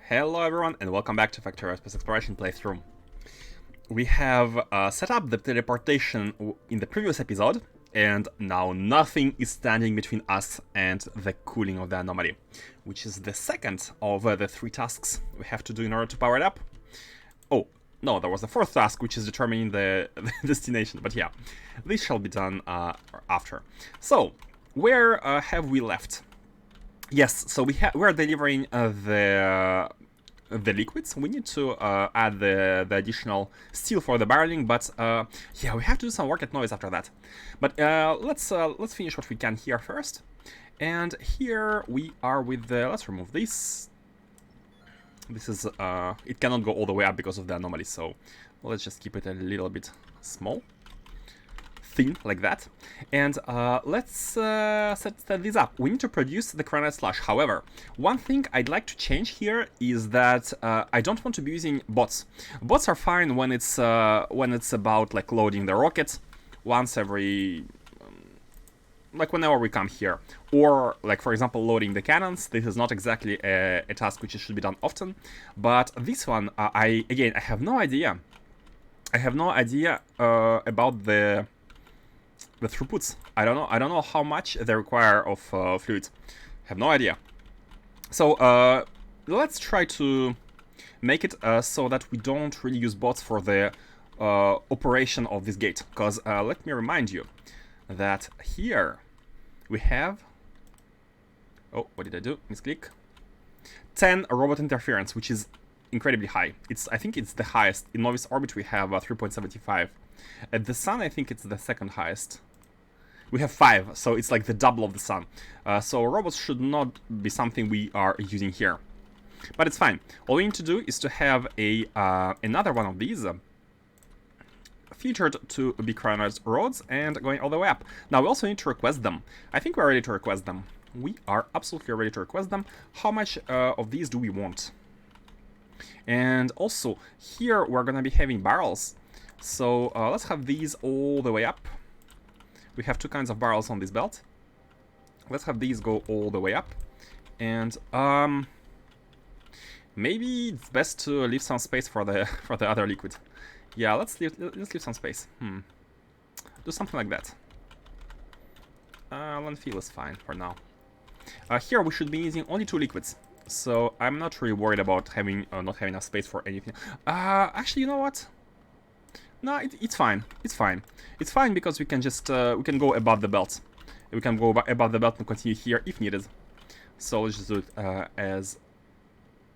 Hello everyone and welcome back to Factorio Space Exploration playthrough. We have set up the teleportation in the previous episode, and now nothing is standing between us and the cooling of the anomaly, which is the second of the three tasks we have to do in order to power it up. Oh, no, there was a fourth task, which is determining the destination, but yeah, this shall be done after. So, where have we left? Yes, so we're delivering the liquids. We need to add the additional steel for the barreling, but yeah, we have to do some work at noise after that. But let's finish what we can here first. And here we are with the. Let's remove this. This is it cannot go all the way up because of the anomaly, so let's just keep it a little bit small. Like that, and let's set this up. We need to produce the granite slash. However, one thing I'd like to change here is that I don't want to be using bots. Bots are fine when it's about like loading the rockets once every like whenever we come here, or like for example loading the cannons. This is not exactly a task which should be done often, but this one I have no idea. I have no idea about the throughputs. I don't know how much they require of fluid. Have no idea. So let's try to make it so that we don't really use bots for the operation of this gate. Because let me remind you that here we have. Oh, what did I do? Misclick. 10 robot interference, which is incredibly high. I think it's the highest. In Novice Orbit we have 3.75. At the Sun I think it's the second highest. We have 5, so it's like the double of the Sun. So robots should not be something we are using here. But it's fine. All we need to do is to have another one of these featured to be cryonized rods and going all the way up. Now we also need to request them. I think we're ready to request them. We are absolutely ready to request them. How much of these do we want? And also, here we're going to be having barrels. So let's have these all the way up. We have two kinds of barrels on this belt. Let's have these go all the way up. And maybe it's best to leave some space for the other liquid. Yeah, let's leave some space. Do something like that. Landfill is fine for now. Here we should be using only 2 liquids. So I'm not really worried about having not having enough space for anything. Actually, you know what? No, it's fine. It's fine. It's fine because we can just we can go above the belt. We can go above the belt and continue here if needed. So let's just do it as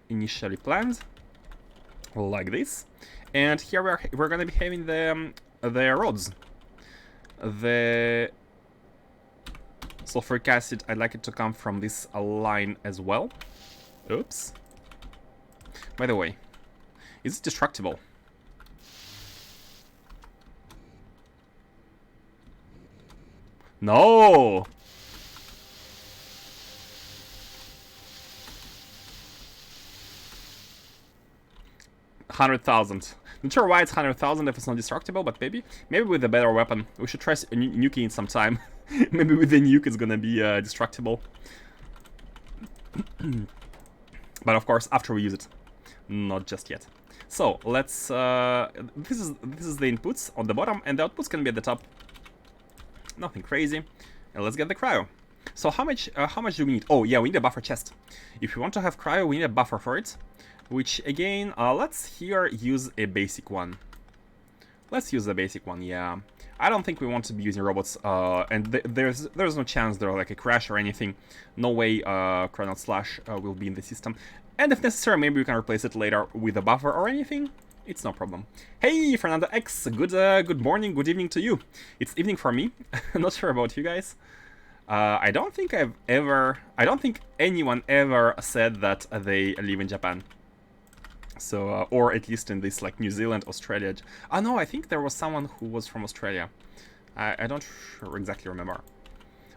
initially planned, like this. And here we're gonna be having the rods. The sulfuric acid, I'd like it to come from this line as well. Oops. By the way, is it destructible? No! 100,000. Not sure why it's 100,000 if it's not destructible, but maybe with a better weapon. We should try nuking it sometime. Maybe with the nuke it's gonna be destructible. But of course after we use it, not just yet. So let's. This is the inputs on the bottom, and the outputs can be at the top. Nothing crazy. And let's get the cryo. So how much do we need? Oh yeah, we need a buffer chest. If we want to have cryo, we need a buffer for it. Which again, let's here use a basic one. Let's use the basic one. Yeah, I don't think we want to be using robots. And there's no chance there like a crash or anything. No way Chrono Slash will be in the system. And if necessary, maybe we can replace it later with a buffer or anything. It's no problem. Hey, Fernando X, good morning, good evening to you. It's evening for me. Not sure about you guys. I don't think anyone ever said that they live in Japan. So, or at least in this like New Zealand, Australia. No, I think there was someone who was from Australia. I don't exactly remember.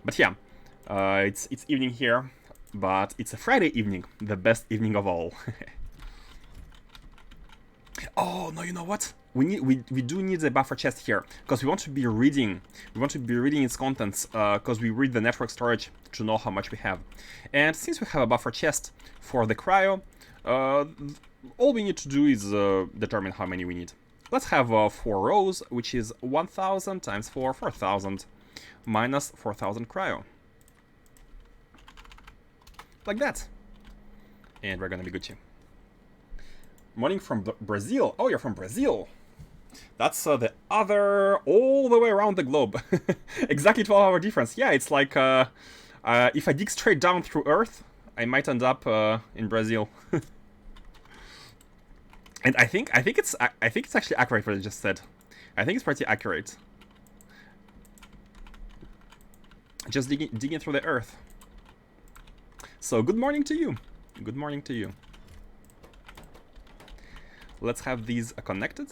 But yeah, it's evening here, but it's a Friday evening, the best evening of all. Oh no, you know what? We do need a buffer chest here because we want to be reading its contents because we read the network storage to know how much we have. And since we have a buffer chest for the cryo, All we need to do is determine how many we need. Let's have 4 rows, which is 1000 times 4, 4000, minus 4000 cryo. Like that. And we're gonna be Gucci. Morning from Brazil. Oh, you're from Brazil. That's the other, all the way around the globe. Exactly 12-hour difference. Yeah, it's like if I dig straight down through Earth, I might end up in Brazil. And I think it's actually accurate what I just said. I think it's pretty accurate. Just digging through the Earth. So good morning to you. Good morning to you. Let's have these connected.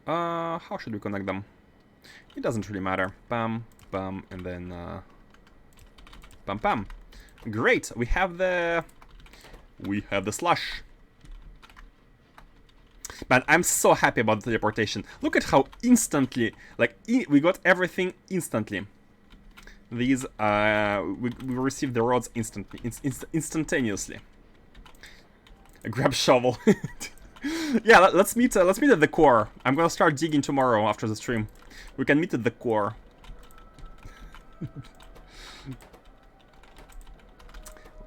How should we connect them? It doesn't really matter. Bam, bam, and then bam, bam. Great. We have the slush. Man, I'm so happy about the teleportation. Look at how instantly, like, we got everything instantly. These, we received the rods instantly, instantaneously. Grab shovel. Yeah, let's meet at the core. I'm gonna start digging tomorrow after the stream. We can meet at the core.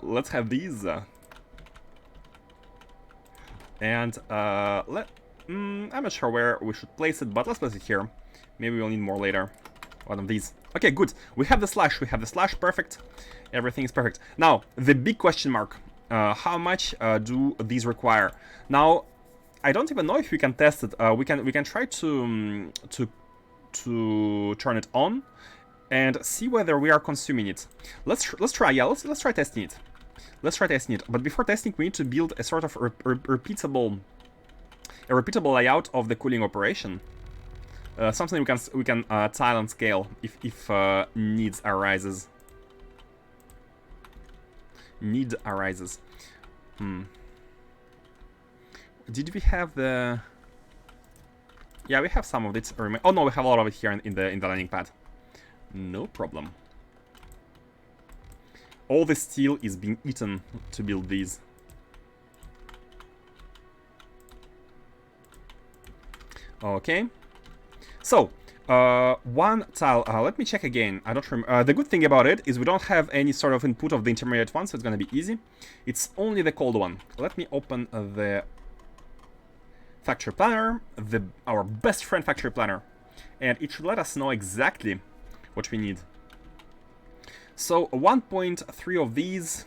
Let's have these. And I'm not sure where we should place it, but let's place it here. Maybe we'll need more later. One of these. Okay, good. We have the slash. We have the slash. Perfect. Everything is perfect. Now, the big question mark. How much do these require? Now, I don't even know if we can test it. We can try to turn it on and see whether we are consuming it. Let's try. Yeah, let's try testing it. Let's try testing it. But before testing, we need to build a sort of repeatable layout of the cooling operation. Something we can tile and scale if needs arises. Need arises. Did we have the? Yeah, we have some of it. Oh no, we have a lot of it here in the landing pad. No problem. All the steel is being eaten to build these. Okay. So, one tile, let me check again. I don't remember. The good thing about it is we don't have any sort of input of the intermediate one, so it's gonna be easy. It's only the cold one. Let me open the factory planner, our best friend factory planner. And it should let us know exactly what we need. So 1.3 of these,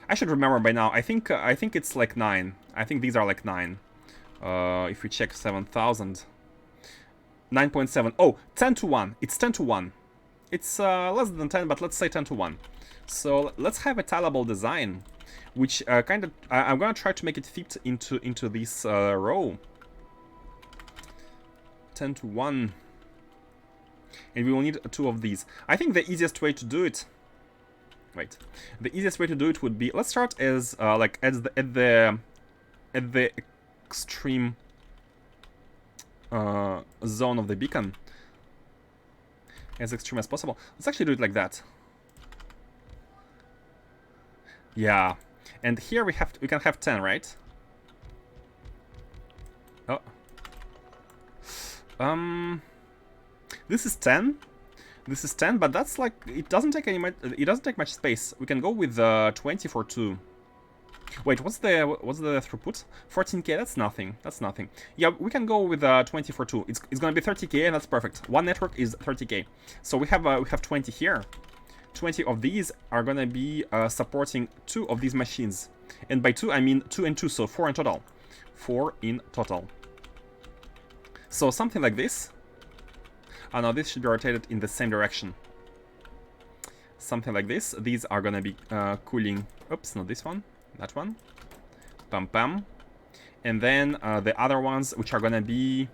I should remember by now. I think it's like 9. I think these are like 9. If we check 7,000, 9.7. Oh, 10 to 1. It's 10 to 1. It's less than 10, but let's say 10 to 1. So let's have a tileable design, which kind of I'm gonna try to make it fit into this row. 10 to 1. And we will need 2 of these. I think the easiest way to do it. Wait, the easiest way to do it would be, let's start as like at the extreme zone of the beacon, as extreme as possible. Let's actually do it like that. Yeah, and here we can have 10, right? Oh, this is 10. This is 10, but that's like, it doesn't take much space. We can go with 20 for 2. Wait, what's the throughput? 14k. That's nothing. That's nothing. Yeah, we can go with 20 for 2. It's gonna be 30k, and that's perfect. One network is 30k. So we have 20 here. 20 of these are gonna be supporting 2 of these machines, and by 2 I mean 2 and 2, so 4 in total. 4 in total. So something like this. Oh no, this should be rotated in the same direction. Something like this. These are gonna be cooling. Oops, not this one. That one. Pam pam. And then the other ones, which are gonna be...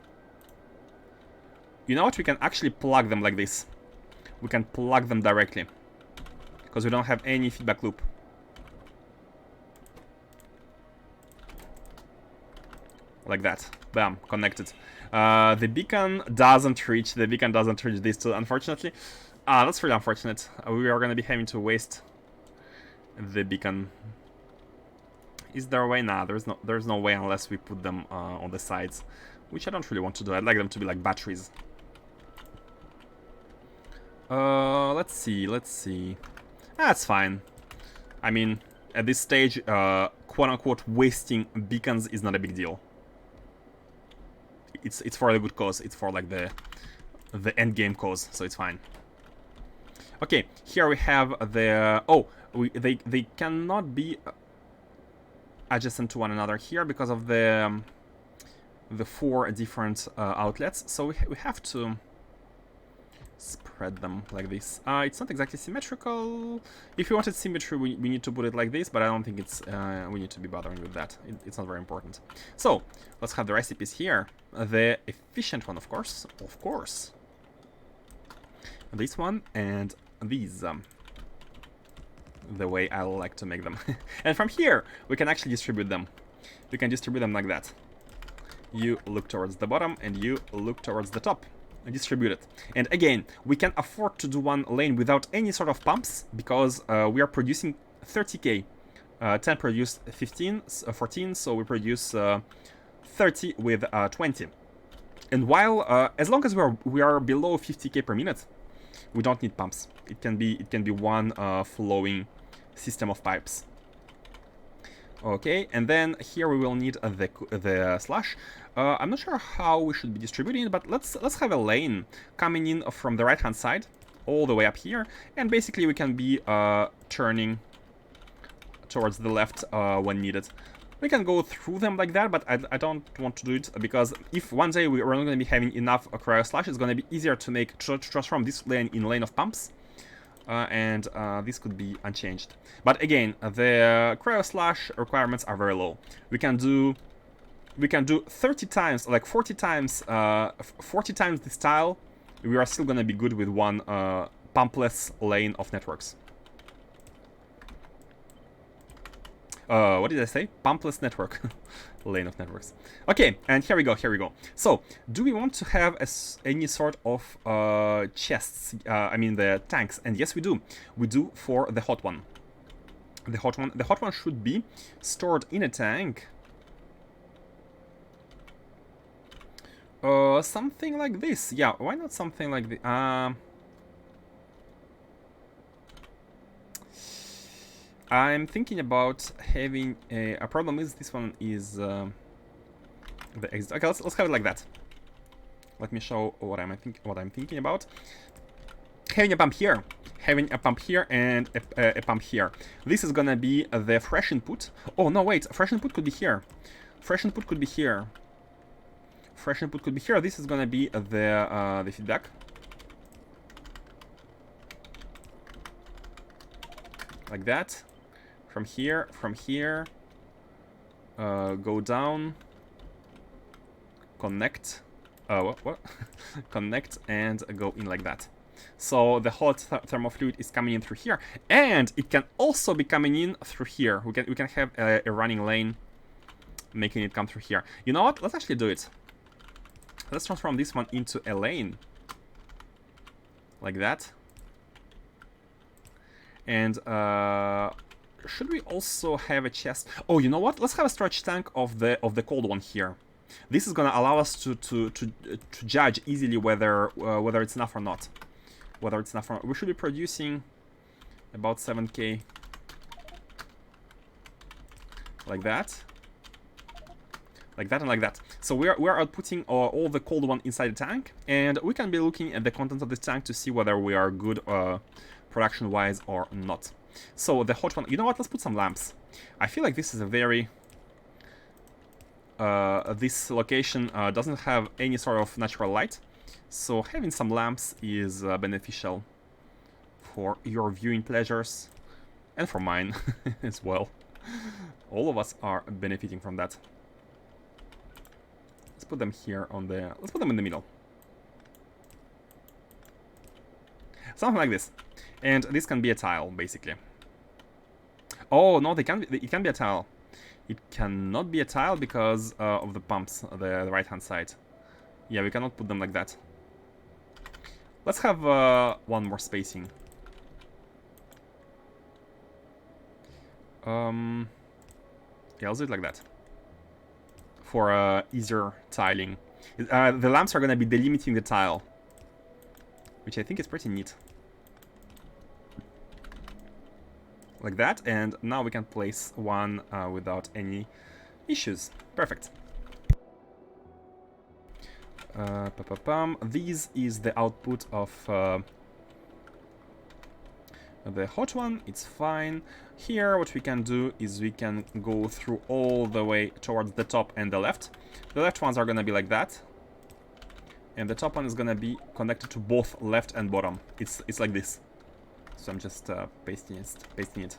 You know what? We can actually plug them like this. We can plug them directly, because we don't have any feedback loop. Like that. Bam, connected. The beacon doesn't reach these two, unfortunately. That's really unfortunate. We are gonna be having to waste the beacon. Is there a way? Nah, there's no way unless we put them on the sides, which I don't really want to do. I'd like them to be like batteries. Let's see. That's fine. I mean, at this stage, quote-unquote wasting beacons is not a big deal. It's for a good cause. It's for like the end game cause, so it's fine. Okay, here we have the they cannot be adjacent to one another here because of the 4 different outlets. So we have to spread them like this. It's not exactly symmetrical. If you wanted symmetry, we need to put it like this, but I don't think it's we need to be bothering with that. It's not very important. So let's have the recipes here. The efficient one, of course. This one and these. The way I like to make them. And from here, we can actually distribute them. We can distribute them like that. You look towards the bottom and you look towards the top. And distribute it. And again, we can afford to do one lane without any sort of pumps because we are producing 30k. 10 produced 14, so we produce 30 with 20. And while as long as we are below 50k per minute, we don't need pumps. It can be one flowing system of pipes. Okay, and then here we will need the slash. I'm not sure how we should be distributing it, but let's have a lane coming in from the right hand side all the way up here, and basically we can be turning towards the left when needed. We can go through them like that, but I don't want to do it because if one day we're not going to be having enough cryo slash, it's going to be easier to transform this lane in lane of pumps. And this could be unchanged. But again, the cryo slash requirements are very low. We can do 30 times, like 40 times, 40 times this tile. We are still gonna be good with one pumpless lane of networks. What did I say? Pumpless network. Lane of networks. Okay, and here we go. So, do we want to have any sort of chests? I mean the tanks, and yes we do. We do for the hot one. The hot one should be stored in a tank. Something like this. Yeah, why not something like this? I'm thinking about having a problem is this one is the exit. Okay, let's have it like that. Let me show what I'm thinking about. Having a pump here, and a pump here. This is gonna be the fresh input. Oh no, wait, fresh input could be here. Fresh input could be here. This is gonna be the feedback. Like that. From here, go down, connect, what? Connect and go in like that. So the hot thermal fluid is coming in through here, and it can also be coming in through here. We can have a running lane, making it come through here. You know what? Let's actually do it. Let's transform this one into a lane, like that. And should we also have a chest? Oh, you know what? Let's have a storage tank of the cold one here. This is gonna allow us to judge easily whether it's enough or not. We should be producing about 7k, like that, and like that. So we are outputting all the cold one inside the tank, and we can be looking at the contents of this tank to see whether we are good production-wise or not. So the hot one, you know what? Let's put some lamps. I feel like this is a very this location doesn't have any sort of natural light, so having some lamps is beneficial for your viewing pleasures and for mine as well. All of us are benefiting from that. Let's put them here on the. Let's put them in the middle. Something like this. And this can be a tile, basically. Oh, no, it can be a tile. It cannot be a tile because of the pumps, the right-hand side. Yeah, we cannot put them like that. Let's have one more spacing. Yeah, I'll do it like that for easier tiling. The lamps are gonna be delimiting the tile, which I think is pretty neat. Like that, and now we can place one without any issues. Perfect. This is the output of the hot one. It's fine. Here what we can do is we can go through all the way towards the top and the left. The left ones are gonna be like that, and the top one is gonna be connected to both left and bottom. It's like this. So I'm just pasting it.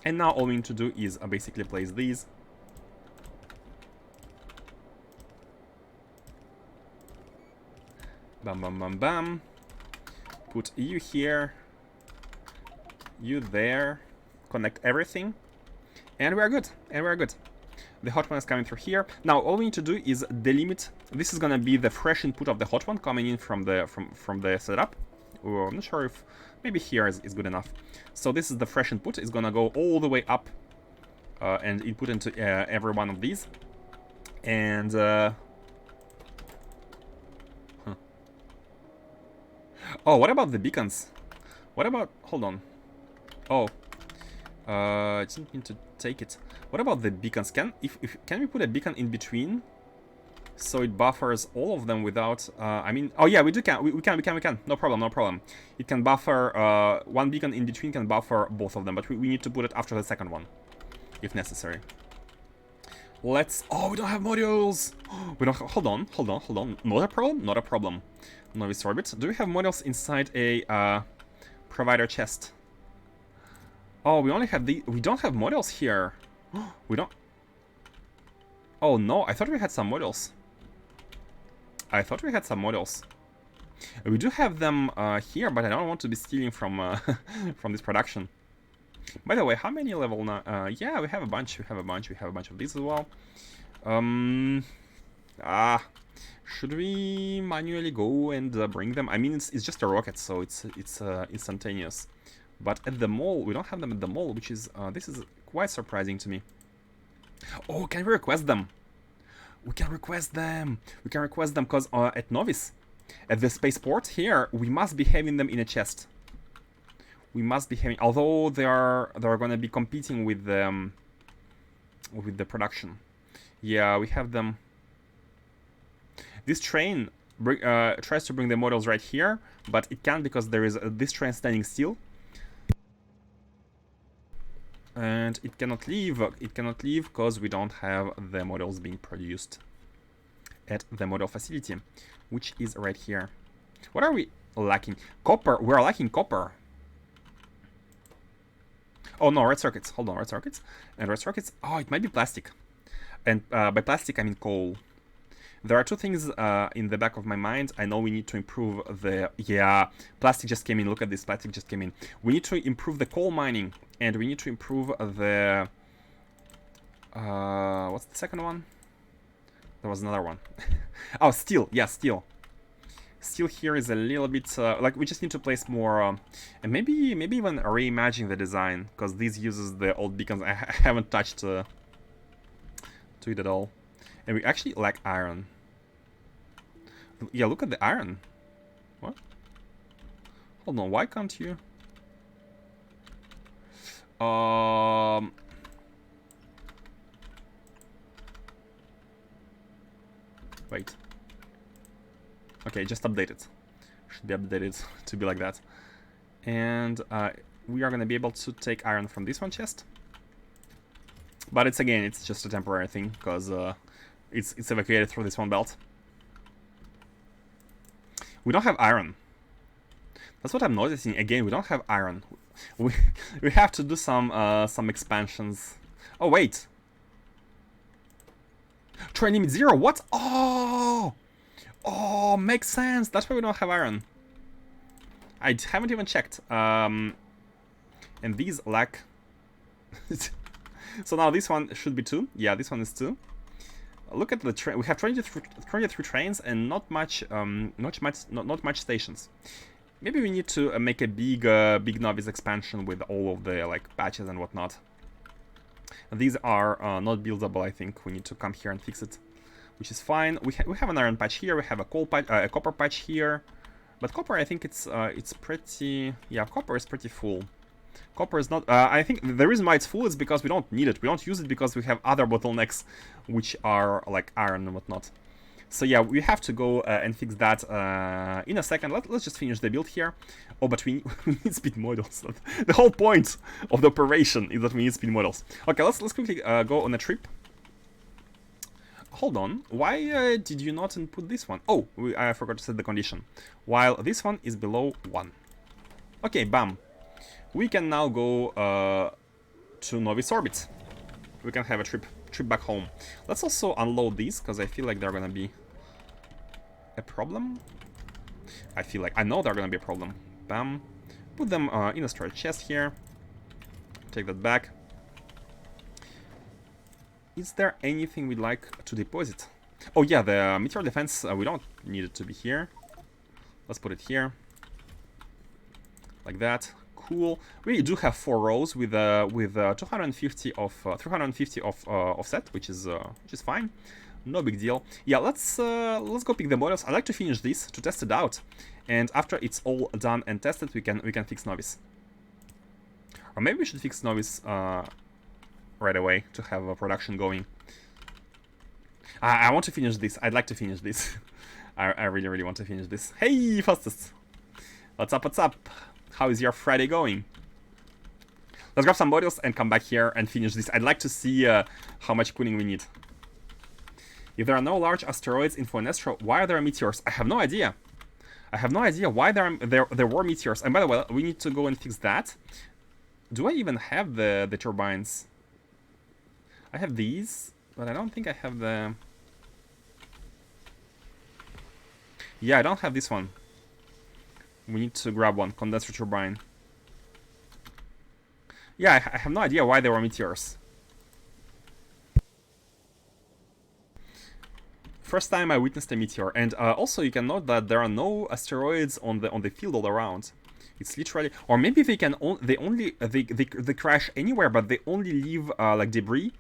And now all we need to do is basically place these. Bam, bam, bam, bam. Put you here. You there. Connect everything. And we are good. The hot one is coming through here. Now all we need to do is delimit. This is gonna be the fresh input of the hot one coming in from the setup. I'm not sure if maybe here is good enough. So this is the fresh input. It's gonna go all the way up and input into every one of these. And oh, what about the beacons? What about? Hold on. Oh, I didn't mean to take it. What about the beacons? Can we put a beacon in between, so it buffers all of them without? I mean, oh yeah, we can. We can. No problem. It can buffer one beacon in between, can buffer both of them, but we need to put it after the second one, if necessary. Let's. Oh, we don't have modules. We don't. Hold on. Not a problem. Novice orbit. Do we have modules inside a provider chest? Oh, we only have the. We don't have modules here. We don't. Oh no, I thought we had some modules. We do have them here, but I don't want to be stealing from from this production. By the way, how many level now? Yeah, we have a bunch. We have a bunch of these as well. Should we manually go and bring them? I mean, it's just a rocket, so it's instantaneous. But at the mall, we don't have them at the mall, which is this is quite surprising to me. Oh, can we request them? We can request them because at Novice, at the spaceport here, we must be having them in a chest. Although they're gonna be competing with the production. Yeah, we have them. This train tries to bring the models right here, but it can't because there is this train standing still. And it cannot leave. Because we don't have the models being produced at the model facility, which is right here. What are we lacking? Copper. We are lacking copper. Oh no, red circuits. Hold on, red circuits. And red circuits. Oh, it might be plastic. And by plastic, I mean coal. There are two things in the back of my mind. I know we need to improve the... Yeah, plastic just came in. Look at this, plastic just came in. We need to improve the coal mining. And we need to improve the... what's the second one? There was another one. Oh, steel. Yeah, steel. Steel here is a little bit... like, we just need to place more... and maybe even reimagine the design. Because this uses the old beacons. I haven't touched to it at all. And we actually lack iron. Yeah, look at the iron. What? Hold on, why can't you? Wait. Okay, just update it. Should be updated to be like that. And we are gonna be able to take iron from this one chest. But it's just a temporary thing because it's evacuated through this one belt. We don't have iron. That's what I'm noticing. Again, we don't have iron. We have to do some expansions. Oh wait. Train limit 0. What? Oh, makes sense. That's why we don't have iron. I haven't even checked. And these lack. So now this one should be 2. Yeah, this one is 2. Look at the train. We have 23 trains and not much stations. Maybe we need to make a big novice expansion with all of the like patches and whatnot. These are not buildable, I think. We need to come here and fix it, which is fine. We have an iron patch here, we have a coal patch, a copper patch here. But copper, I think it's pretty... Yeah, copper is pretty full. Copper is not... I think the reason why it's full is because we don't need it. We don't use it because we have other bottlenecks, which are like iron and whatnot. So yeah, we have to go and fix that in a second. Let's just finish the build here. Oh, but we need speed models. The whole point of the operation is that we need speed models. Okay, let's quickly go on a trip. Hold on. Why did you not input this one? Oh, I forgot to set the condition. While this one is below 1. Okay, bam. We can now go to Novice orbit. We can have a trip back home. Let's also unload these, because I feel like they're gonna be a problem. I know they're gonna be a problem. Bam. Put them in a storage chest here. Take that back. Is there anything we'd like to deposit? Oh yeah, the meteor defense, we don't need it to be here. Let's put it here. Like that. Cool. We do have 4 rows with 250 of 350 of offset, which is fine. No big deal. Yeah, let's go pick the models. I'd like to finish this to test it out, and after it's all done and tested, we can fix Novice. Or maybe we should fix Novice right away to have a production going. I want to finish this. I'd like to finish this. I really want to finish this. Hey, fastest. What's up? What's up? How is your Friday going? Let's grab some models and come back here and finish this. I'd like to see how much cooling we need. If there are no large asteroids in Foenestro, why are there meteors? I have no idea. I have no idea why there were meteors. And by the way, we need to go and fix that. Do I even have the turbines? I have these, but I don't think I have the... Yeah, I don't have this one. We need to grab one, condenser turbine. Yeah, I have no idea why there were meteors. First time I witnessed a meteor, and also you can note that there are no asteroids on the field all around. It's literally, or maybe they can they crash anywhere, but they only leave like debris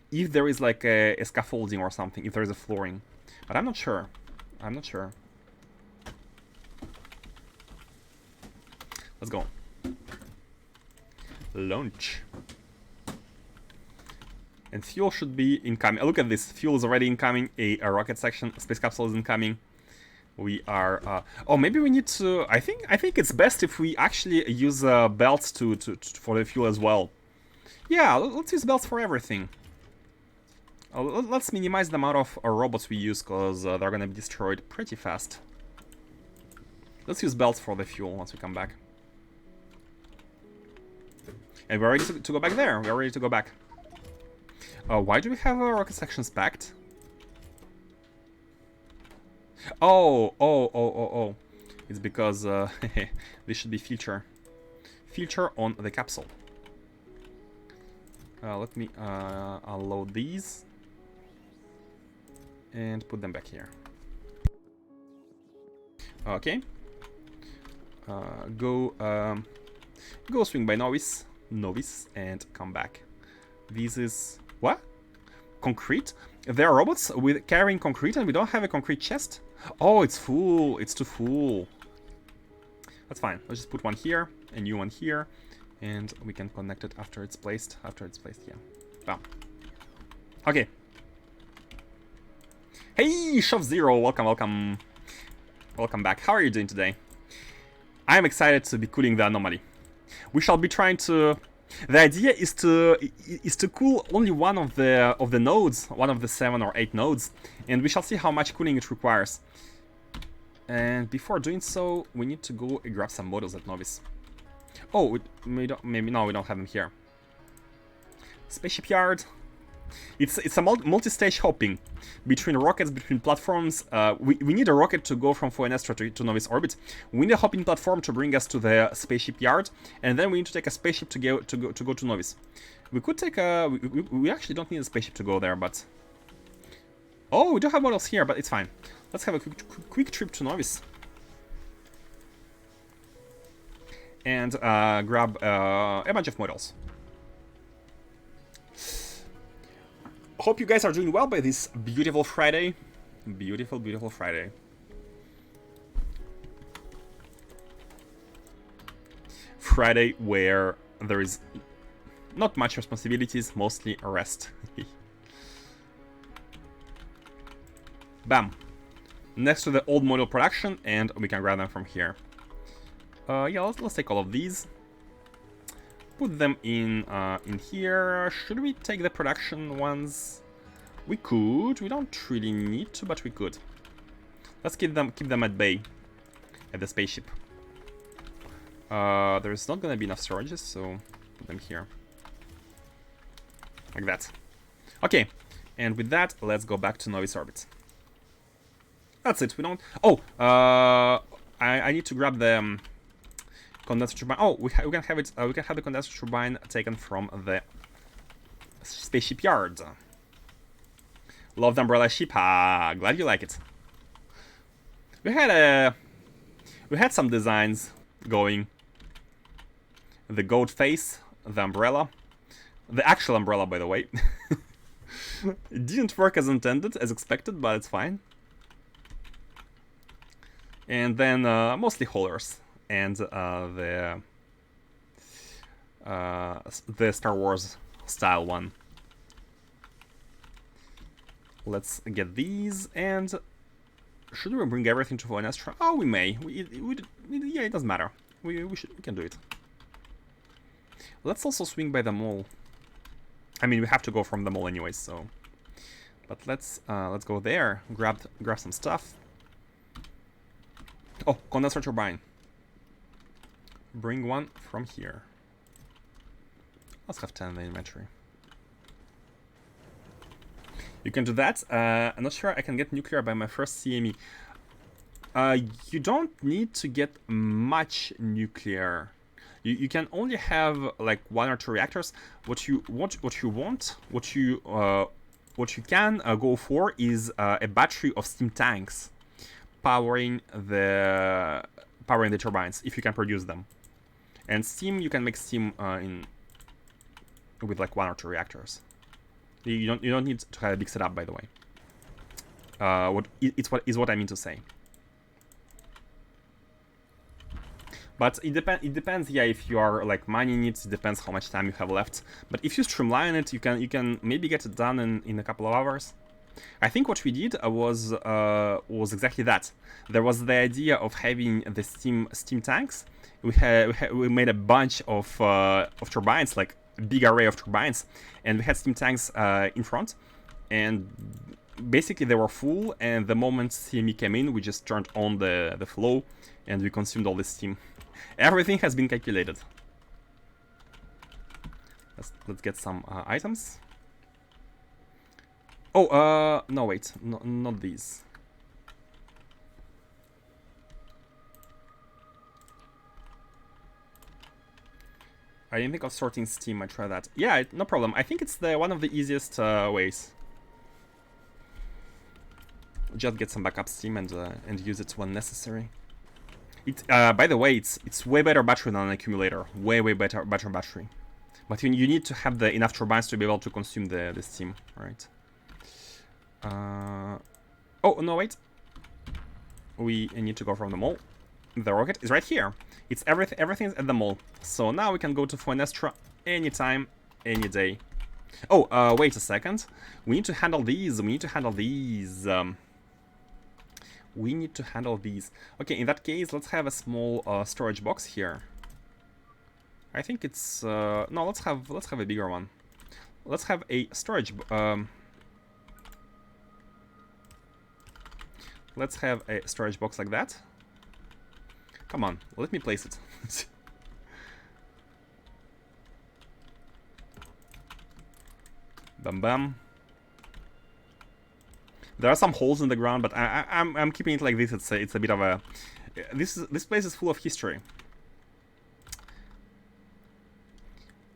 if there is like a scaffolding or something, if there is a flooring. But I'm not sure. I'm not sure. Let's go. Launch. And fuel should be incoming. Look at this. Fuel is already incoming. A rocket section. Space capsule is incoming. We are... oh, maybe we need to... I think it's best if we actually use belts for the fuel as well. Yeah, let's use belts for everything. Let's minimize the amount of robots we use, because they're going to be destroyed pretty fast. Let's use belts for the fuel once we come back. And we're ready to go back there. We're ready to go back. Why do we have rocket sections packed? Oh. It's because this should be feature on the capsule. Let me unload these and put them back here. Okay. Go swing by Novice, and come back. This is what? Concrete? There are robots with carrying concrete, and we don't have a concrete chest. Oh, it's full. It's too full. That's fine. Let's just put one here, a new one here, and we can connect it after it's placed. Yeah. Bam. Okay. Hey, Shove Zero. Welcome back. How are you doing today? I am excited to be cooling the Anomaly. We shall be trying to... The idea is to cool only one of the nodes, one of the 7 or 8 nodes, and we shall see how much cooling it requires. And before doing so, we need to go grab some models at Novice. Oh, maybe no, we don't have them here. Spaceship yard. It's a multi-stage hopping between rockets, between platforms. We need a rocket to go from Foenestro to Novice orbit. We need a hopping platform to bring us to the spaceship yard, and then we need to take a spaceship to go to Novice. We could take a... We actually don't need a spaceship to go there, but... Oh, we do have models here, but it's fine. Let's have a quick trip to Novice. And grab a bunch of models. Hope you guys are doing well by this beautiful Friday. Beautiful, beautiful Friday. Friday where there is not much responsibilities, mostly rest. Bam. Next to the old model production, and we can grab them from here. Yeah, let's take all of these. Put them in here. Should we take the production ones? We could. We don't really need to, but we could. Let's keep them at bay, at the spaceship. There's not gonna be enough storages, so put them here, like that. Okay, and with that, let's go back to Novice orbit. That's it. We don't. Oh, I need to grab the condenser turbine. Oh, we can have it. We can have the condenser turbine taken from the spaceship yard. Love the umbrella ship. Ah, glad you like it. We had some designs going. The goat face, the umbrella, the actual umbrella, by the way. It didn't work as intended, as expected, but it's fine. And then mostly haulers and the Star Wars style one. Let's get these, and should we bring everything to Vonestra? Oh, we may. Yeah, it doesn't matter. We can do it. Let's also swing by the mall. I mean, we have to go from the mall anyways, so. But let's go there. Grab some stuff. Oh, condenser turbine. Bring one from here. Let's have 10 in the inventory. You can do that. I'm not sure I can get nuclear by my first CME. You don't need to get much nuclear. You can only have like 1 or 2 reactors. What you can go for is a battery of steam tanks powering the turbines, if you can produce them. And steam, you can make steam with like 1 or 2 reactors. You don't need to have a big setup, by the way. What I mean to say. But it depends. Yeah, if you are like mining it depends how much time you have left. But if you streamline it, you can maybe get it done in a couple of hours. I think what we did was exactly that. There was the idea of having the steam tanks. We made a bunch of turbines, like a big array of turbines, and we had steam tanks in front, and basically they were full. And the moment CME came in, we just turned on the flow, and we consumed all the steam. Everything has been calculated. Let's get some items. Oh, no, wait, not these. I didn't think of sorting steam. I try that. Yeah, no problem. I think it's one of the easiest ways. Just get some backup steam and use it when necessary. By the way, it's way better battery than an accumulator. Way better battery. But you need to have enough turbines to be able to consume the steam, right? Oh no, wait. We need to go from the mall. The rocket is right here. It's everything's at the mall. So now we can go to Fuenestra anytime, any day. Oh, wait a second. We need to handle these. We need to handle these. Okay, in that case, let's have a small storage box here. I think it's no. Let's have a bigger one. Let's have a storage. Let's have a storage box like that. Come on, let me place it. Bam bam. There are some holes in the ground, but I'm keeping it like this. It's a bit of a. This place is full of history.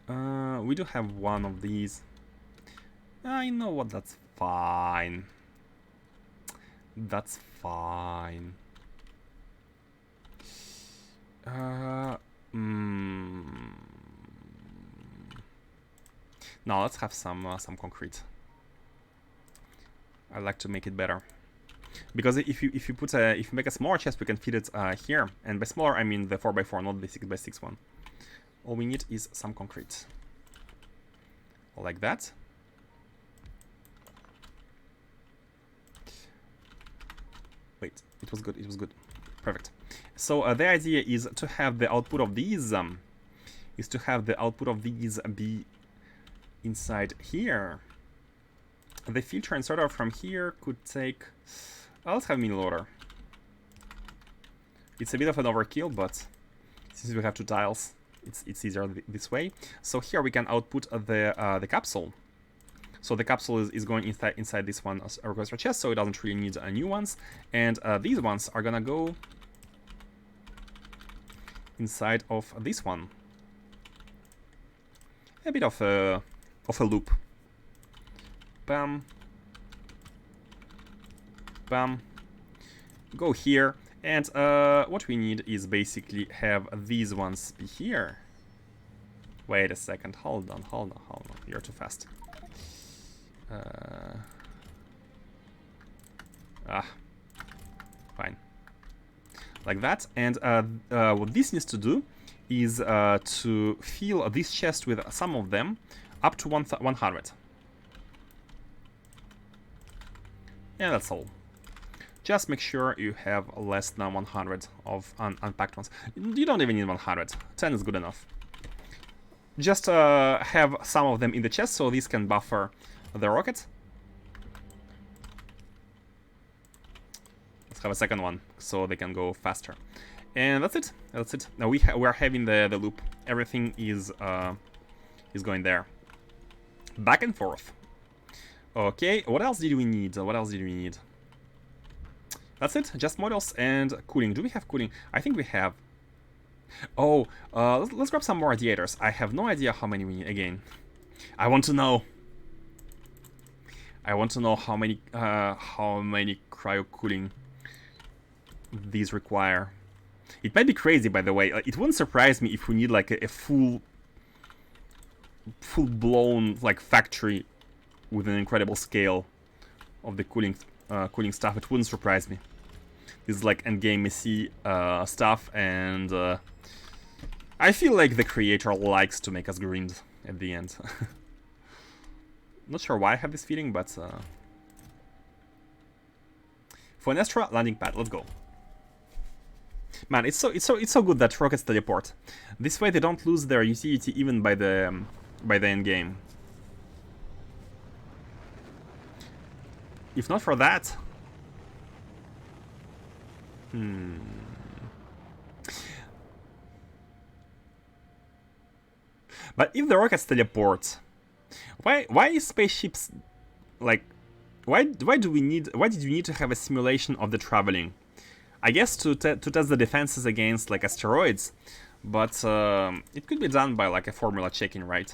We do have one of these. I know what. That's fine. That's fine. Now let's have some concrete. I like to make it better. Because if you make a smaller chest, we can fit it here. And by smaller, I mean the 4x4, not the 6x6 one. All we need is some concrete. Like that. Wait, it was good, it was good. Perfect. So the idea is to have the output of these be inside here. The filter inserter from here could take... let's have mini loader. It's a bit of an overkill, but since we have 2 tiles, it's easier this way. So here we can output the capsule. So the capsule is going inside this one as a requester chest, so it doesn't really need new ones. And these ones are gonna go inside of this one. A bit of a loop. Bam. Bam. Go here. And what we need is basically have these ones be here. Wait a second. Hold on. You're too fast. Fine. Like that. And what this needs to do is to fill this chest with some of them up to 100. And that's all. Just make sure you have less than 100 of unpacked ones. You don't even need 100. 10 is good enough. Just have some of them in the chest so these can buffer the rocket. Let's have a second one so they can go faster. And that's it. That's it. Now we are having the loop. Everything is going there. Back and forth. Okay, what else did we need? That's it, just models and cooling. Do we have cooling? I think we have. Oh, let's grab some more radiators. I have no idea how many we need again. I want to know. I want to know how many cryo cooling these require. It might be crazy, by the way. It wouldn't surprise me if we need like a full-blown like factory with an incredible scale of the cooling stuff. It wouldn't surprise me. This is like endgame messy stuff, and I feel like the creator likes to make us grind at the end. Not sure why I have this feeling, but for an extra landing pad, let's go. Man, it's so good that rockets teleport. This way they don't lose their utility even by the end game. If not for that, But if the rockets teleport, why is spaceships like? Why did you need to have a simulation of the traveling? I guess to test the defenses against like asteroids, but it could be done by like a formula checking, right?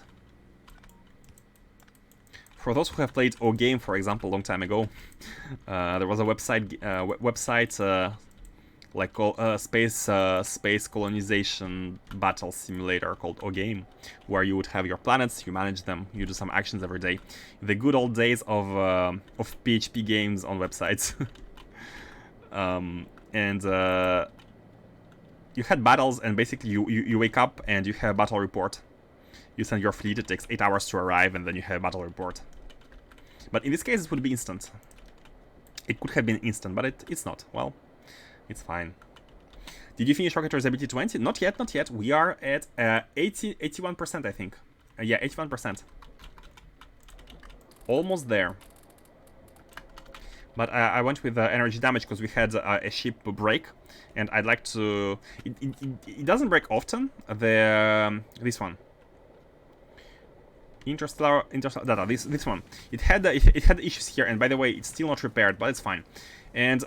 For those who have played O Game, for example, a long time ago, there was a website like called space colonization battle simulator called O Game, where you would have your planets, you manage them, you do some actions every day. The good old days of PHP games on websites. And you had battles, and basically you wake up and you have a battle report. You send your fleet, it takes 8 hours to arrive, and then you have a battle report. But in this case, it would be instant. It could have been instant, but it's not. Well, it's fine. Did you finish Rocketeer's ability 20? Not yet, not yet. We are at 81%, I think. Yeah, 81%. Almost there. But I went with energy damage because we had a ship break, and I'd like to... It doesn't break often, this one. Interstellar data, this one. It had issues here, and by the way, it's still not repaired, but it's fine. And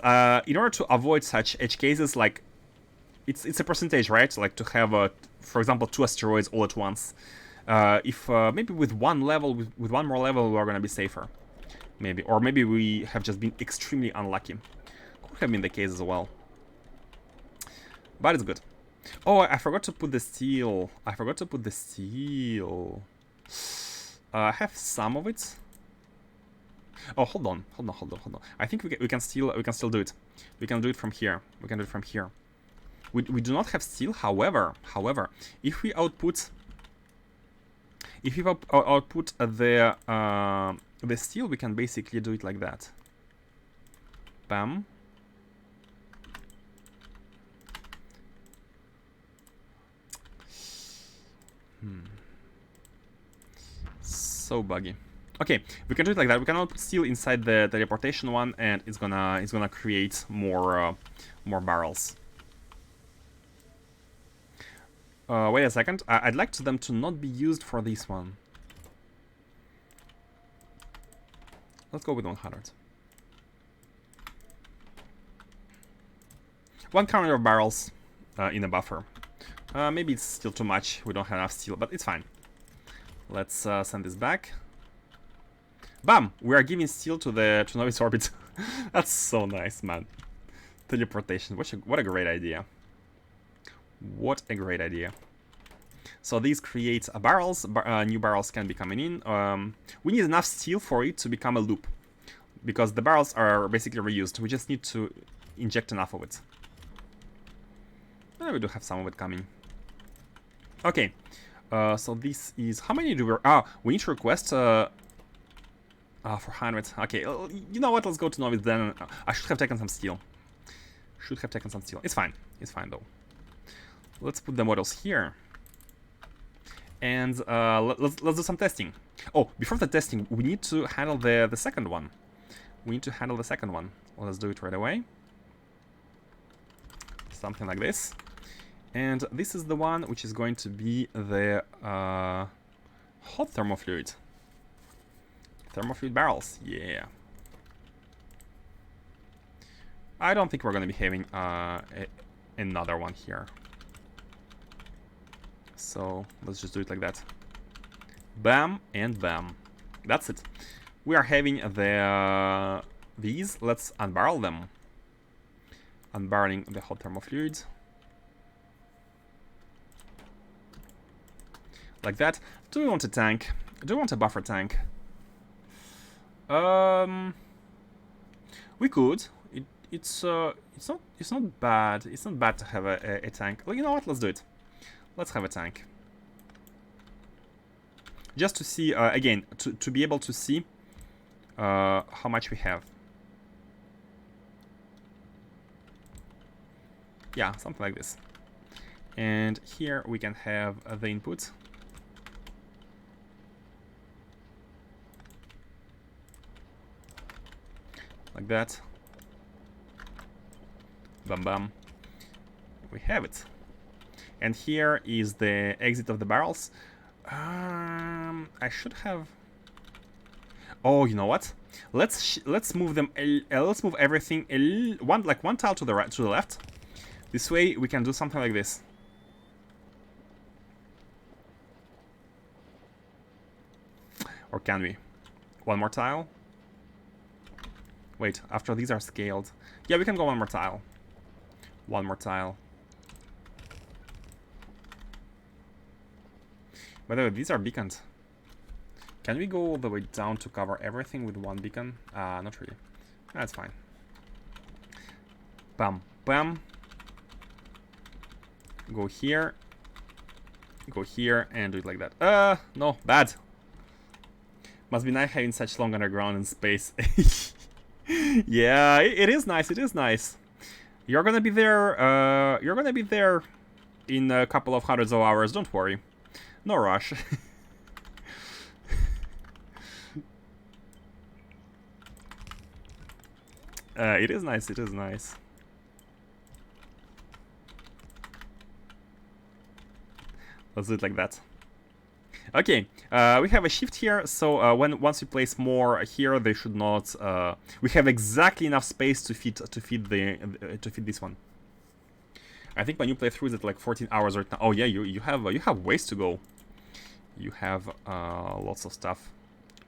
in order to avoid such edge cases, like it's a percentage, right? Like to have, for example, 2 asteroids all at once. If maybe with one level, with one more level, we're gonna be safer. Maybe, or maybe we have just been extremely unlucky. Could have been the case as well. But it's good. Oh, I forgot to put the steel. I have some of it. Oh, hold on. I think we can still do it. We can do it from here. We do not have steel. However, if we output the steel, we can basically do it like that. Bam. So buggy. Okay, we can do it like that. We can output steel inside the teleportation one, and it's gonna create more barrels. Wait a second. I'd like them to not be used for this one. Let's go with 100. 1 counter of barrels in a buffer. Maybe it's still too much. We don't have enough steel, but it's fine. Let's send this back. Bam! We are giving steel to Novice Orbit. That's so nice, man. Teleportation. What a great idea. What a great idea. So these create barrels. New barrels can be coming in. We need enough steel for it to become a loop, because the barrels are basically reused. We just need to inject enough of it. And we do have some of it coming. Okay. So this is... How many do we... we need to request... 400. Okay, you know what? Let's go to Novice then. I should have taken some steel. It's fine. It's fine, though. Let's put the models here. And let's do some testing. Oh, before the testing, we need to handle the second one. Let's do it right away. Something like this. And this is the one which is going to be the hot thermofluid. Thermofluid barrels, yeah. I don't think we're going to be having another one here. So let's just do it like that. Bam and bam. That's it. We are having these. Let's unbarrel them. Unbarreling the hot thermofluid. Like that. Do we want a tank? Do we want a buffer tank? We could. It's not bad. It's not bad to have a tank. Well, you know what? Let's do it. Let's have a tank. Just to see again, to be able to see how much we have. Yeah, something like this. And here we can have the input. Like that. Bam bam. We have it. And here is the exit of the barrels. I should have... Oh, you know what? Let's move them. Let's move everything one tile to the right, to the left. This way we can do something like this. Or can we? One more tile. Wait, after these are scaled. Yeah, we can go one more tile. One more tile. By the way, these are beacons. Can we go all the way down to cover everything with one beacon? Not really. That's fine. Bam, bam. Go here, and do it like that. No, bad. Must be nice having such long underground in space. Yeah, it is nice. It is nice. You're gonna be there. You're gonna be there in a couple of hundreds of hours. Don't worry. No rush. It is nice. It is nice. Let's do it like that. Okay, we have a shift here, so once we place more here, they should not. We have exactly enough space to feed this one. I think when you play through it, like 14 hours right now. Oh yeah, you have ways to go. You have lots of stuff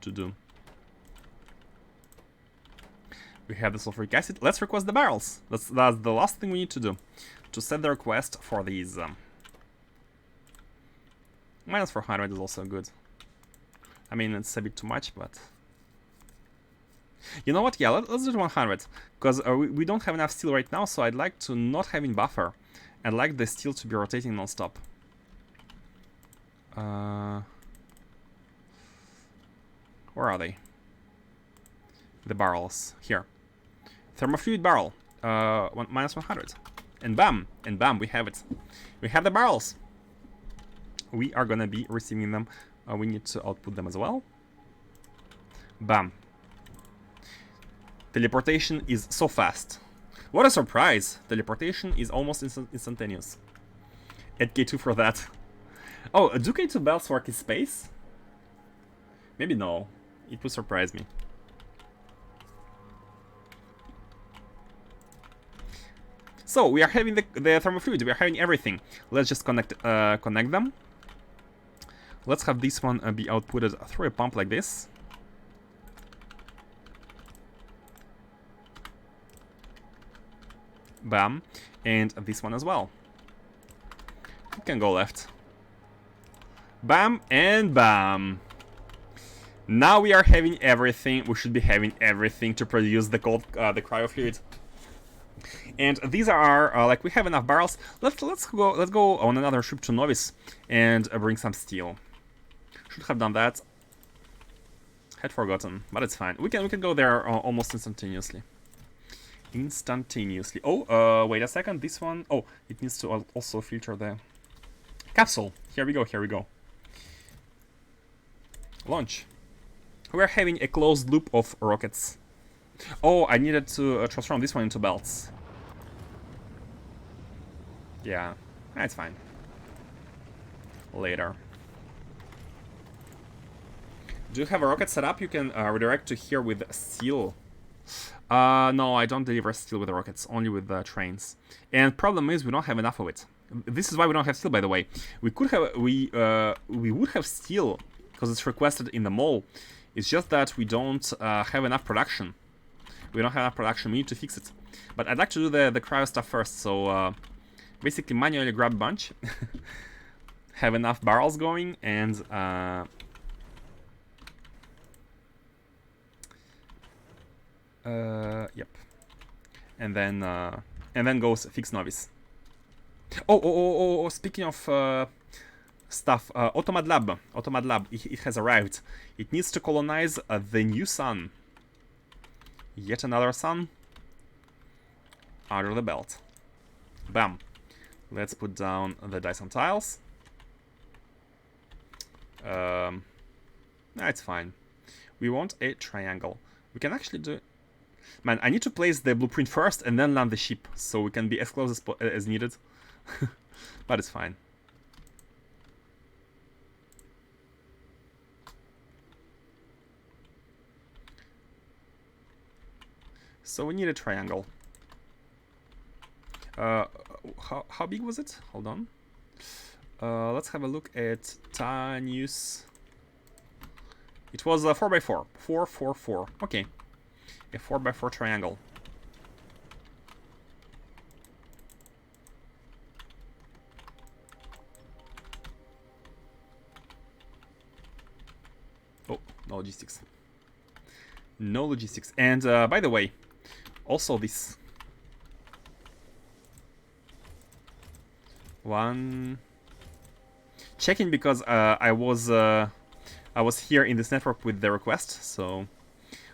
to do. We have the sulfuric acid. Let's request the barrels. That's the last thing we need to do to set the request for these. Minus 400 is also good. I mean, it's a bit too much, but... You know what? Yeah, let's do 100. Because we don't have enough steel right now, so I'd like to not have in buffer. I'd like the steel to be rotating non-stop. Where are they? The barrels. Here. Thermofluid barrel. Minus 100. And bam! And bam, we have it. We have the barrels. We are gonna be receiving them. We need to output them as well. Bam. Teleportation is so fast. What a surprise! Teleportation is almost instantaneous. Add K2 for that. Oh, do K2 belts work in space? Maybe no. It would surprise me. So, we are having the thermofluid, we are having everything. Let's just connect them. Let's have this one be outputted through a pump like this. Bam. And this one as well. It can go left. Bam and bam. Now we are having everything. We should be having everything to produce the cryofluid. And these are like we have enough barrels. Let's go on another ship to Novice and bring some steel. Should have done that. Had forgotten, but it's fine. We can go there almost instantaneously. Oh, wait a second. This one. Oh, it needs to also filter the capsule. Here we go. Launch. We're having a closed loop of rockets. Oh, I needed to transform this one into belts. Yeah, that's fine. Later. Do you have a rocket set up? You can redirect to here with steel. No, I don't deliver steel with rockets, only with trains. And problem is we don't have enough of it. This is why we don't have steel, by the way. We could have, we would have steel because it's requested in the mall. It's just that we don't have enough production. We don't have enough production. We need to fix it. But I'd like to do the cryo stuff first. So basically, manually grab a bunch, have enough barrels going, and yep. And then goes fix Novice. Oh, speaking of stuff, Automad Lab, it has arrived. It needs to colonize the new sun. Yet another sun under the belt. Bam. Let's put down the Dyson tiles. It's fine. We want a triangle. We can actually do... Man, I need to place the blueprint first and then land the ship, so we can be as close as needed. But it's fine. So we need a triangle. How big was it? Hold on. Let's have a look at Tanius. It was a 4x4. 4, 4, 4. Okay. A 4x4 triangle. Oh, no logistics. No logistics. And by the way, also this one. Checking because I was here in this network with the request, so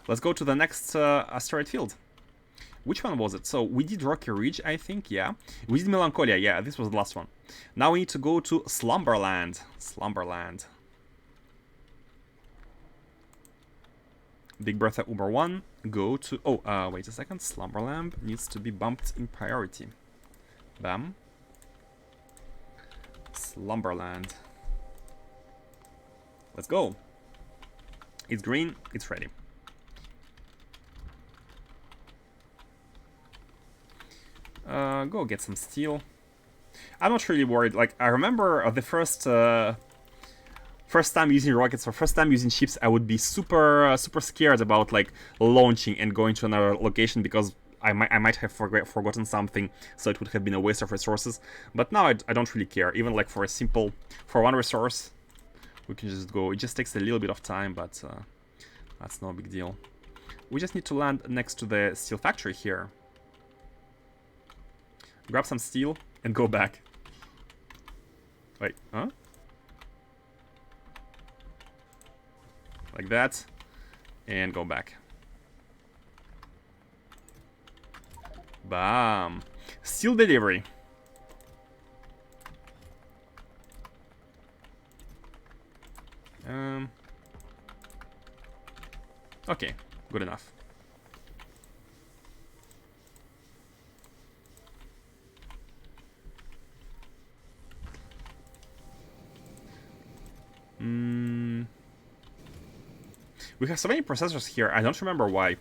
let's go to the next asteroid field. Which one was it? So we did Rocky Ridge, I think, yeah. We did Melancholia, yeah, this was the last one. Now we need to go to Slumberland. Slumberland. Big Bertha Uber 1, go to... Oh, wait a second. Slumberland needs to be bumped in priority. Bam. Slumberland. Let's go. It's green, it's ready. Go get some steel. I'm not really worried. Like, I remember the first time using rockets or first time using ships, I would be super scared about like launching and going to another location because I might have forgotten something, so it would have been a waste of resources. But now I don't really care. Even like for one resource, we can just go. It just takes a little bit of time, but that's no big deal. We just need to land next to the steel factory here. Grab some steel and go back. Wait, huh? Like that. And go back. Bam. Steel delivery. Okay, good enough. We have so many processors here, I don't remember why.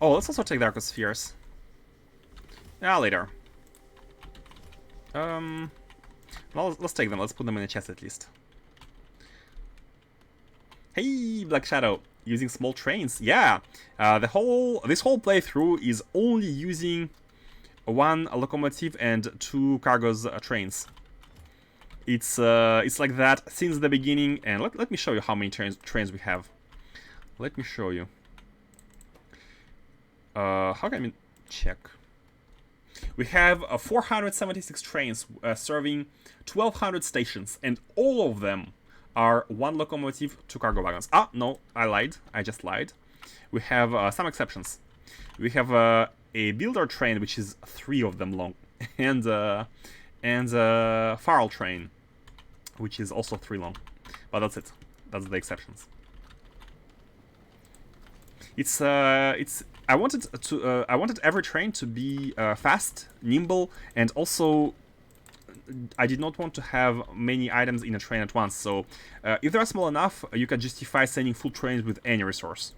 Oh, let's also take the arcospheres. Yeah, later. Well, let's take them, let's put them in a chest at least. Hey, Black Shadow, using small trains. Yeah, this whole playthrough is only using one locomotive and two cargo's trains. It's like that since the beginning, and let me show you how many trains we have. Let me show you. How can I check? We have 476 trains serving 1,200 stations, and all of them are one locomotive, two cargo wagons. Ah, no, I lied. I just lied. We have some exceptions. We have a builder train, which is 3 of them long, and a Farrell train, which is also 3 long. But that's it. That's the exceptions. I wanted every train to be fast, nimble, and also I did not want to have many items in a train at once. So if they are small enough, you can justify sending full trains with any resource.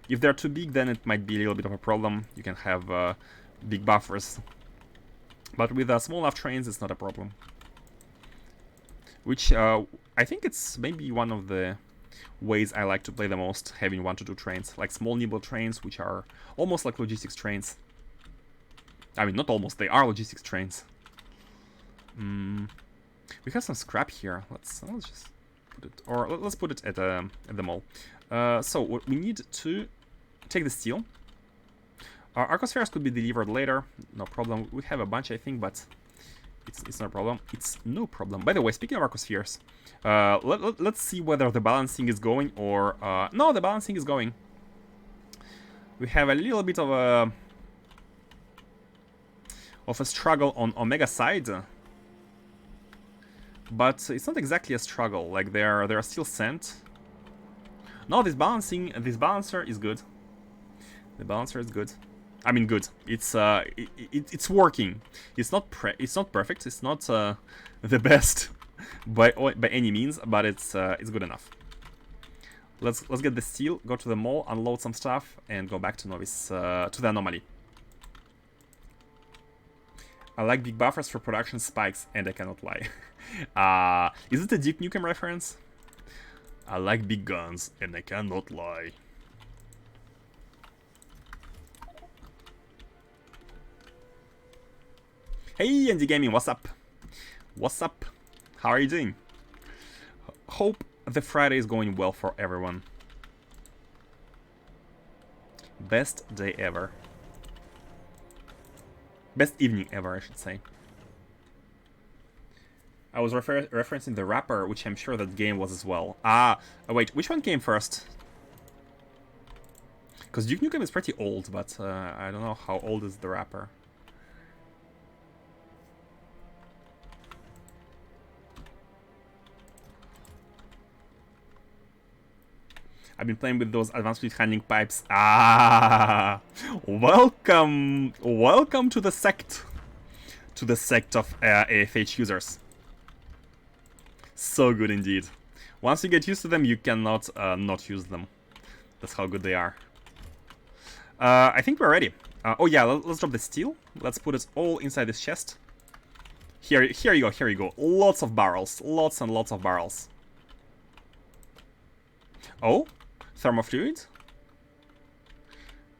If they're too big, then it might be a little bit of a problem. You can have big buffers. But with small enough trains, it's not a problem. Which I think it's maybe one of the ways I like to play the most, having 1 to 2 trains, like small nimble trains, which are almost like logistics trains. I mean, not almost, they are logistics trains. We have some scrap here. Let's just put it, or let's put it at the mall. So what we need to take the steel. Our arcospheres could be delivered later, no problem. We have a bunch, I think, but it's no problem. It's no problem. By the way, speaking of arcospheres, let's see whether the balancing is going or... no, the balancing is going. We have a little bit of a struggle on Omega side. But it's not exactly a struggle, like they are still sent. No, this balancer is good. The balancer is good. I mean, good. It's working. It's not perfect. It's not the best by any means, but it's good enough. Let's get the steel, go to the mall, unload some stuff, and go back to Novice to the Anomaly. I like big buffers for production spikes, and I cannot lie. Is it a Duke Nukem reference? I like big guns, and I cannot lie. Hey, Andy Gaming, what's up? What's up? How are you doing? Hope the Friday is going well for everyone. Best day ever. Best evening ever, I should say. I was referencing the rapper, which I'm sure that game was as well. Wait, which one came first? Because Duke Nukem is pretty old, but I don't know how old is the rapper. I've been playing with those advanced fluid handling pipes. Welcome to the sect. To the sect of AFH users. So good indeed. Once you get used to them, you cannot not use them. That's how good they are. I think we're ready. Oh yeah, let's drop the steel. Let's put it all inside this chest. Here you go. Lots of barrels. Lots and lots of barrels. Oh? Thermofluid?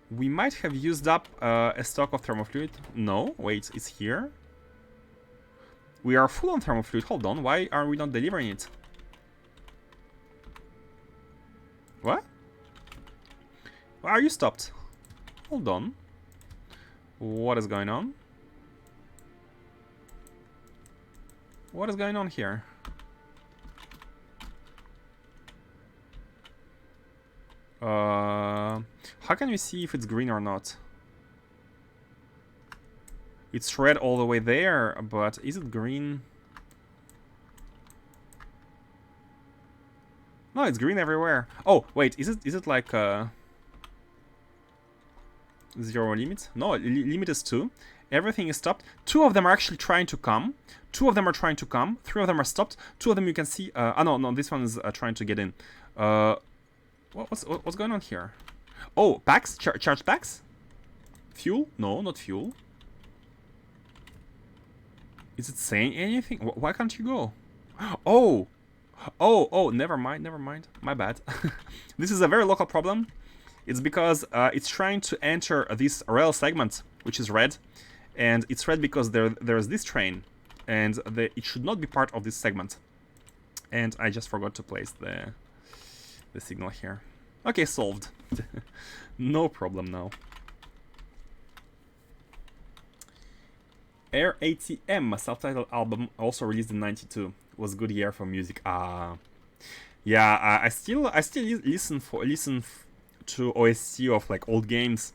We might have used up a stock of thermofluid. No, wait, it's here. We are full on thermofluid. Hold on, why are we not delivering it? What? Why are you stopped? Hold on. What is going on? What is going on here? How can we see if it's green or not? It's red all the way there, but is it green? No, it's green everywhere. Oh, wait, is it like zero limit? No, limit is 2. Everything is stopped. 2 of them are actually trying to come. 2 of them are trying to come. 3 of them are stopped. 2 of them you can see. No, this one is trying to get in. What's going on here? Oh, packs? Charge packs? Fuel? No, not fuel. Is it saying anything? Why can't you go? Oh, never mind. My bad. This is a very local problem. It's because it's trying to enter this rail segment, which is red. And it's red because there's this train. And it should not be part of this segment. And I just forgot to place the signal here. Okay, solved. No problem now. Air ATM self-titled album also released in '92. Was good year for music. Yeah, I still listen to OST of like old games.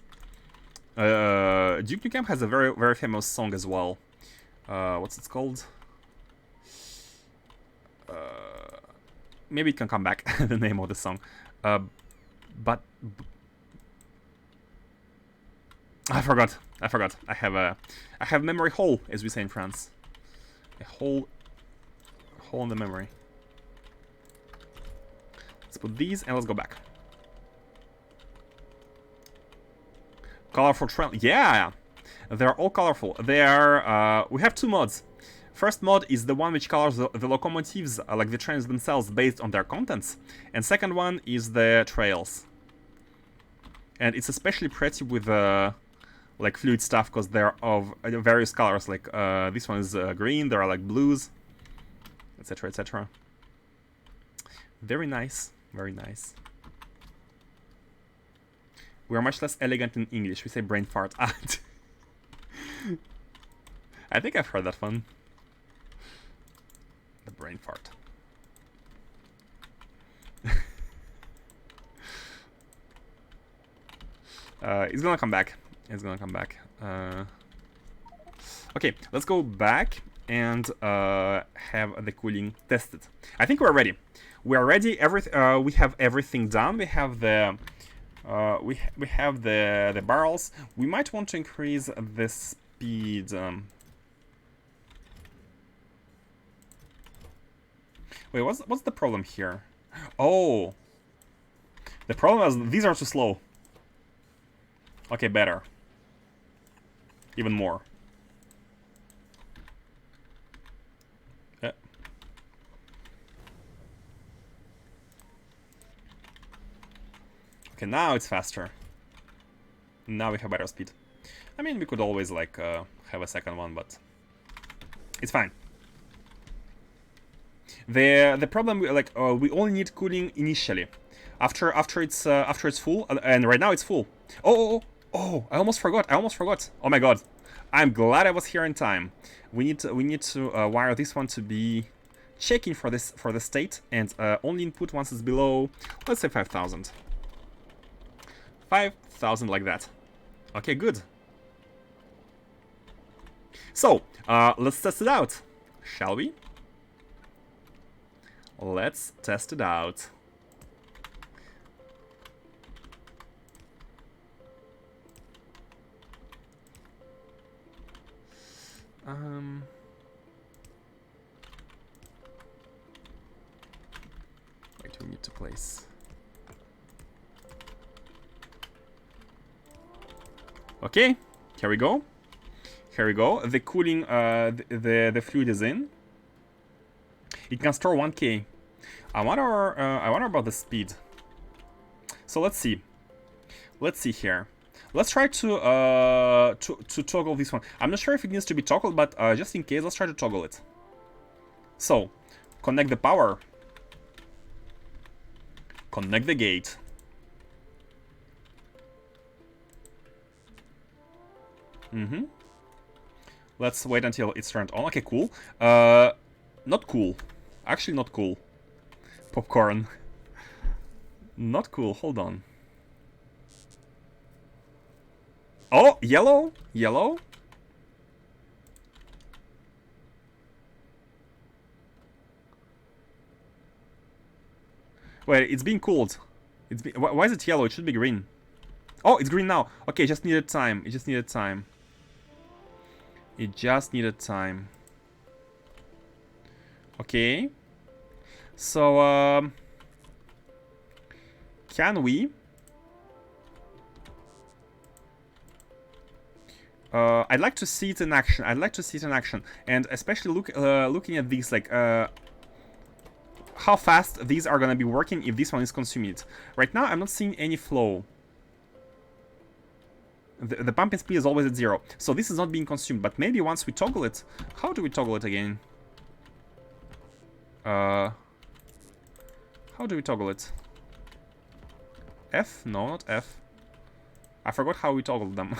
Duke Nukem has a very famous song as well. What's it called? Maybe it can come back. The name of the song. But I forgot. I have memory hole, as we say in France. A hole in the memory. Let's put these and let's go back. Colorful trail. Yeah, they're all colorful. They are. We have 2 mods. First mod is the one which colors the locomotives, like the trains themselves, based on their contents. And second one is the trails. And it's especially pretty with like fluid stuff because they're of various colors. Like this one is green. There are like blues, etc., etc. Very nice. Very nice. We are much less elegant in English. We say brain fart. I think I've heard that one. The brain fart. It's gonna come back. It's gonna come back. Okay, let's go back and have the cooling tested. I think we're ready. We are ready. We have everything done. We have the we have the barrels. We might want to increase the speed. Wait, what's the problem here? Oh, the problem is these are too slow. Okay, better. Even more. Okay, now it's faster. Now we have better speed. I mean, we could always like have a second one, but it's fine. The problem, like, we only need cooling initially. After it's full, and right now it's full. Oh! I almost forgot. Oh my god! I'm glad I was here in time. We need to wire this one to be checking for the state, and only input once it's below, let's say 5,000. 5,000 like that. Okay, good. So let's test it out, shall we? Let's test it out. Wait, we need to place. Okay, here we go. Here we go. The cooling, the fluid is in. It can store 1K. I wonder about the speed. So let's see. Let's see here. Let's try to toggle this one. I'm not sure if it needs to be toggled, but just in case, let's try to toggle it. So, connect the power. Connect the gate. Mm-hmm. Let's wait until it's turned on. Okay, cool. Not cool. Actually, not cool. Popcorn. Not cool. Hold on. Oh, yellow. Yellow. Wait, it's being cooled. Why is it yellow? It should be green. Oh, it's green now. Okay, just needed time. It just needed time. It just needed time. Okay. So, can we... I'd like to see it in action. I'd like to see it in action. And especially looking at these, like, how fast these are gonna be working if this one is consumed. Right now, I'm not seeing any flow. The pumping speed is always at 0. So this is not being consumed. But maybe once we toggle it... How do we toggle it again? How do we toggle it? F? No, not F. I forgot how we toggled them.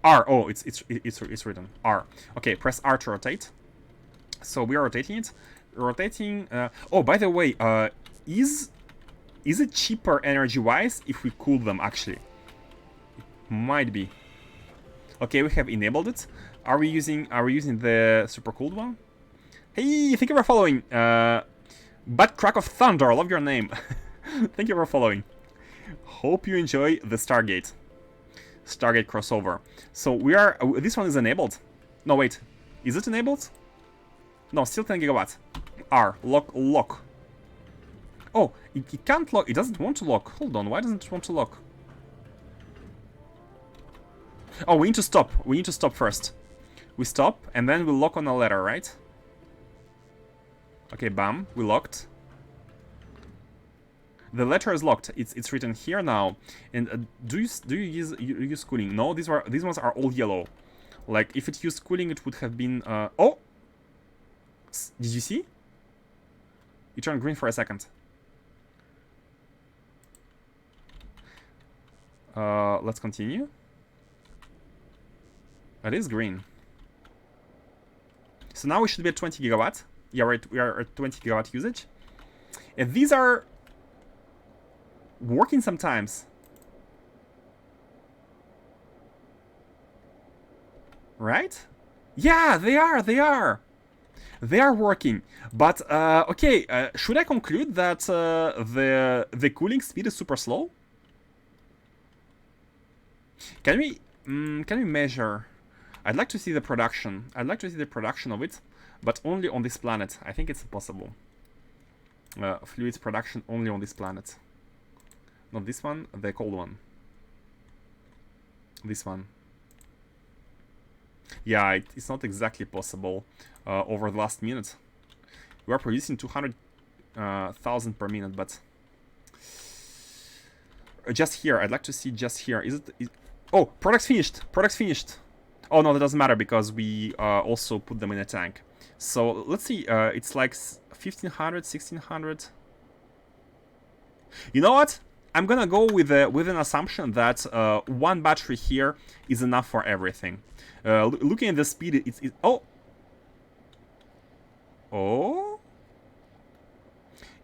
R. Oh, it's written R. Okay, press R to rotate. So we are rotating it. Rotating. Oh, by the way, is it cheaper energy-wise if we cool them? Actually, it might be. Okay, we have enabled it. Are we using the super cooled one? Hey, thank you for following. Butt Crack of Thunder, I love your name. Thank you for following. Hope you enjoy the Stargate crossover. So we are. This one is enabled. No, wait. Is it enabled? No, still 10 gigawatt. R. Lock. Oh, it can't lock. It doesn't want to lock. Hold on. Why doesn't it want to lock? Oh, we need to stop. We need to stop first. We stop, and then we lock on a letter, right? Okay, bam. We locked. The letter is locked. It's written here now. And do you use cooling? No, these ones are all yellow. Like if it used cooling, it would have been. Oh, did you see? It turned green for a second. Let's continue. It is green. So now we should be at 20 gigawatt. Yeah, right. We are at 20 gigawatt usage. And these are working sometimes. Right? Yeah, they are. They are working. But, okay, should I conclude that the cooling speed is super slow? Can we measure? I'd like to see the production. I'd like to see the production of it, but only on this planet. I think it's impossible. Fluids production only on this planet. Not this one, the cold one. This one. Yeah, it's not exactly possible over the last minute. We are producing 200,000 per minute, but just here. I'd like to see just here. Oh, products finished. Products finished. Oh no, that doesn't matter because we also put them in a tank. So let's see. It's like 1500, 1600. You know what? I'm gonna go with an assumption that one battery here is enough for everything. Looking at the speed, it's oh,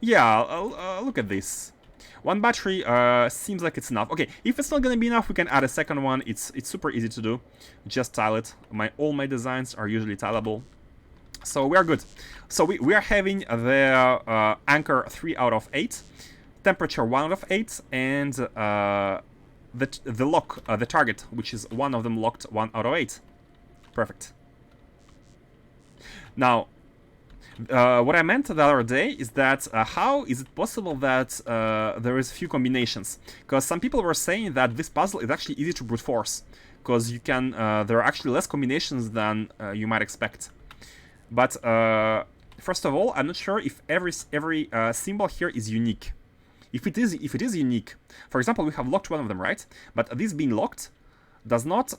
yeah. Look at this. One battery seems like it's enough. Okay, if it's not gonna be enough, we can add a second one. It's super easy to do. Just tile it. All my designs are usually tileable, so we are good. So we are having the anchor 3 out of 8. Temperature 1 out of 8, and the lock, the target, which is one of them locked 1 out of 8. Perfect. Now, what I meant the other day is that how is it possible that there is few combinations? Because some people were saying that this puzzle is actually easy to brute force, because you can there are actually less combinations than you might expect. But first of all, I'm not sure if every symbol here is unique. If it is unique, for example, we have locked one of them, right? But this being locked does not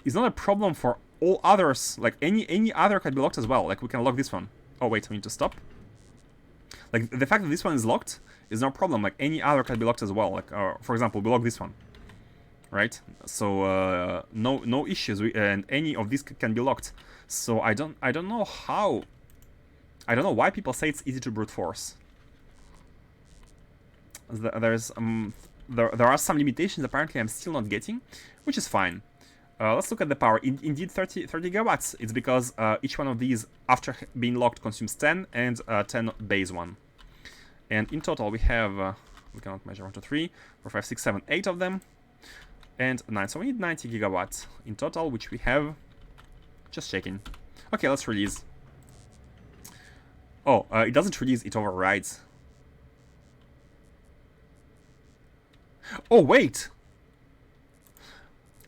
is not a problem for all others. Like any other can be locked as well. Like we can lock this one. Oh wait, we need to stop. Like, the fact that this one is locked is no problem. Like, any other can be locked as well. Like, for example, we lock this one, right? So no issues, and any of these can be locked. So I don't know how. I don't know why people say it's easy to brute force. There's there are some limitations apparently I'm still not getting, which is fine. Let's look at the power. Indeed, 30 gigawatts. It's because each one of these, after being locked, consumes 10 and 10 base 1. And in total, we have, we cannot measure 1, 2, 3, 4, 5, 6, 7, 8 of them. And 9. So we need 90 gigawatts in total, which we have. Just checking. Okay, let's release. Oh, it doesn't release, it overrides. Oh, wait!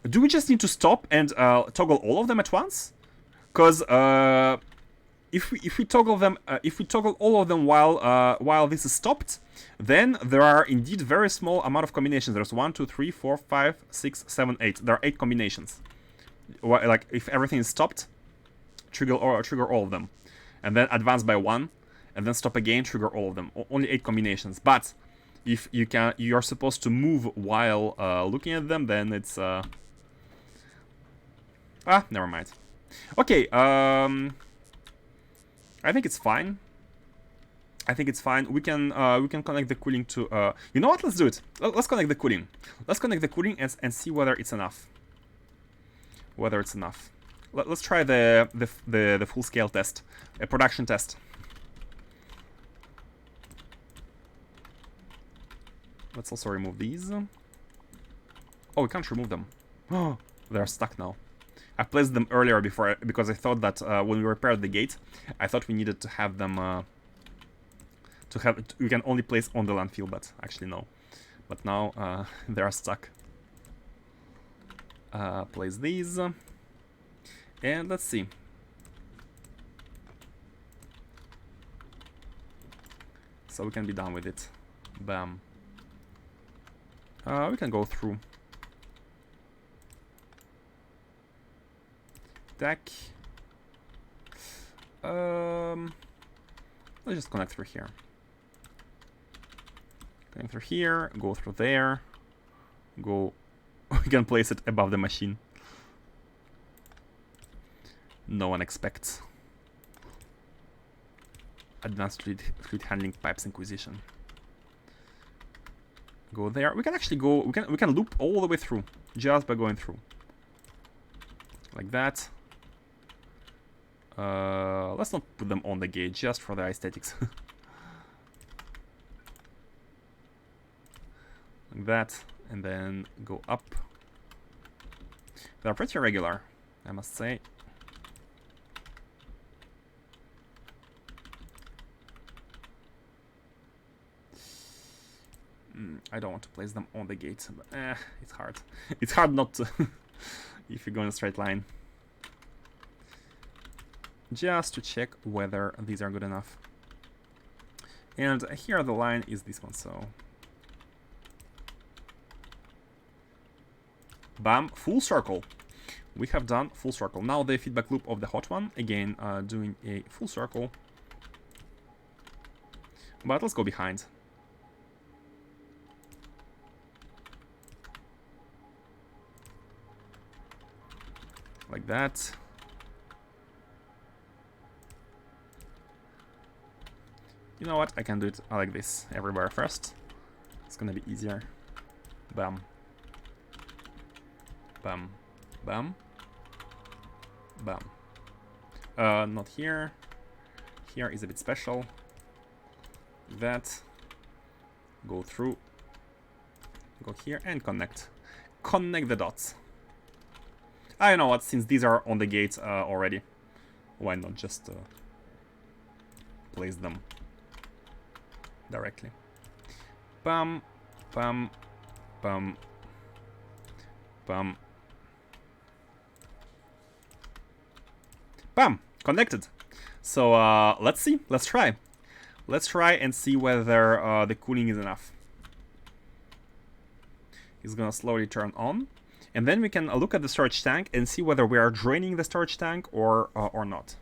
Do we just need to stop and toggle all of them at once? Because if we toggle them, if we toggle all of them while this is stopped, then there are indeed very small amount of combinations. There's 1, 2, 3, 4, 5, 6, 7, 8. There are 8 combinations. Like if everything is stopped, trigger all of them, and then advance by 1, and then stop again, trigger all of them. Only 8 combinations. But if you're supposed to move while looking at them, then it's never mind. Okay, I think it's fine. I think it's fine. We can connect the cooling to you know what? Let's do it. Let's connect the cooling. Let's connect the cooling and see whether it's enough. Whether it's enough. Let's try the full scale test, a production test. Let's also remove these. Oh, we can't remove them. Oh, they're stuck now. I placed them earlier because I thought that when we repaired the gate, I thought we needed to have them we can only place on the landfill, but actually no. But now they are stuck. Place these, and let's see. So we can be done with it. Bam. We can go through. Deck. Let's just connect through here. Connect through here, go through there, go. We can place it above the machine. No one expects. Advanced fluid handling pipes inquisition. Go there. We can actually go. We can loop all the way through just by going through. Like that. Let's not put them on the gate just for the aesthetics. Like that, and then go up. They're pretty regular, I must say. I don't want to place them on the gate, but it's hard. It's hard not to if you go in a straight line. Just to check whether these are good enough. And here the line is this one, so bam, full circle. We have done full circle. Now the feedback loop of the hot one, again doing a full circle. But let's go behind. Like that. You know what? I can do it like this everywhere first. It's gonna be easier. Bam. Bam. Bam. Bam. Not here. Here is a bit special. That. Go through. Go here and connect. Connect the dots. I know what, since these are on the gate already, why not just place them directly. Bam, bam, bam, bam. Bam! Connected. So let's see. Let's try. Let's try and see whether the cooling is enough. It's gonna slowly turn on. And then we can look at the storage tank and see whether we are draining the storage tank or not.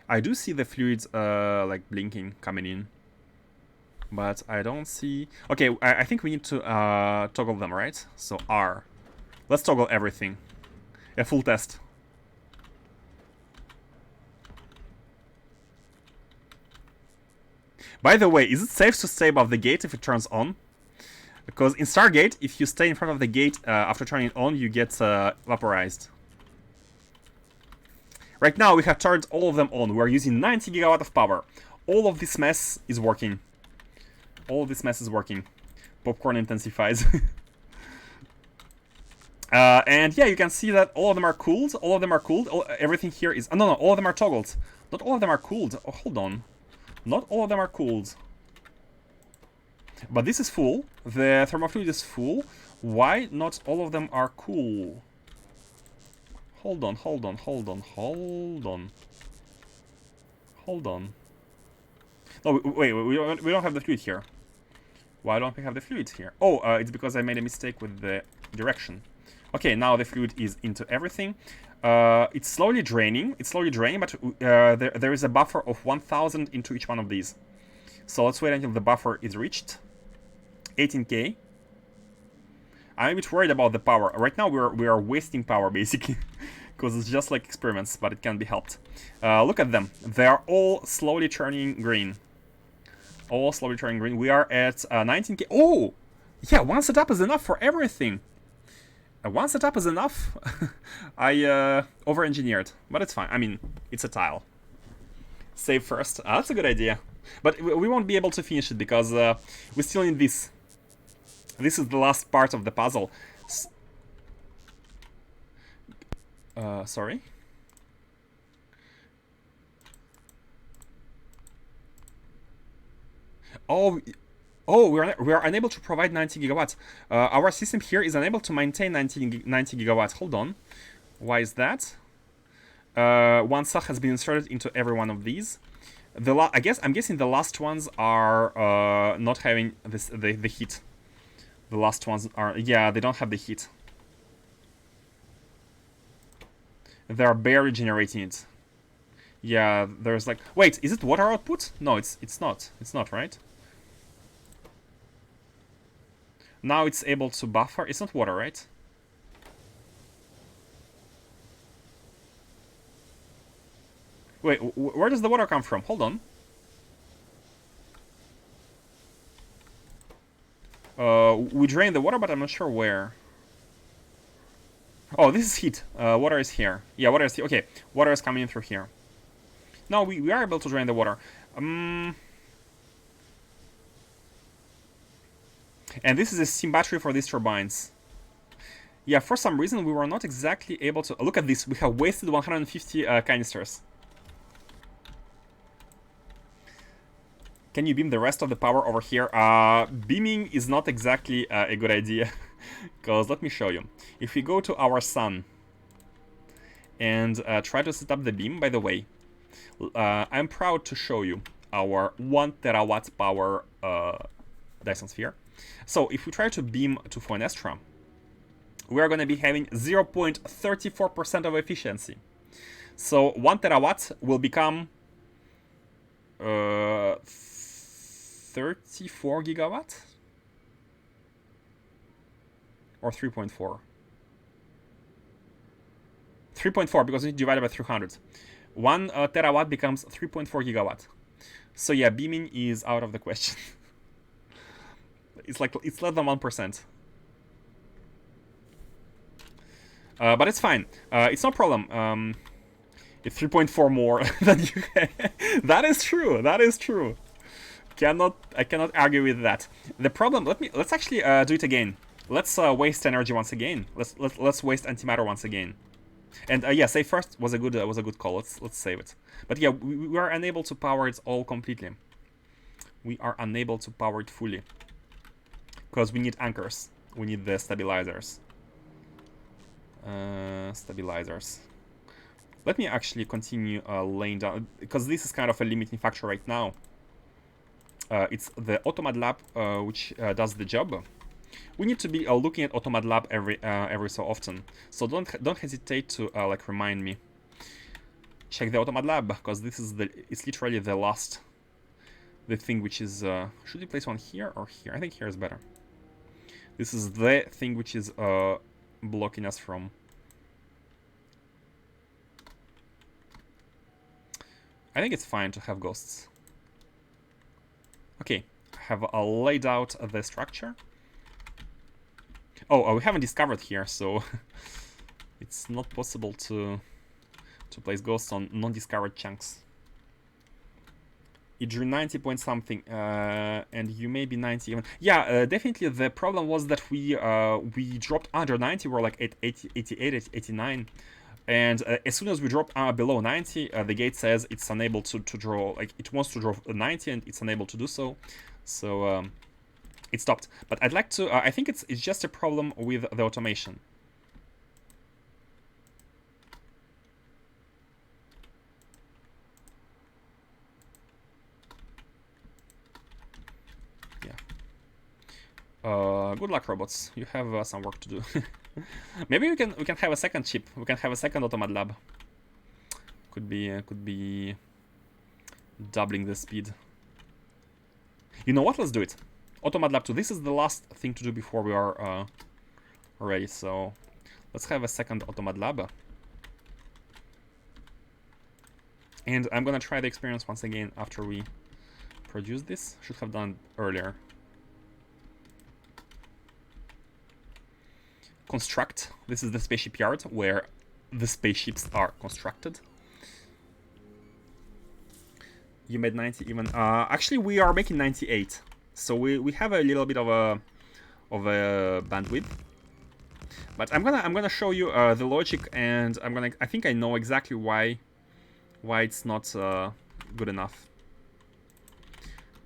I do see the fluids like blinking coming in, but I don't see. Okay, I think we need to toggle them, right? So R. Let's toggle everything. A full test. By the way, is it safe to stay above the gate if it turns on? Because in Stargate, if you stay in front of the gate after turning it on, you get vaporized. Right now, we have turned all of them on. We're using 90 gigawatt of power. All of this mess is working. All of this mess is working. Popcorn intensifies. And yeah, you can see that all of them are cooled. All of them are cooled. Everything here is... no, all of them are toggled. Not all of them are cooled. Oh, hold on. Not all of them are cooled. But this is full. The thermofluid is full. Why not all of them are cool? Hold on. No, wait, we don't have the fluid here. Why don't we have the fluid here? Oh, it's because I made a mistake with the direction. Okay, now the fluid is into everything. It's slowly draining. But there is a buffer of 1000 into each one of these. So let's wait until the buffer is reached. 18k. I'm a bit worried about the power. Right now we are wasting power basically. Because it's just like experiments, but it can be helped. Look at them. They are all slowly turning green. All slowly turning green. We are at 19k. Oh! Yeah, one setup is enough for everything. One setup is enough. I over-engineered, but it's fine. I mean, it's a tile. Save first. That's a good idea. But we won't be able to finish it because we still need this. This is the last part of the puzzle. Sorry? Oh, we are unable to provide 90 gigawatts. Our system here is unable to maintain 90 gigawatts. Hold on. Why is that? One cell has been inserted into every one of these. I'm guessing the last ones are not having the heat. The last ones are, yeah, they don't have the heat. They are barely generating it. Yeah, there's like, wait, is it water output? No, it's not. It's not, right? Now it's able to buffer. It's not water, right? Wait, where does the water come from? Hold on. We drain the water, but I'm not sure where. Oh, this is heat. Water is here. Yeah, water is here. Okay, water is coming in through here. No, we are able to drain the water. And this is a steam battery for these turbines. Yeah, for some reason we were not exactly able to... Look at this, we have wasted 150 canisters. Can you beam the rest of the power over here? Beaming is not exactly a good idea. Because let me show you. If we go to our sun and try to set up the beam, by the way, I'm proud to show you our 1 terawatt power Dyson sphere. So if we try to beam to Fonestra, we are going to be having 0.34% of efficiency. So 1 terawatt will become 34 gigawatt? Or 3.4? 3.4 because it's divided by 300. 1 terawatt becomes 3.4 gigawatt. So yeah, beaming is out of the question. It's less than 1%. But it's fine. It's no problem. It's 3.4 more than you. That is true. That is true. I cannot argue with that. The problem. Let's actually do it again. Let's waste energy once again. Let's waste antimatter once again. And yeah, save first was a good call. Let's save it. But yeah, we are unable to power it all completely. We are unable to power it fully because we need anchors. We need the stabilizers. Stabilizers. Let me actually continue laying down because this is kind of a limiting factor right now. It's the Automad Lab which does the job. We need to be looking at Automad Lab every so often, so don't hesitate to like remind me. check the Automad Lab, because this is it's literally the last, the thing which is, should we place one here or here? I think here is better. This is the thing which is blocking us from. I think it's fine to have ghosts. Okay, I have laid out the structure. Oh, we haven't discovered here, so it's not possible to place ghosts on non-discovered chunks. It drew 90 point something, and you may be 90 even. Yeah, definitely the problem was that we dropped under 90, we're like at 88, 89. And as soon as we drop below 90, the gate says it's unable to draw, like it wants to draw 90 and it's unable to do so. So it stopped. But I'd like to, I think it's just a problem with the automation. Yeah. Good luck, robots. You have some work to do. Maybe we can have a second chip. We can have a second Automad Lab. Could be doubling the speed. You know what? Let's do it. Automad Lab 2. This is the last thing to do before we are ready. So let's have a second Automad Lab. And I'm gonna try the experience once again after we produce this. Should have done earlier. Construct. This is the spaceship yard where the spaceships are constructed. You made 90 even. Actually, we are making 98, so we have a little bit of a bandwidth. But I'm gonna show you the logic, and I think I know exactly why it's not good enough.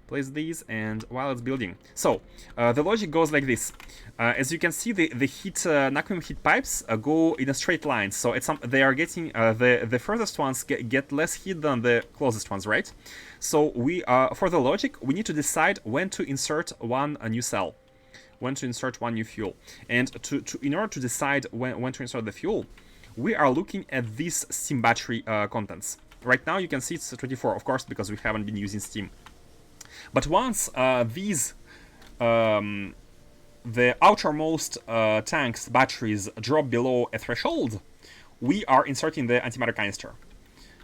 Place these, and while it's building. So, the logic goes like this. As you can see, the vacuum heat pipes go in a straight line. So they are getting, the furthest ones get less heat than the closest ones, right? So for the logic, we need to decide when to insert a new cell. When to insert one new fuel. And in order to decide when to insert the fuel, we are looking at these steam battery contents. Right now, you can see it's 24, of course, because we haven't been using steam. But once the outermost tanks, batteries, drop below a threshold, we are inserting the antimatter canister,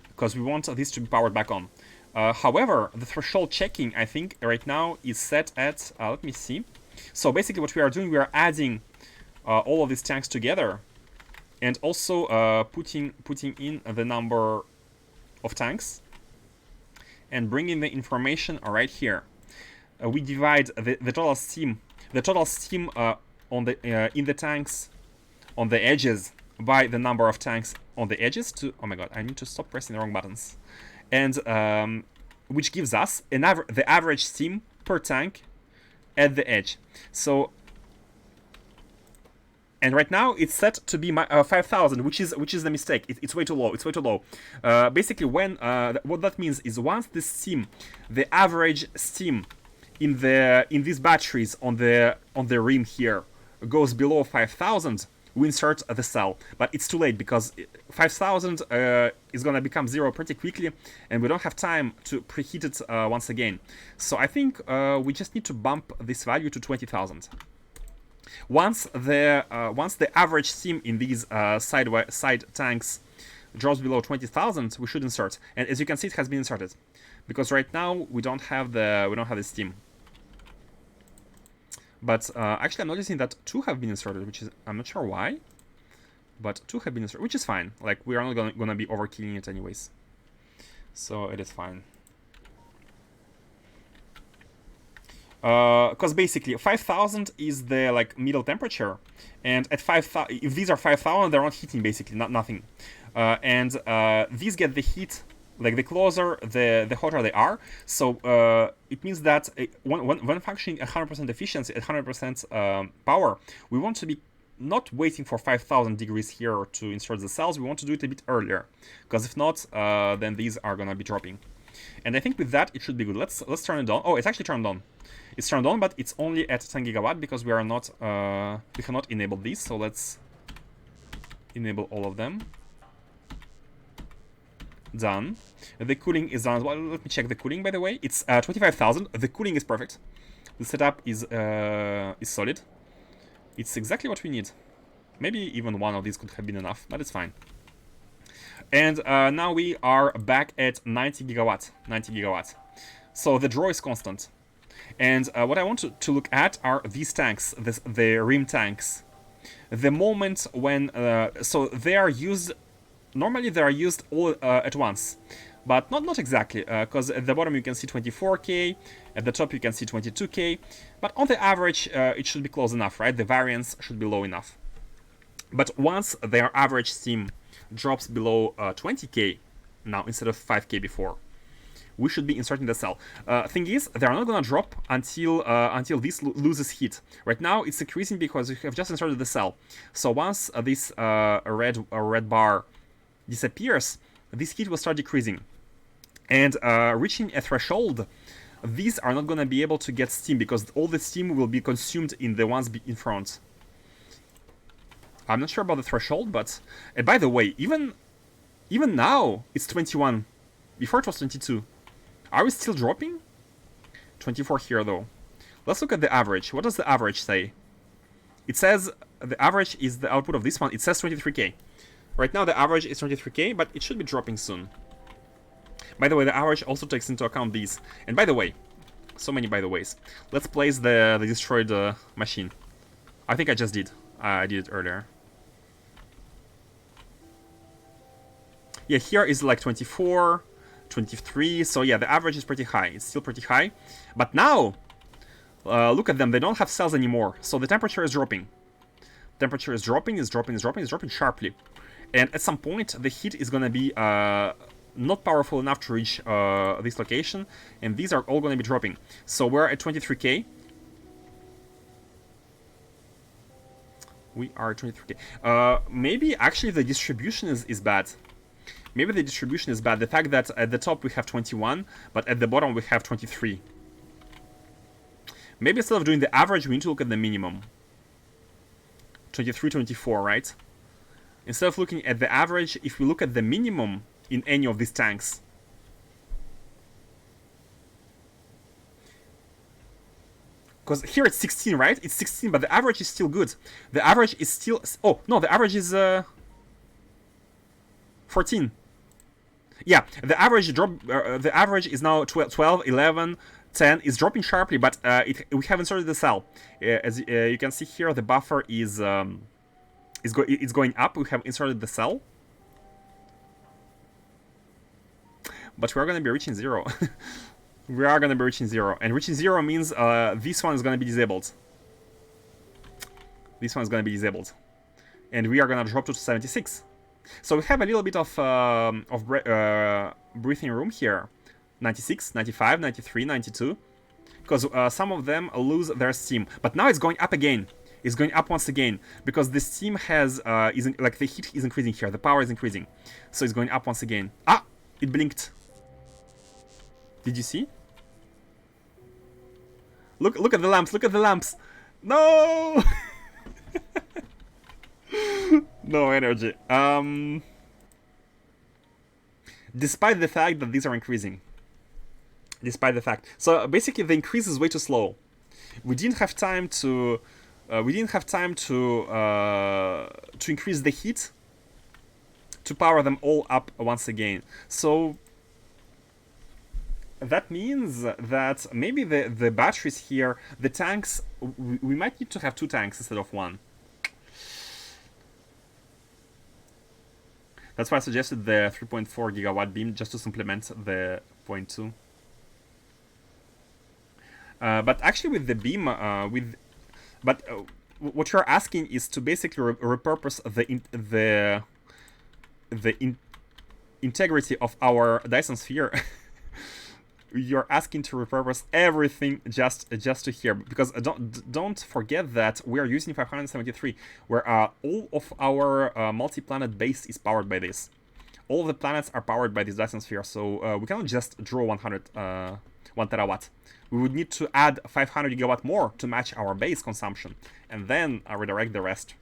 because we want this to be powered back on. However, the threshold checking, I think, right now is set at, let me see. So basically what we are doing, we are adding all of these tanks together, and also putting in the number of tanks, and bringing the information right here. We divide the total steam on the in the tanks on the edges by the number of tanks on the edges. Oh my god, I need to stop pressing the wrong buttons. And which gives us the average steam per tank at the edge. So, and right now it's set to be 5,000, which is the mistake. It's way too low. It's way too low. Basically, when what that means is once the steam, the average steam in these batteries on the rim here goes below 5,000, we insert the cell. But it's too late, because 5,000 is gonna become 0 pretty quickly, and we don't have time to preheat it once again. So I think we just need to bump this value to 20,000. Once the average steam in these side tanks drops below 20,000, we should insert. And as you can see, it has been inserted, because right now we don't have the steam. But actually, I'm noticing that 2 have been inserted, which is, I'm not sure why, but 2 have been inserted, which is fine. Like, we are not gonna be overkilling it anyways, so it is fine. Because basically 5,000 is the middle temperature, and at 5,000, if these are 5,000, they're not heating basically, nothing. And these get the heat, like the closer, the hotter they are. So it means that when functioning at 100% efficiency, at 100% power, we want to be not waiting for 5,000 degrees here to insert the cells. We want to do it a bit earlier, because if not, then these are gonna be dropping. And I think with that it should be good. Let's turn it on. Oh, it's actually turned on. It's turned on, but it's only at 10 gigawatt because we are not we cannot enable these. So let's enable all of them. done. The cooling is done as well. Let me check the cooling, by the way. It's 25,000. The cooling is perfect. The setup is solid. It's exactly what we need. Maybe even one of these could have been enough, but it's fine. And now we are back at 90 gigawatts. 90 gigawatts. So the draw is constant. And what I want to look at are these tanks, the rim tanks. The moment when... so they are used... Normally they are used all at once. But not exactly, because at the bottom you can see 24k, at the top you can see 22k. But on the average, it should be close enough, right? The variance should be low enough. But once their average steam drops below 20k now instead of 5k before, we should be inserting the cell. Thing is, they are not gonna drop until this loses heat. Right now it's increasing because we have just inserted the cell. So once this red bar disappears, this heat will start decreasing. And reaching a threshold, these are not gonna be able to get steam because all the steam will be consumed in the ones in front. I'm not sure about the threshold, but... And by the way, even now, it's 21. Before it was 22. Are we still dropping? 24 here, though. Let's look at the average. What does the average say? It says the average is the output of this one. It says 23k. Right now, the average is 23k, but it should be dropping soon. By the way, the average also takes into account these. And by the way, so many by the ways. Let's place the destroyed machine. I think I just did. I did it earlier. Yeah, here is like 24, 23. So yeah, the average is pretty high. It's still pretty high. But now, look at them. They don't have cells anymore. So the temperature is dropping. Temperature is dropping, is dropping sharply. And at some point, the heat is going to be not powerful enough to reach this location. And these are all going to be dropping. So we're at 23k. We are at 23k. Maybe actually the distribution is bad. Maybe the distribution is bad. The fact that at the top we have 21, but at the bottom we have 23. Maybe instead of doing the average, we need to look at the minimum. 23, 24, right? Instead of looking at the average, if we look at the minimum in any of these tanks. Because here it's 16, right? It's 16, but the average is still good. The average is still... Oh, no, the average is 14. Yeah, the average drop. The average is now 12, 11, 10. Is dropping sharply, but we have inserted the cell. As you can see here, the buffer is going up. We have inserted the cell, but we are going to be reaching 0. We are going to be reaching 0, and reaching 0 means this one is going to be disabled. This one is going to be disabled, and we are going to drop to 76. So we have a little bit of breathing room here. 96, 95, 93, 92. Because some of them lose their steam. But now it's going up again. It's going up once again. Because the steam has... like the heat is increasing here. The power is increasing. So it's going up once again. Ah! It blinked. Did you see? Look at the lamps. Look at the lamps. No! No energy. Despite the fact that these are increasing. Despite the fact. So basically the increase is way too slow. We didn't have time to increase the heat to power them all up once again. So that means that maybe the batteries here, the tanks, we might need to have 2 tanks instead of 1. That's why I suggested the 3.4 gigawatt beam, just to supplement the 0.2. But actually with the beam, what you're asking is to basically repurpose the integrity of our Dyson sphere. You're asking to repurpose everything just to here, because don't forget that we are using 573, where all of our multi-planet base is powered by this. All of the planets are powered by this Dyson sphere, so we cannot just draw 1 terawatt. We would need to add 500 gigawatt more to match our base consumption, and then redirect the rest.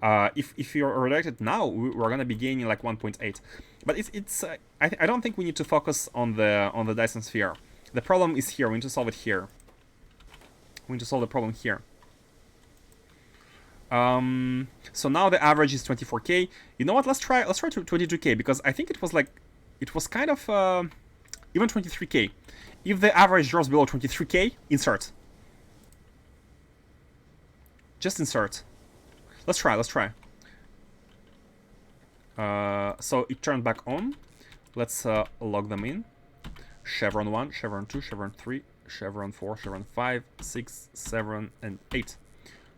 If you're redirected now, we're gonna be gaining like 1.8. But it's I don't think we need to focus on the Dyson sphere. The problem is here. We need to solve it here. We need to solve the problem here. So now the average is 24k. You know what? Let's try to 22k, because I think it was kind of even 23k. If the average drops below 23k, insert. Just insert. Let's try. So it turned back on. Let's log them in. Chevron 1, Chevron 2, Chevron 3, Chevron 4, Chevron 5, 6, 7, and 8.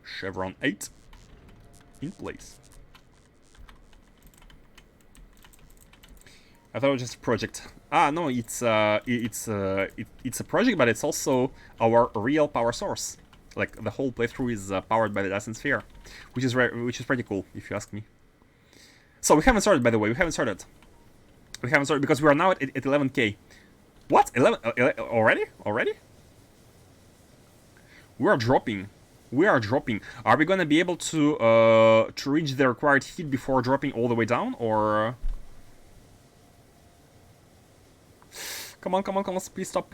Chevron 8 in place. I thought it was just a project. Ah, no, it's a project, but it's also our real power source. Like, the whole playthrough is powered by the Dyson sphere, which is pretty cool, if you ask me. So we haven't started, by the way. We haven't started because we are now at 11k. What? 11 already? Already? We are dropping. Are we gonna be able to reach the required heat before dropping all the way down, or? Come on! Please stop!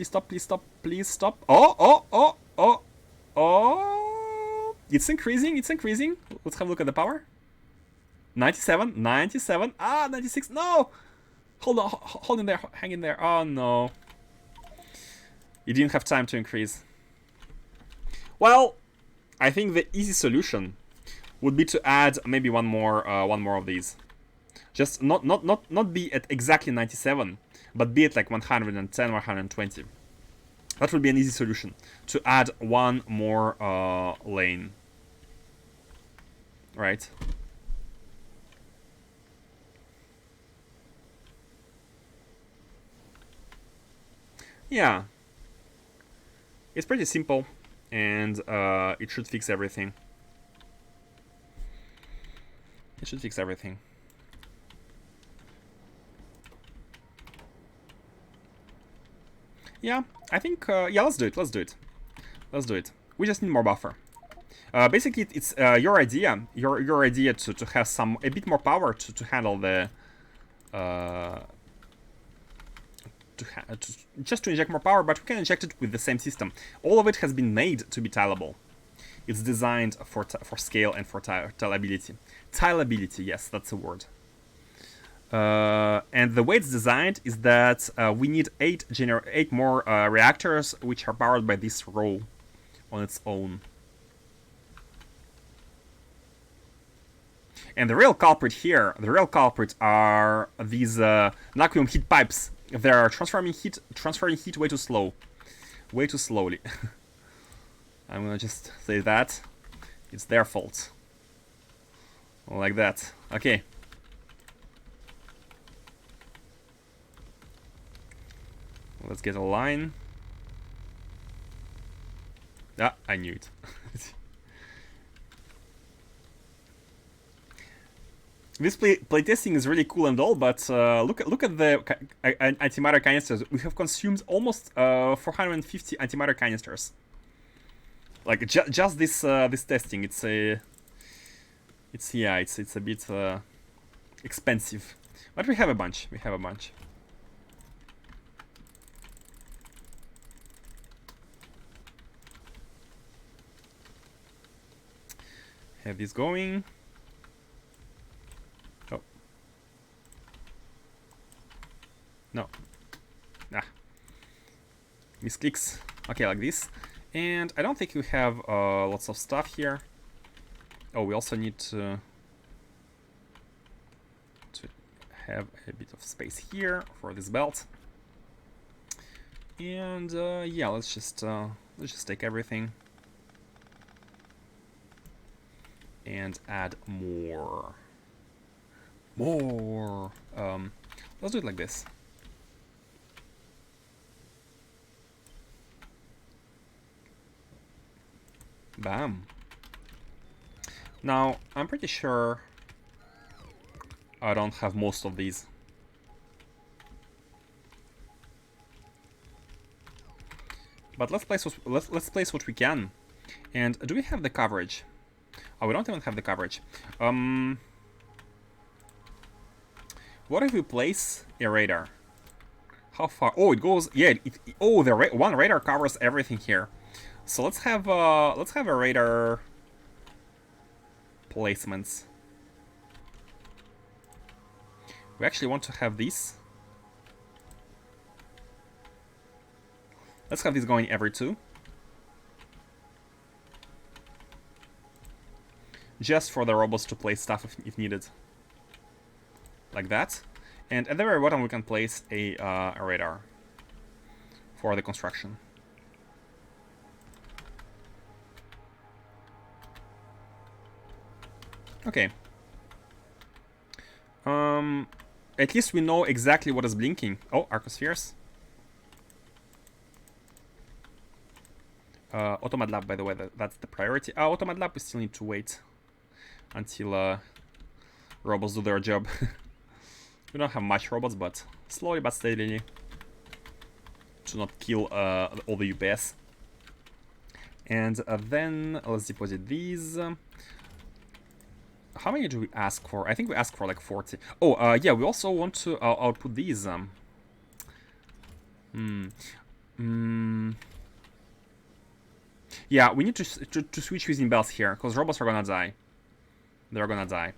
Oh! It's increasing. Let's have a look at the power. 97. Ah, 96. No! Hold in there. Hang in there. Oh no! You didn't have time to increase. Well, I think the easy solution would be to add maybe one more of these. Just not be at exactly 97, but be at like 110, 120. That would be an easy solution, to add one more lane. Right? Yeah. It's pretty simple, and it should fix everything. Yeah, I think, yeah, let's do it. We just need more buffer. Basically, it's your idea to have a bit more power to handle the... just to inject more power, but we can inject it with the same system. All of it has been made to be tileable. It's designed for scale and for tileability. Tileability, yes, that's a word. And the way it's designed is that we need 8 more reactors, which are powered by this row on its own. And the real culprit are these vacuum heat pipes. They are transferring heat way too slowly. I'm gonna just say that it's their fault. Like that. Okay. Let's get a line. Ah, I knew it. This playtesting is really cool and all, but look at the antimatter canisters. We have consumed almost 450 antimatter canisters. Like just this testing, it's a bit expensive, but we have a bunch. Have this going. Oh. No. Ah. Misclicks. Okay, like this. And I don't think we have lots of stuff here. Oh, we also need to have a bit of space here for this belt. And yeah, let's just take everything and add more. Let's do it like this. Bam. Now, I'm pretty sure I don't have most of these. But let's place what we can. And do we have the coverage? Oh, we don't even have the coverage. What if we place a radar? How far? Oh, it goes. Yeah. Oh, the one radar covers everything here. So let's have a radar placements. We actually want to have this. Let's have this going every 2. Just for the robots to place stuff if needed. Like that. And at the very bottom we can place a radar for the construction. Okay. At least we know exactly what is blinking. Oh, arcospheres. Automad Lab, by the way, that's the priority. Automad Lab, we still need to wait until robots do their job. We don't have much robots, but slowly but steadily, to not kill all the UPS. And then let's deposit these. How many do we ask for? I think we ask for like 40. Oh, yeah, we also want to output these. Yeah, we need to switch using belts here, because robots are gonna die. They're gonna die.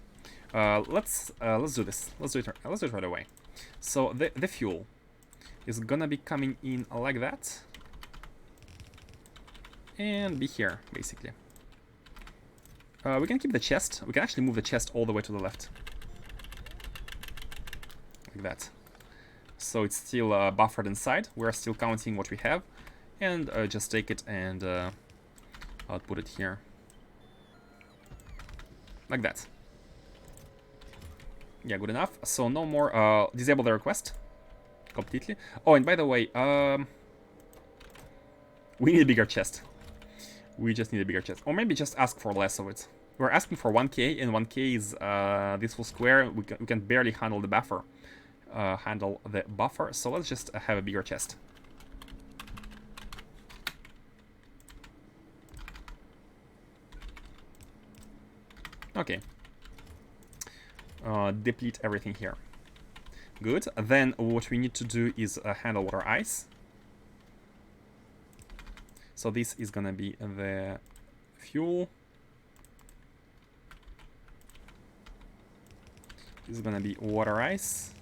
Let's do this. Let's do it right away. So the fuel is gonna be coming in like that, and be here basically. We can keep the chest. We can actually move the chest all the way to the left, like that. So it's still buffered inside. We're still counting what we have, and just take it and output it here, like that. Yeah, good enough. So no more disable the request completely. Oh, and by the way, we need a bigger chest. We just need a bigger chest, or maybe just ask for less of it. We're asking for 1k, and 1k is this full square. We can barely handle the buffer. So let's just have a bigger chest. Okay. Deplete everything here. Good. Then what we need to do is handle water ice. So this is gonna be the fuel. This is gonna be water ice.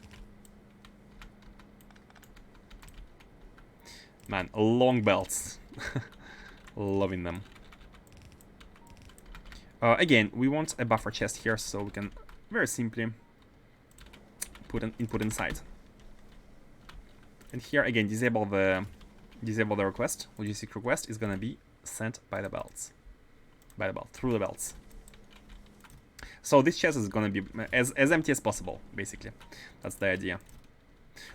Man, long belts. Loving them. Again, we want a buffer chest here, so we can very simply put an input inside. And here again, disable the request. Logistic request is gonna be sent by the belts, through the belts. So this chest is gonna be as empty as possible, basically. That's the idea.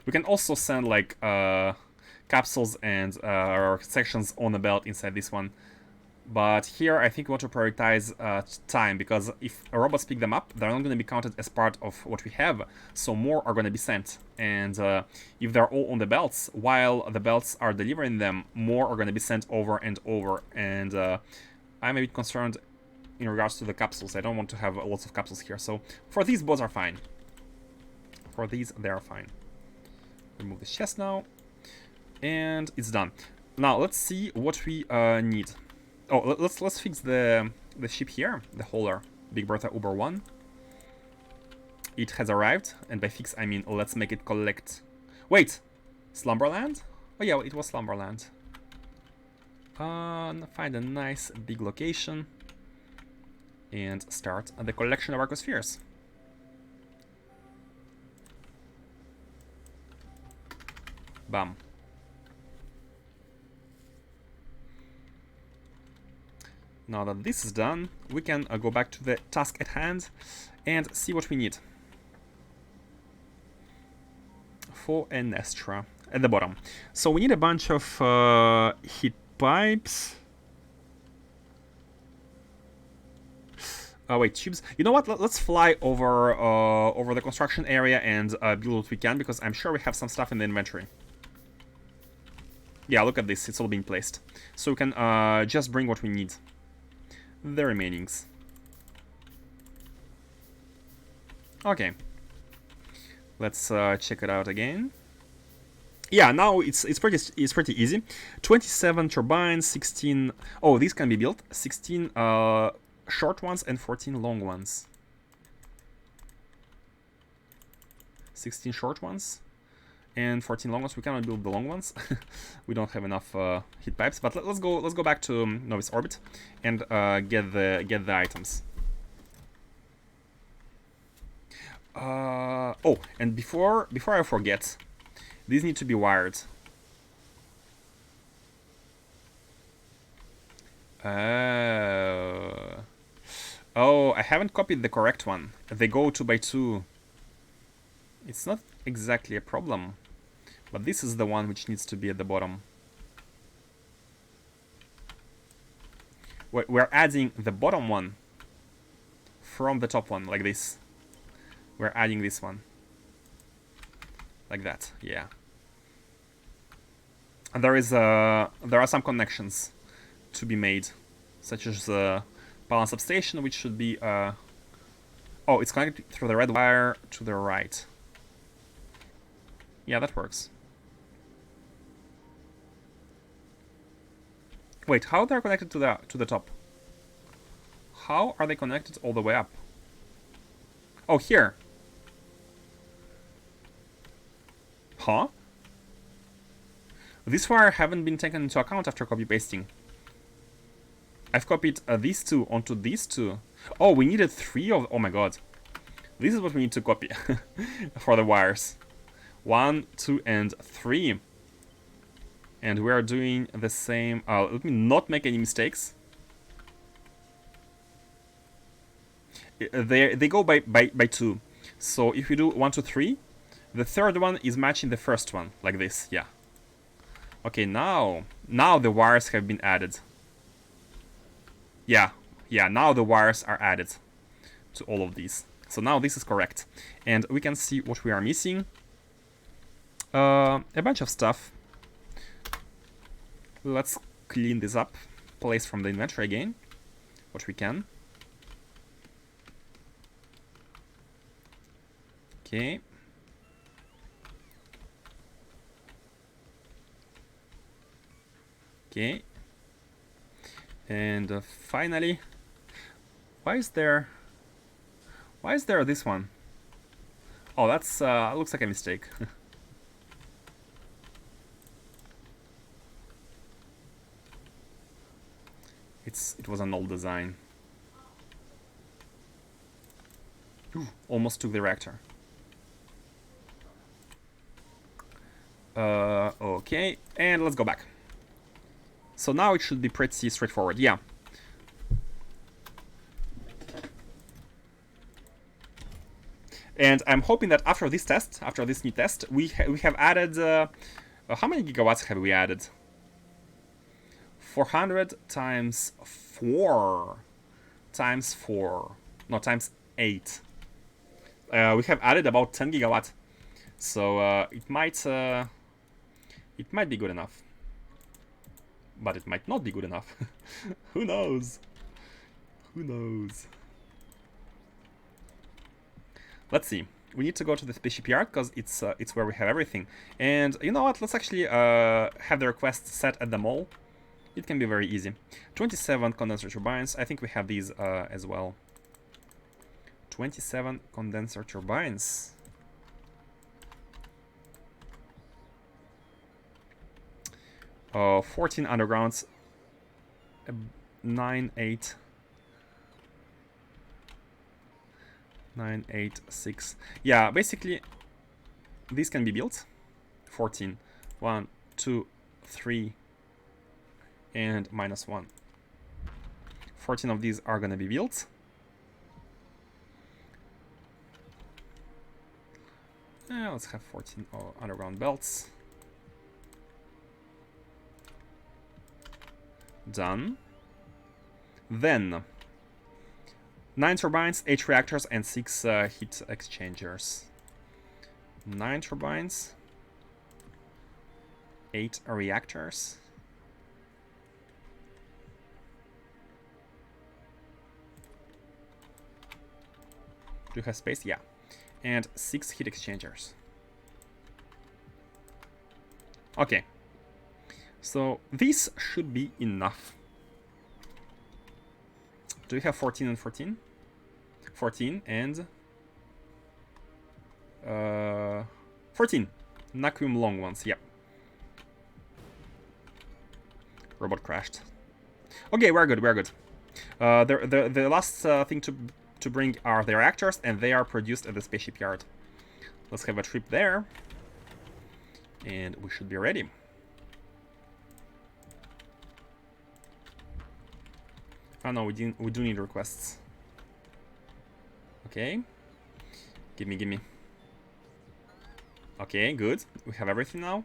We can also send like capsules and sections on the belt inside this one. But here I think we want to prioritize time, because if robots pick them up, they're not going to be counted as part of what we have, so more are going to be sent. And if they're all on the belts, while the belts are delivering them, more are going to be sent over and over. And I'm a bit concerned in regards to the capsules. I don't want to have lots of capsules here. So for these, both are fine. For these, they are fine. Remove this chest now. And it's done. Now let's see what we need. Oh, let's fix the ship here, the hauler, Big Bertha Uber 1. It has arrived, and by fix I mean let's make it collect. Wait, Slumberland? Oh yeah, it was Slumberland. Find a nice big location and start the collection of arcospheres. Bam. Now that this is done, we can go back to the task at hand and see what we need. For an Nestra at the bottom. So we need a bunch of heat pipes. Wait, tubes. You know what? Let's fly over over the construction area and build what we can, because I'm sure we have some stuff in the inventory. Yeah, look at this. It's all being placed. So we can just bring what we need. The remainings. Okay. Let's check it out again. Yeah, now it's pretty easy. 27 turbines, 16. Oh, these can be built. 16 short ones and 14 long ones. 16 short ones and 14 long ones. We cannot build the long ones. We don't have enough heat pipes. But let's go back to Novice Orbit and get the items. Oh, and before I forget, these need to be wired. Oh, I haven't copied the correct one. They go 2x2. It's not exactly a problem, but this is the one which needs to be at the bottom. We're adding the bottom one from the top one, like this. We're adding this one. Like that, yeah. And there are some connections to be made, such as the power substation, which should be oh, it's connected through the red wire to the right. Yeah, that works. Wait, how they're connected to the top? How are they connected all the way up? Oh, here. Huh? This wire haven't been taken into account after copy pasting. I've copied these two onto these two. Oh, we needed 3 of. Oh my god. This is what we need to copy for the wires. 1, 2, and 3. And we are doing the same. Let me not make any mistakes. They go by 2. So if we do 1, 2, 3, the third one is matching the first one, like this. Yeah. Okay, now the wires have been added. Yeah, now the wires are added to all of these. So now this is correct. And we can see what we are missing. A bunch of stuff. Let's clean this up. Place from the inventory again, what we can. Okay. Okay. And finally, why is there this one? Oh, that's looks like a mistake. It was an old design. Ooh, almost took the reactor. Okay, and let's go back. So now it should be pretty straightforward. Yeah. And I'm hoping that after this test, after this new test, we have added. How many gigawatts have we added? 400 times 4 times 4. No, times 8. We have added about 10 gigawatts. So it might be good enough. But it might not be good enough. Who knows? Who knows? Let's see. We need to go to the spaceship yard because it's where we have everything. And you know what? Let's actually have the request set at the mall. It can be very easy. 27 condenser turbines. I think we have these as well. 27 condenser turbines. Oh, 14 undergrounds. 9, 8. 9, 8, 6. Yeah, basically, these can be built. 14. 1, 2, 3, and -1. 14 of these are going to be built. Let's have 14 underground belts. Done. Then 9 turbines, 8 reactors, and 6 heat exchangers. 9 turbines, 8 reactors. Do you have space? Yeah. and 6 heat exchangers. Okay. So this should be enough. Do we have 14 and 14? 14 and 14 vacuum long ones. Yeah. Robot crashed. Okay, we're good. We're good. The last thing to bring are the reactors, and they are produced at the spaceship yard. Let's have a trip there, and we should be ready. Oh no, we do need requests. Okay. Give me. Okay, good. We have everything now.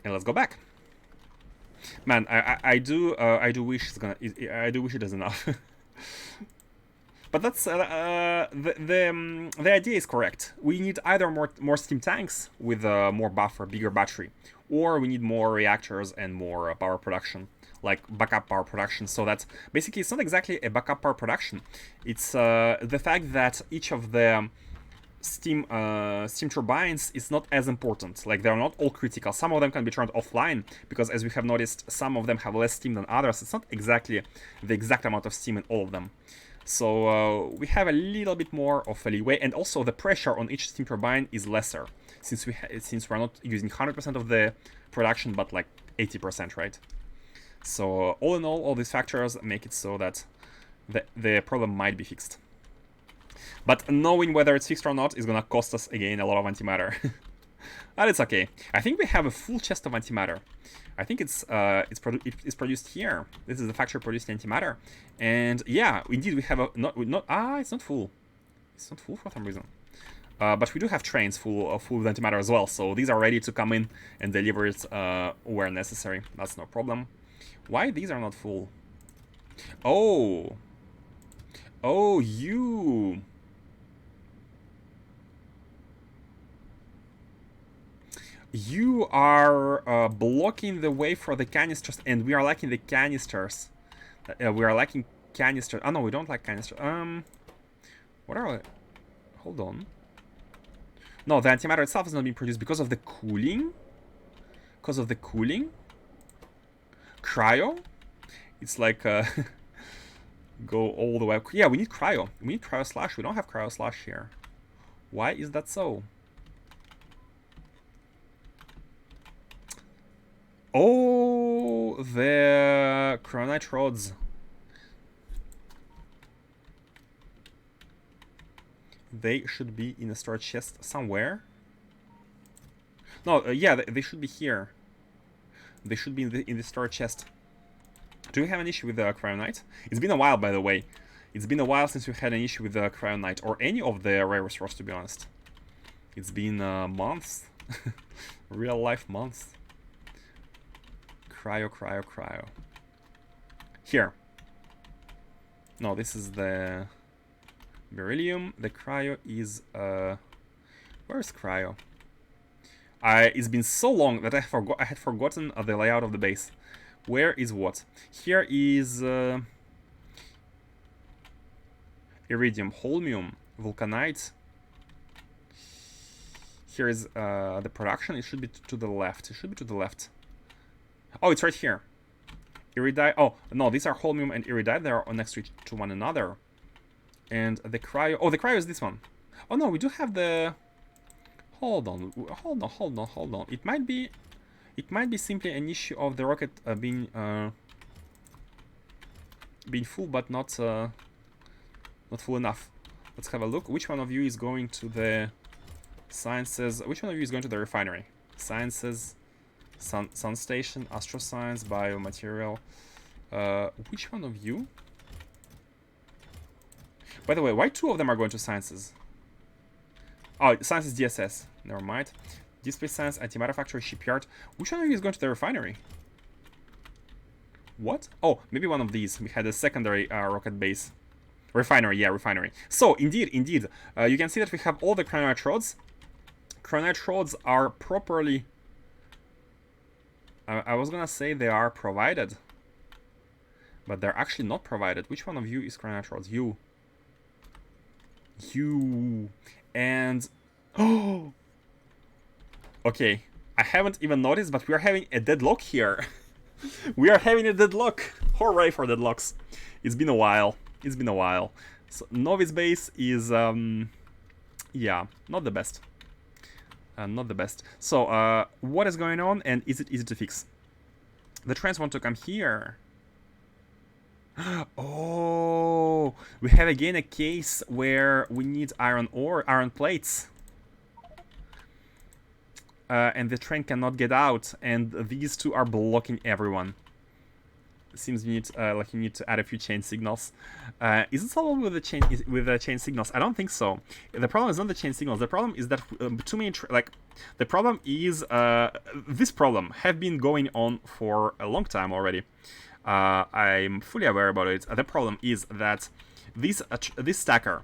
And let's go back. Man, I do wish it's gonna. I do wish it is enough. But that's the idea is correct. We need either more steam tanks with more buffer, bigger battery, or we need more reactors and more power production, like backup power production. So that basically it's not exactly a backup power production. It's the fact that each of the steam turbines is not as important. Like, they're not all critical. Some of them can be turned offline because, as we have noticed, some of them have less steam than others. It's not exactly the exact amount of steam in all of them. So we have a little bit more of a leeway, and also the pressure on each steam turbine is lesser since we're not using 100% of the production, but like 80%, right? So all in all these factors make it so that the problem might be fixed. But knowing whether it's fixed or not is gonna cost us again a lot of antimatter. But it's okay. I think we have a full chest of antimatter. I think it's produced here. This is the factory produced antimatter, and yeah, indeed we have a it's not full. It's not full for some reason. But we do have trains full of antimatter as well, so these are ready to come in and deliver it where necessary. That's no problem. Why these are not full? Oh, you. You are blocking the way for the canisters, and we are lacking the canisters. We are lacking canisters. Oh no, we don't like canisters. What are we? Hold on. No, the antimatter itself is not being produced because of the cooling. Because of the cooling. Cryo. It's like go all the way. Yeah, we need cryo. We need cryo slash. We don't have cryo slash here. Why is that so? Oh, the cryonite rods. They should be in a storage chest somewhere. No, yeah, they should be here. They should be in the storage chest. Do we have an issue with the cryonite? It's been a while, by the way. It's been a while since we had an issue with the cryonite, or any of the rare resource, to be honest. It's been months. Real life months. Cryo. Here. No, this is the beryllium. The cryo is where's cryo? It's been so long that I had forgotten the layout of the base. Where is what? Here is iridium, holmium, vulcanite. Here is the production. It should be to the left. It should be to the left. Oh, it's right here. Iridite. Oh, no, these are holmium and iridite. They are next to one another. And the cryo. Oh, the cryo is this one. Oh, no, we do have the... Hold on. It might be simply an issue of the rocket being full, but not full enough. Let's have a look. Which one of you is going to the sciences? Which one of you is going to the refinery? Sciences... Sun Station, Astroscience, Biomaterial. Which one of you? By the way, why two of them are going to Sciences? Oh, Sciences DSS. Never mind. Display Science, Antimatter Factory, Shipyard. Which one of you is going to the refinery? What? Oh, maybe one of these. We had a secondary rocket base. Refinery, yeah, refinery. So, indeed, you can see that we have all the cryonite rods. Cryonite rods are properly... I was gonna say they are provided, but they're actually not provided. Which one of you is cryonite rods? You. You and oh, okay. I haven't even noticed, but we are having a deadlock here. We are having a deadlock. Hooray for deadlocks! It's been a while. It's been a while. So novice base is yeah, not the best. Not the best. So what is going on, and is it easy to fix? The trains want to come here. Oh, we have again a case where we need iron ore, iron plates. And the train cannot get out, and these two are blocking everyone. It seems you need, like you need to add a few chain signals. Is it solvable with the chain signals? I don't think so. The problem is not the chain signals. The problem is that too many the problem is this problem have been going on for a long time already. I'm fully aware about it. The problem is that this stacker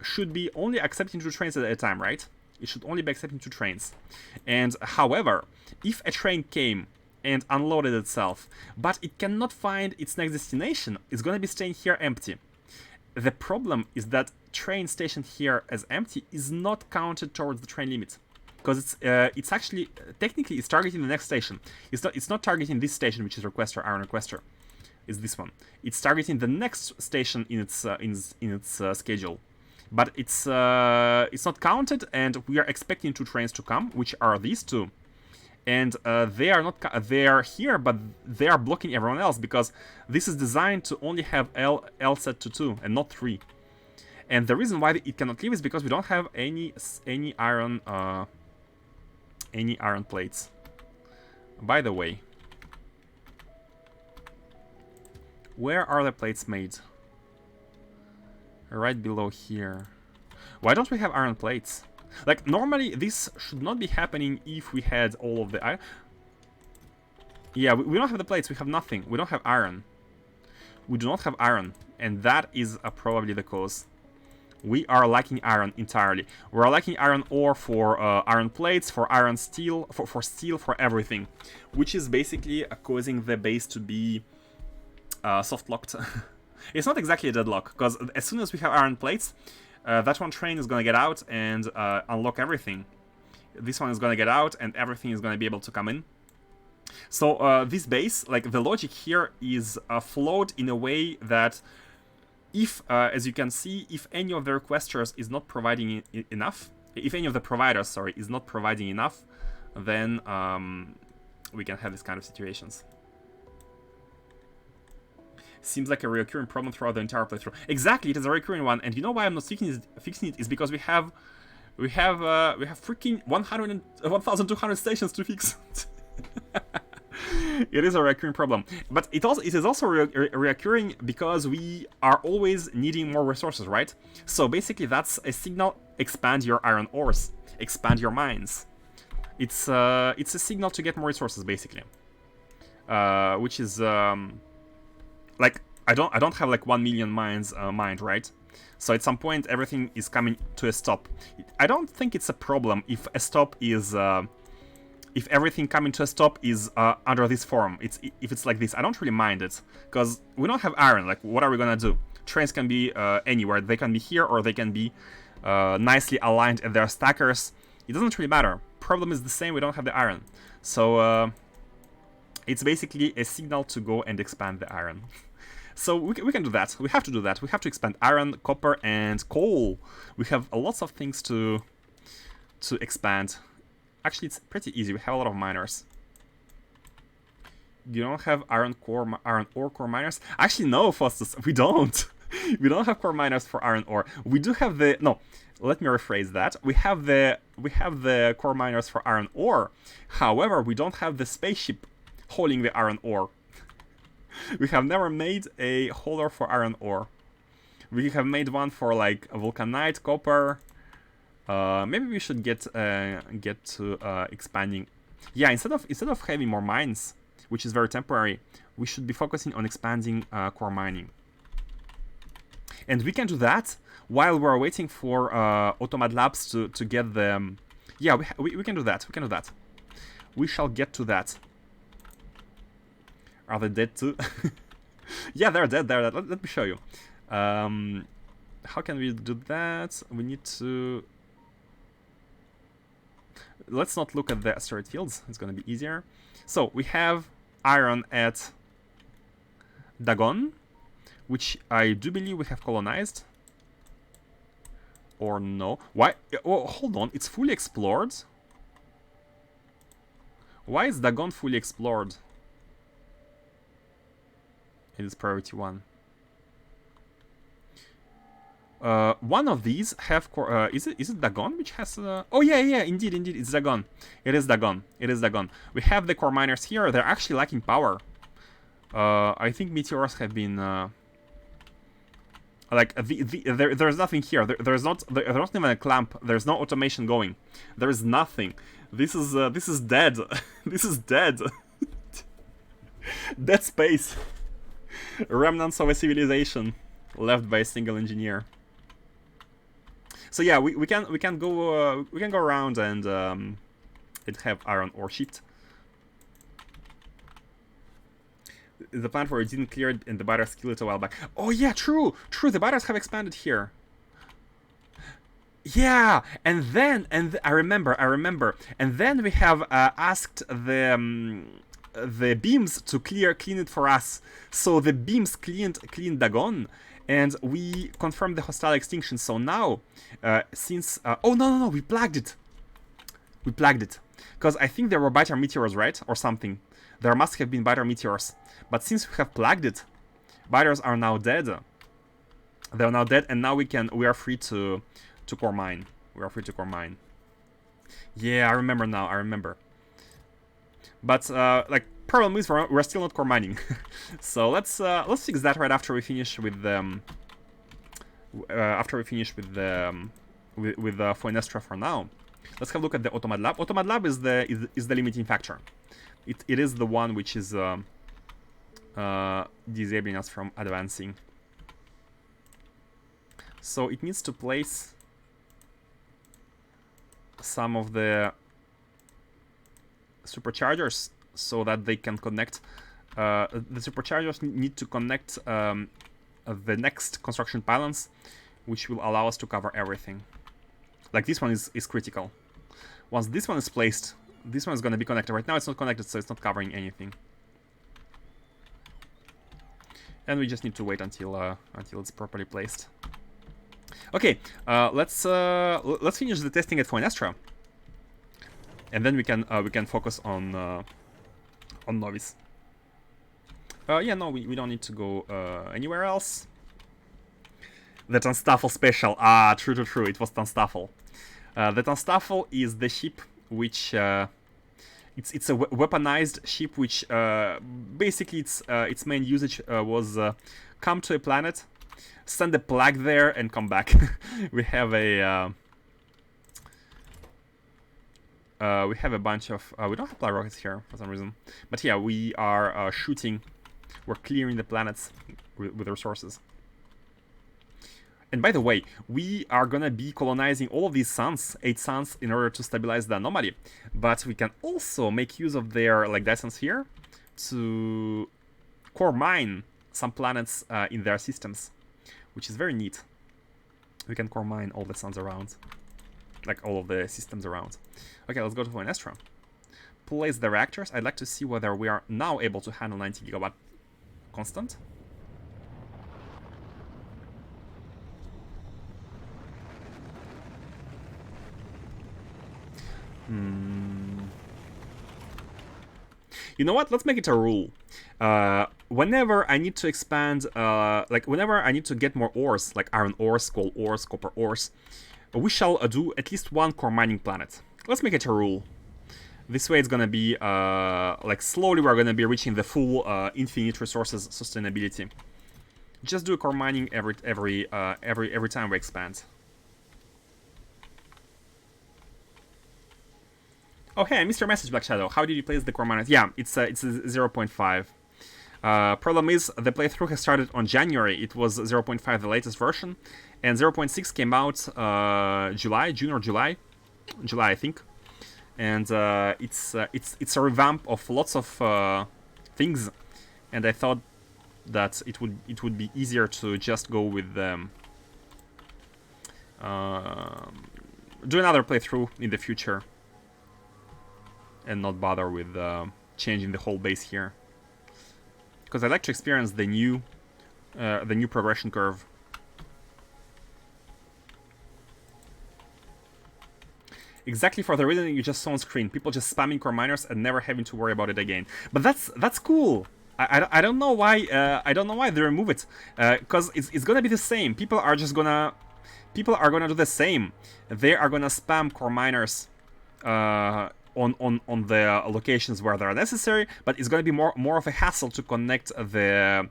should be only accepting 2 trains at a time, right? It should only be accepting 2 trains. And however, if a train came and unloaded itself, but it cannot find its next destination, it's gonna be staying here empty. The problem is that train stationed here as empty is not counted towards the train limit, because it's actually technically it's targeting the next station. It's not targeting this station, which is requester, iron requester. Is this one? It's targeting the next station in its schedule. But it's not counted, and we are expecting 2 trains to come, which are these 2, and they are not. They are here, but they are blocking everyone else because this is designed to only have L set to 2 and not 3. And the reason why it cannot leave is because we don't have any iron plates. By the way, where are the plates made? Right below here. Why don't we have iron plates? Like, normally this should not be happening if we had all of the iron. Yeah, we don't have the plates, we have nothing. We don't have iron. We do not have iron, and that is probably the cause. We are lacking iron entirely. We're lacking iron ore for iron plates, for iron steel, for steel, for everything. Which is basically causing the base to be soft-locked. It's not exactly a deadlock, because as soon as we have iron plates, that one train is going to get out and unlock everything. This one is going to get out and everything is going to be able to come in. So this base, like the logic here is flowed in a way that if, as you can see, if any of the requesters is not providing enough, if any of the providers, sorry, is not providing enough, then we can have these kind of situations. Seems like a recurring problem throughout the entire playthrough. Exactly, it is a recurring one, and you know why I'm not fixing it is because we have freaking 1,200 stations to fix. It is a recurring problem, but it is also recurring because we are always needing more resources, right? So basically, that's a signal: expand your iron ores, expand your mines. It's a signal to get more resources, basically, which is like I don't have like 1 million mines mined, right? So at some point everything is coming to a stop. I don't think it's a problem if a stop is if everything coming to a stop is under this form. If it's like this, I don't really mind it because we don't have iron. Like, what are we gonna do? Trains can be anywhere. They can be here or they can be nicely aligned at their stackers. It doesn't really matter. Problem is the same. We don't have the iron, so it's basically a signal to go and expand the iron. So we can do that. We have to do that. We have to expand iron, copper, and coal. We have lots of things to expand. Actually, it's pretty easy. We have a lot of miners. You don't have iron ore core miners? Actually, no, Faustus, we don't. We don't have core miners for iron ore. We do have the no. Let me rephrase that. We have the core miners for iron ore. However, we don't have the spaceship hauling the iron ore. We have never made a hauler for iron ore. We have made one for like vulcanite, copper. Maybe we should get to expanding. Yeah, instead of having more mines, which is very temporary, we should be focusing on expanding core mining. And we can do that while we're waiting for Automad Labs to get the. Yeah, we can do that. We can do that. We shall get to that. Are they dead too? Yeah, they're dead. They're dead. Let me show you. how can we do that? We need to... Let's not look at the asteroid fields. It's going to be easier. So we have iron at Dagon, which I do believe we have colonized. Or no? Why? Oh, hold on. It's fully explored. Why is Dagon fully explored? It is priority 1. One of these have is it Dagon which has oh yeah, indeed it's Dagon. It is Dagon. We have the core miners here. They're actually lacking power. I think meteors have been like there's nothing here. There's not even a clamp. There's no automation going. There is nothing. This is dead. This is dead. Dead space. Remnants of a civilization left by a single engineer. So yeah, we can go around and have iron ore sheet. The plant where it didn't clear it and the biters killed it a while back. Oh yeah, true. The biters have expanded here. Yeah, and I remember, and then we have asked the beams to clean it for us. So the beams cleaned Dagon, and we confirmed the hostile extinction. So now, since oh no, we plagued it. Because I think there were biter meteors, right, or something. There must have been biter meteors, but since we have plagued it, biters are now dead. They're now dead, and now we are free to core mine. Yeah, I remember now. But like, problem is we're still not core mining. So let's fix that right after we finish with the with Foinestra for now. Let's have a look at the Automad Lab. Automad Lab is the limiting factor. It is the one which is disabling us from advancing. So it needs to place some of the superchargers so that they can connect. The superchargers need to connect the next construction pylons, which will allow us to cover everything. Like this one is critical. Once this one is placed, this one is going to be connected. Right now it's not connected, so it's not covering anything. And we just need to wait until it's properly placed. Okay, let's finish the testing at Foinestra, and then we can focus on Novice. Yeah, no, we don't need to go anywhere else. The Tanstaffel special. Ah, true. It was Tanstaffel. The Tanstaffel is the ship which it's a weaponized ship which basically its main usage was come to a planet, send a plague there, and come back. We have a bunch of we don't have plague rockets here for some reason, but yeah, we are shooting. We're clearing the planets with resources. And by the way, we are gonna be colonizing all of these suns, 8 suns, in order to stabilize the anomaly. But we can also make use of their like Dysons here to core mine some planets in their systems, which is very neat. We can core mine all the suns around, like all of the systems around. Okay, let's go to Foinestra. Place the reactors. I'd like to see whether we are now able to handle 90 gigawatt constant. You know what? Let's make it a rule. Whenever I need to expand, like whenever I need to get more ores, like iron ores, coal ores, copper ores, we shall do at least one core mining planet. Let's make it a rule. This way it's gonna be, like slowly we're gonna be reaching the full infinite resources sustainability. Just do a core mining every time we expand. Oh hey, Mr. Message Black Shadow, how did you place the core miners? Yeah, it's a 0.5. Problem is, the playthrough has started on January. It was 0.5, the latest version, and 0.6 came out June or July, I think. And it's a revamp of lots of things, and I thought that it would be easier to just go with do another playthrough in the future and not bother with changing the whole base here, because I like to experience the new progression curve. Exactly for the reason you just saw on screen. People just spamming core miners and never having to worry about it again. But that's cool. I don't know why they remove it. Because it's gonna be the same. People are gonna do the same. They are gonna spam core miners on the locations where they are necessary, but it's gonna be more of a hassle to connect the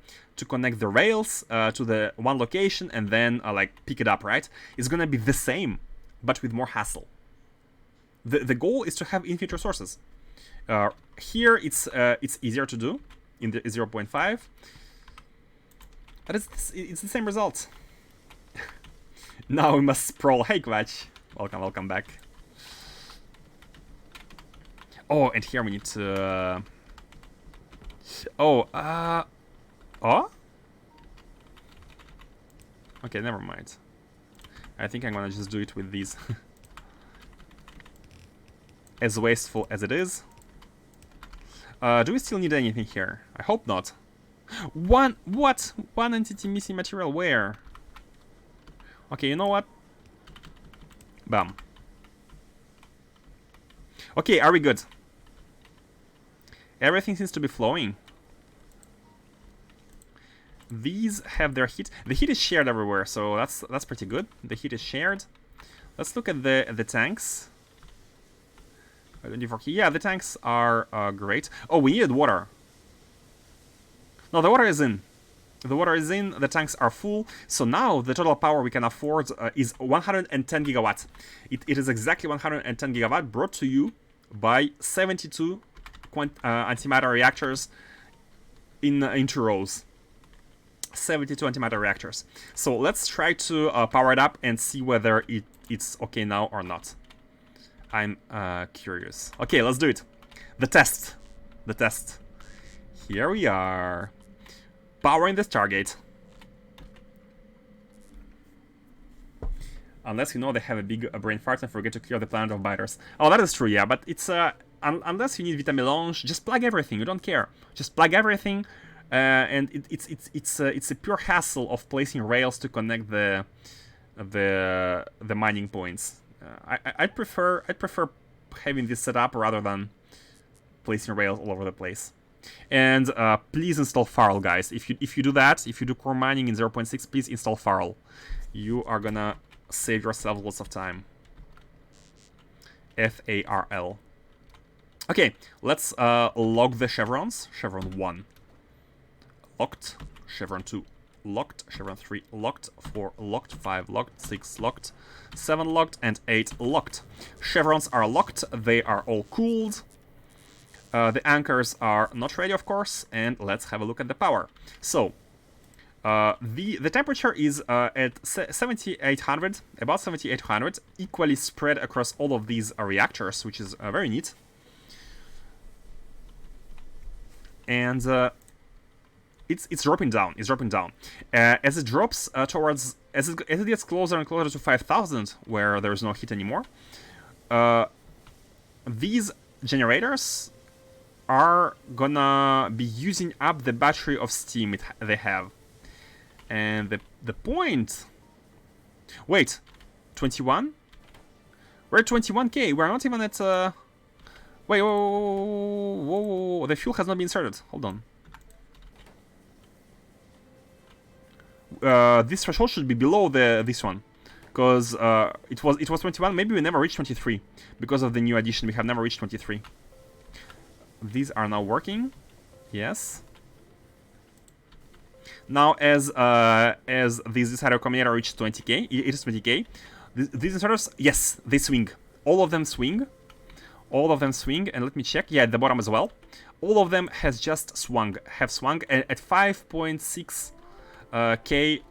rails to the one location and then like pick it up, right? It's gonna be the same, but with more hassle. The goal is to have infinite resources. Here it's easier to do in the 0.5, but it's the same result. Now we must sprawl. Hey Quatch, welcome back. Oh, and here we need to. Oh. Okay, never mind. I think I'm gonna just do it with these. As wasteful as it is. Do we still need anything here? I hope not. One entity missing material, where? Okay, you know what? Bam. Okay, are we good? Everything seems to be flowing. These have their heat. The heat is shared everywhere, so that's pretty good. The heat is shared. Let's look at the tanks. Yeah, the tanks are great. Oh, we needed water. No, the water is in. The water is in, the tanks are full. So now the total power we can afford is 110 gigawatts. It is exactly 110 gigawatt brought to you by 72 antimatter reactors in 2 rows. 72 antimatter reactors. So let's try to power it up and see whether it's okay now or not. I'm curious. Okay, let's do it. The test. Here we are. Powering the Stargate. Unless you know they have a big brain fart and forget to clear the planet of biters. Oh, that is true, yeah, but it's unless you need Vita Melange, just plug everything. You don't care. Just plug everything, and it's a pure hassle of placing rails to connect the mining points. I'd prefer having this set up rather than placing rails all over the place. And please install Farl, guys. If you do that, if you do core mining in 0.6, please install Farl. You are gonna save yourself lots of time. Farl. Okay, let's log the chevrons. Chevron 1 locked. Chevron 2 locked. Chevron 3 locked. 4 locked. 5 locked. 6 locked. 7 locked. And 8 locked. Chevrons are locked. They are all cooled. The anchors are not ready, of course, and let's have a look at the power. So, the temperature is at 7,800, about 7,800, equally spread across all of these reactors, which is very neat. And it's dropping down. As it drops towards, as it gets closer and closer to 5,000, where there's no heat anymore, these generators are gonna be using up the battery of steam they have. And the point... Wait, 21? We're at 21k, we're not even at... Wait, whoa, the fuel has not been inserted, hold on. This threshold should be below this one. Because it was 21, maybe we never reached 23. Because of the new addition, we have never reached 23. These are now working. Yes. Now, as this decider combinator reaches 20k, it is 20k. These inserters, yes, they swing. All of them swing. And let me check. Yeah, at the bottom as well. All of them have swung at 5.6 k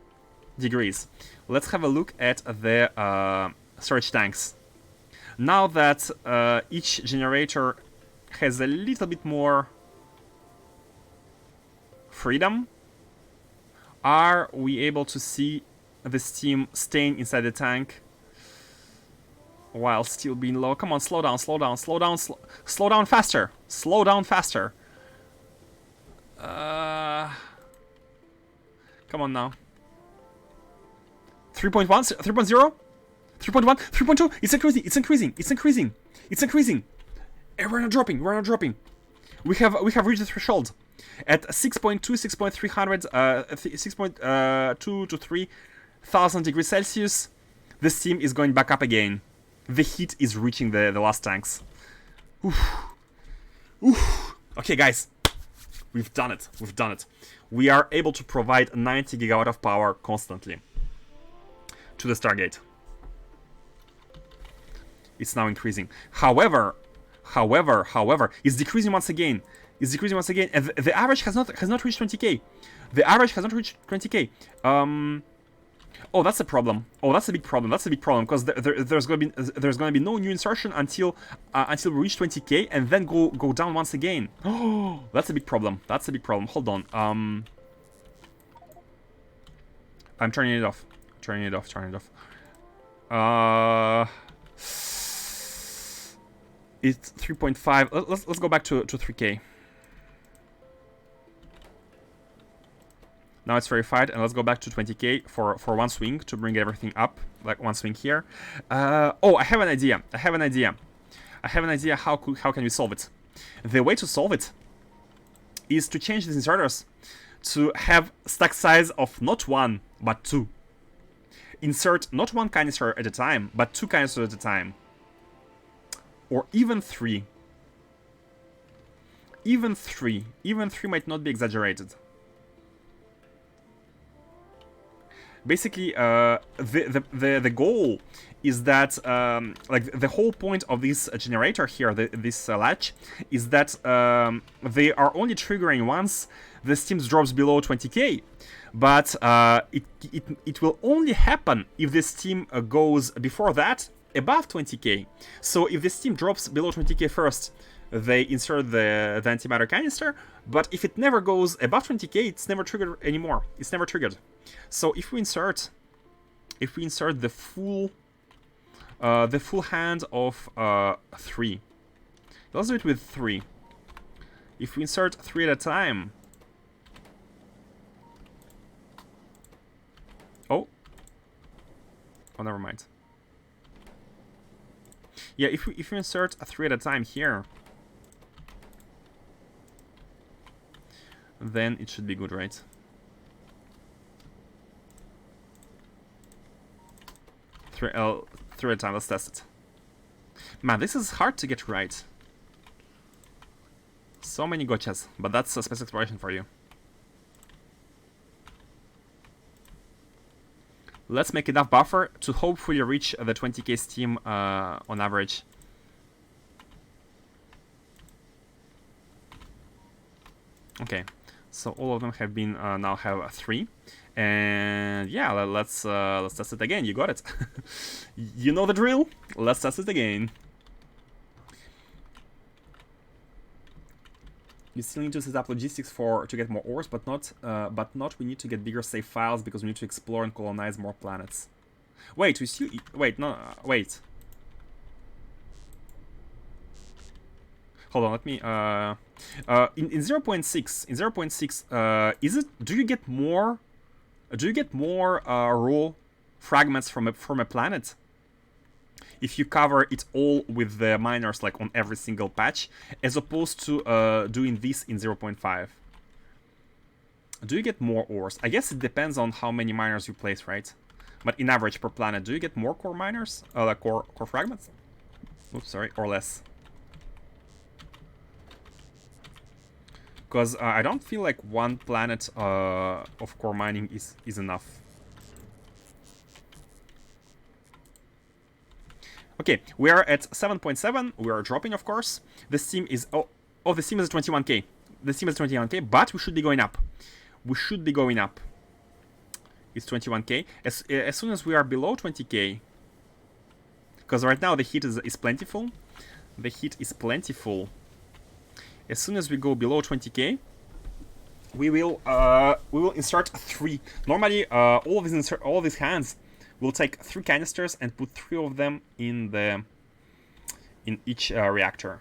degrees. Let's have a look at the storage tanks. Now that each generator has a little bit more freedom, are we able to see the steam staying inside the tank while still being low. Come on, slow down, slow down, slow down, slow down faster. Slow down faster. Come on now. 3.1, 3.0, 3.1, 3.2. It's increasing, it's increasing, it's increasing, it's increasing. And we're not dropping, we're not dropping. We have reached the threshold. At 6.2, 6.300, 6.2 to 3,000 degrees Celsius, the steam is going back up again. The heat is reaching the last tanks. Oof. Oof. Okay, guys. We've done it. We've done it. We are able to provide 90 gigawatt of power constantly to the Stargate. It's now increasing. However, it's decreasing once again. It's decreasing once again, and the average has not reached 20k. The average has not reached 20k. Oh, that's a problem. Oh, that's a big problem. That's a big problem because there's gonna be no new insertion until we reach 20k, and then go down once again. Oh, that's a big problem. That's a big problem. Hold on. I'm turning it off. Turning it off. Turning it off. It's 3.5. Let's go back to 3k. Now it's verified, and let's go back to 20k for one swing to bring everything up, like one swing here. Oh, I have an idea. I have an idea. How can we solve it? The way to solve it is to change these inserters to have stack size of not 1, but 2. Insert not 1 canister at a time, but 2 canisters at a time. Or even 3. Even 3 might not be exaggerated. Basically, the goal is that like the whole point of this generator here, this latch, is that they are only triggering once the steam drops below 20k, but it will only happen if the steam goes before that above 20k. So if the steam drops below 20k first, they insert the antimatter canister, but if it never goes above 20k, it's never triggered anymore. It's never triggered. So if we insert the full hand of 3, let's do it with 3. If we insert 3 at a time, oh, never mind. Yeah, if we insert 3 at a time here, then it should be good, right? 3 at a time, let's test it. Man, this is hard to get right. So many gotchas, but that's a space exploration for you. Let's make enough buffer to hopefully reach the 20k steam on average. Okay, so all of them have been now have 3, and yeah, let's test it again. You got it. You know the drill. Let's test it again. You still need to set up logistics to get more ores, but not we need to get bigger save files because we need to explore and colonize more planets. Wait, we still wait, no, wait. Hold on, let me in 0.6 is it, do you get more raw fragments from a planet if you cover it all with the miners, like on every single patch, as opposed to doing this in 0.5? Do you get more ores? I guess it depends on how many miners you place, right? But in average per planet, do you get more core miners, like core fragments? Oops, sorry, or less? Because I don't feel like 1 planet of core mining is enough. Okay, we are at 7.7. We are dropping, of course. The steam is the steam is 21k. The steam is 21k, but we should be going up. We should be going up. It's 21k. As soon as we are below 20k, because right now the heat is plentiful. The heat is plentiful. As soon as we go below 20k, we will insert 3. Normally, all of these hands we'll take 3 canisters and put 3 of them in each reactor.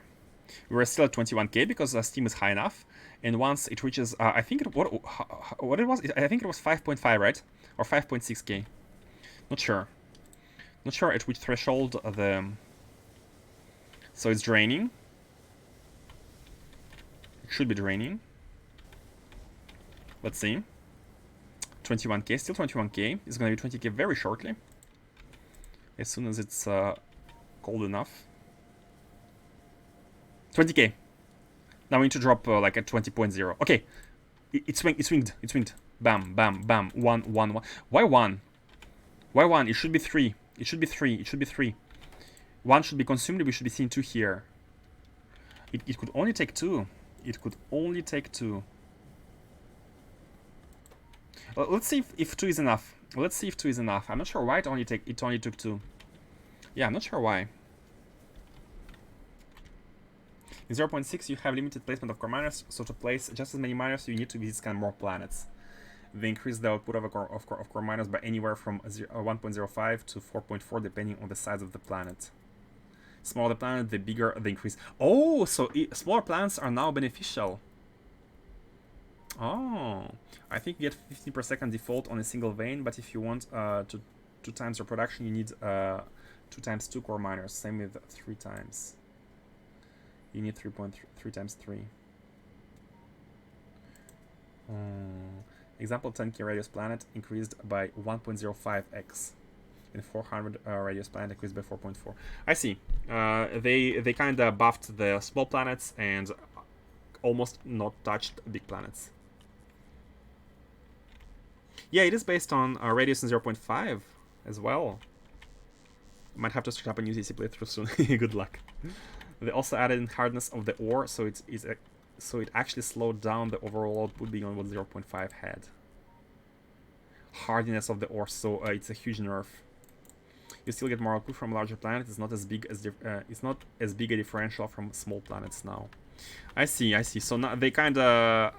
We're still at 21k because steam is high enough, and once it reaches, I think it what it was, I think it was 5.5, right, or 5.6k. Not sure at which threshold so it's draining. It should be draining. Let's see. 21k, still 21k. It's gonna be 20k very shortly. As soon as it's cold enough. 20k. Now we need to drop like at 20.0. Okay, it swinged. Bam, bam, bam. 1, 1, 1. Why 1? Why 1? It should be 3. It should be 3. It should be 3. 1 should be consumed. We should be seeing 2 here. It could only take 2. It could only take 2. Let's see if 2 is enough. Let's see if 2 is enough. I'm not sure why it only took 2. Yeah, I'm not sure why. In 0.6, you have limited placement of core miners, so to place just as many miners, you need to visit scan more planets. They increase the output of core miners by anywhere from 1.05 to 4.4, depending on the size of the planet. Smaller the planet, the bigger the increase. Oh, so smaller planets are now beneficial. Oh, I think you get 15 per second default on a single vein, but if you want to 2 times your production, you need 2 times 2 core miners. Same with 3 times. You need 3.3 times 3. Example 10k radius planet increased by 1.05x. And 400 radius planet increased by 4.4. I see. They kind of buffed the small planets and almost not touched big planets. Yeah, it is based on radius in 0.5 as well. Might have to start up a new CC playthrough soon. Good luck. They also added in hardness of the ore, so it actually slowed down the overall output beyond what 0.5 had. Hardiness of the ore, so it's a huge nerf. You still get more output from larger planets. It's not as big a differential from small planets now. I see. So now they kind of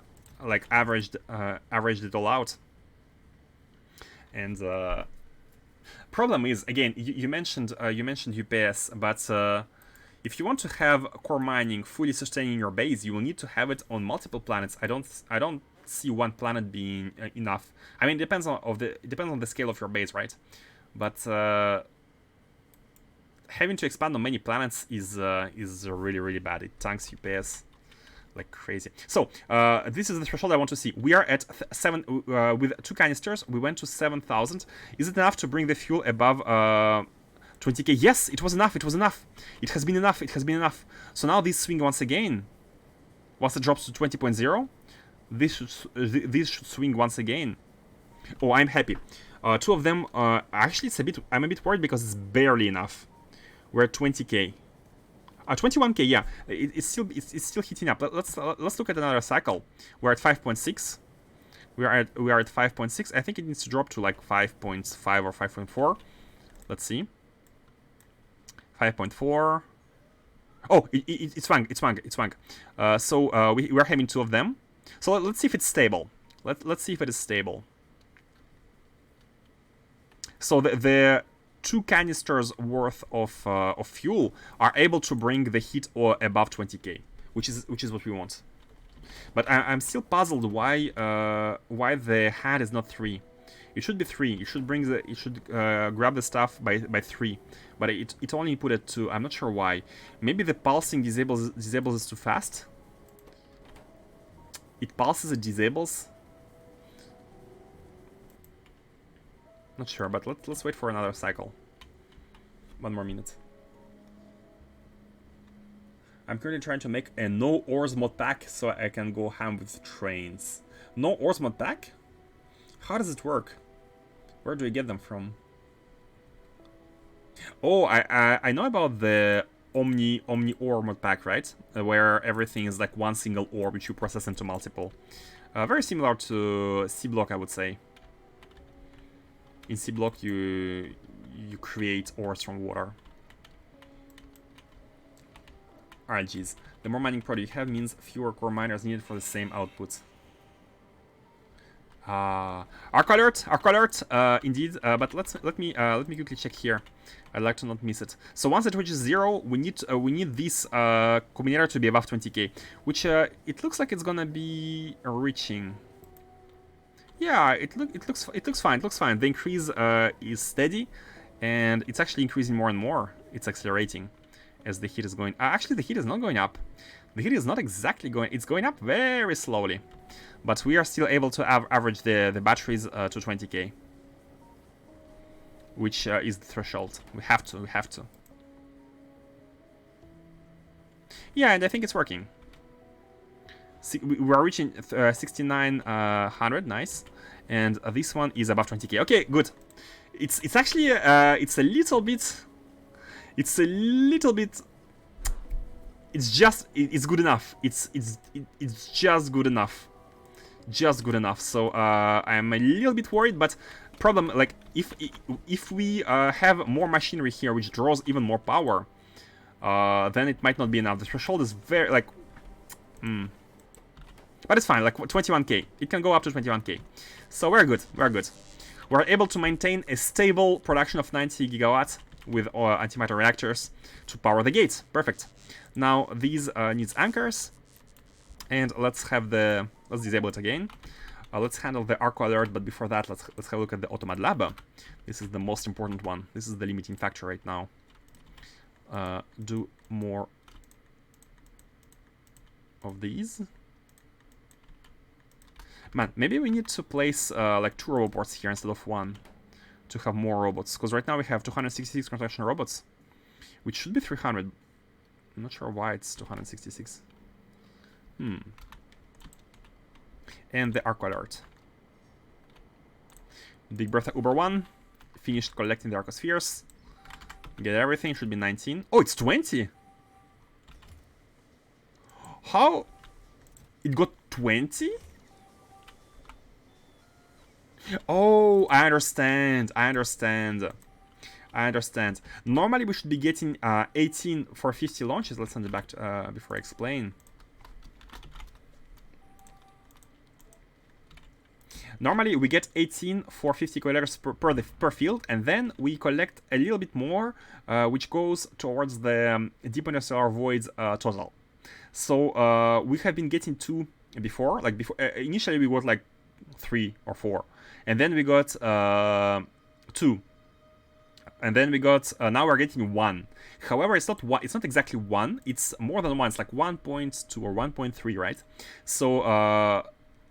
like averaged it all out. And problem is, again, you mentioned UPS, but if you want to have core mining fully sustaining your base, you will need to have it on multiple planets. I don't see 1 planet being enough. I mean, it depends on the scale of your base, right? But having to expand on many planets is really, really bad. It tanks UPS like crazy. So this is the threshold I want to see. We are at 7 with 2 canisters. We went to 7,000. Is it enough to bring the fuel above 20k? Yes, it was enough. It was enough. It has been enough. It has been enough. So now this swing once again. Once it drops to 20.0, this should swing once again. Oh, I'm happy. 2 of them. Actually, I'm a bit worried because it's barely enough. We're at 20k. 21k. Yeah, it's still heating up. Let's look at another cycle. We're at 5.6. We are at 5.6. I think it needs to drop to like 5.5 or 5.4. Let's see. 5.4. Oh, it swung. So we're having 2 of them. So let's see if it's stable. Let's see if it is stable. So the 2 canisters worth of fuel are able to bring the heat above 20k, which is what we want. But I'm still puzzled why the hat is not 3. It should be 3. It should grab the stuff by 3, but it only put it 2. I'm not sure why. Maybe the pulsing disables it too fast. It pulses, it disables. Not sure, but let's wait for another cycle. 1 more minute. I'm currently trying to make a no ores mod pack so I can go ham with trains. No ores mod pack? How does it work? Where do I get them from? Oh, I know about the Omni ore mod pack, right? Where everything is like 1 single ore which you process into multiple. Very similar to C block, I would say. In C block, you create ores from water. Alright, geez. The more mining product you have means fewer core miners needed for the same output. Arc alert, indeed. But let me quickly check here. I'd like to not miss it. So once it reaches 0, we need this combinator to be above 20k, which it looks like it's gonna be reaching. Yeah, it looks fine. It looks fine. The increase is steady, and it's actually increasing more and more. It's accelerating as the heat is going. Actually, the heat is not going up. The heat is not exactly going. It's going up very slowly, but we are still able to average the batteries to 20k, which is the threshold. We have to. Yeah, and I think it's working. We are reaching 6900, nice, and this one is above 20k. Okay, good. It's actually it's a little bit. It's good enough. It's just good enough. So I'm a little bit worried, but problem, like, if we have more machinery here which draws even more power, then it might not be enough. The threshold is very, like, but it's fine, like 21k. It can go up to 21k. So we're good. We're able to maintain a stable production of 90 gigawatts with antimatter reactors to power the gates. Perfect. Now these needs anchors, and let's disable it again. Let's handle the arco alert, but before that, let's have a look at the automat lab. This is the most important one. This is the limiting factor right now. Do more of these. Man, maybe we need to place like 2 roboports here instead of 1 to have more robots, because right now we have 266 construction robots, which should be 300. I'm not sure why it's 266. And the arc alert. Big Bertha Uber 1 finished collecting the arcospheres. Get everything, should be 19. Oh, it's 20! How? It got 20? Oh, I understand. Normally we should be getting 18 for 50 launches. Let's send it back to, before I explain. Normally we get 18 for 50 collectors per field, and then we collect a little bit more, which goes towards the deep interstellar voids total. So we have been getting 2 before. Like before, initially we got like 3 or 4, and then we got 2, and then we got now we're getting 1. However, it's not exactly 1. It's more than 1. It's like 1.2 or 1.3, right? So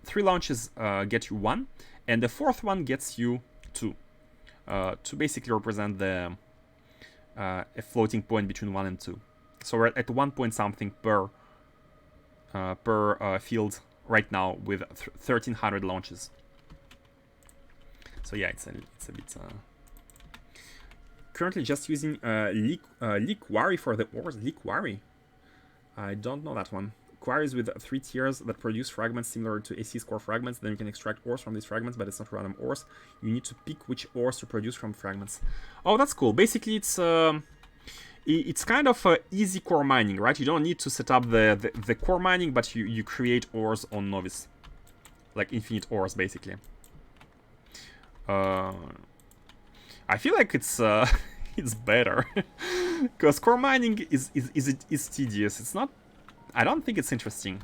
3 launches get you 1, and the 4th one gets you 2, to basically represent the a floating point between 1 and 2. So we're at 1 point something per field right now with 1300 launches. So yeah, it's a bit. Currently just using Leak Quarry for the ores. Leak Quarry? I don't know that one. Quarries with 3 tiers that produce fragments similar to AC's core fragments. Then you can extract ores from these fragments, but it's not random ores. You need to pick which ores to produce from fragments. Oh, that's cool. Basically, it's kind of easy core mining, right? You don't need to set up the core mining, but you create ores on Novice. Like infinite ores, basically. I feel like it's it's better. Because core mining is tedious. It's not... I don't think it's interesting.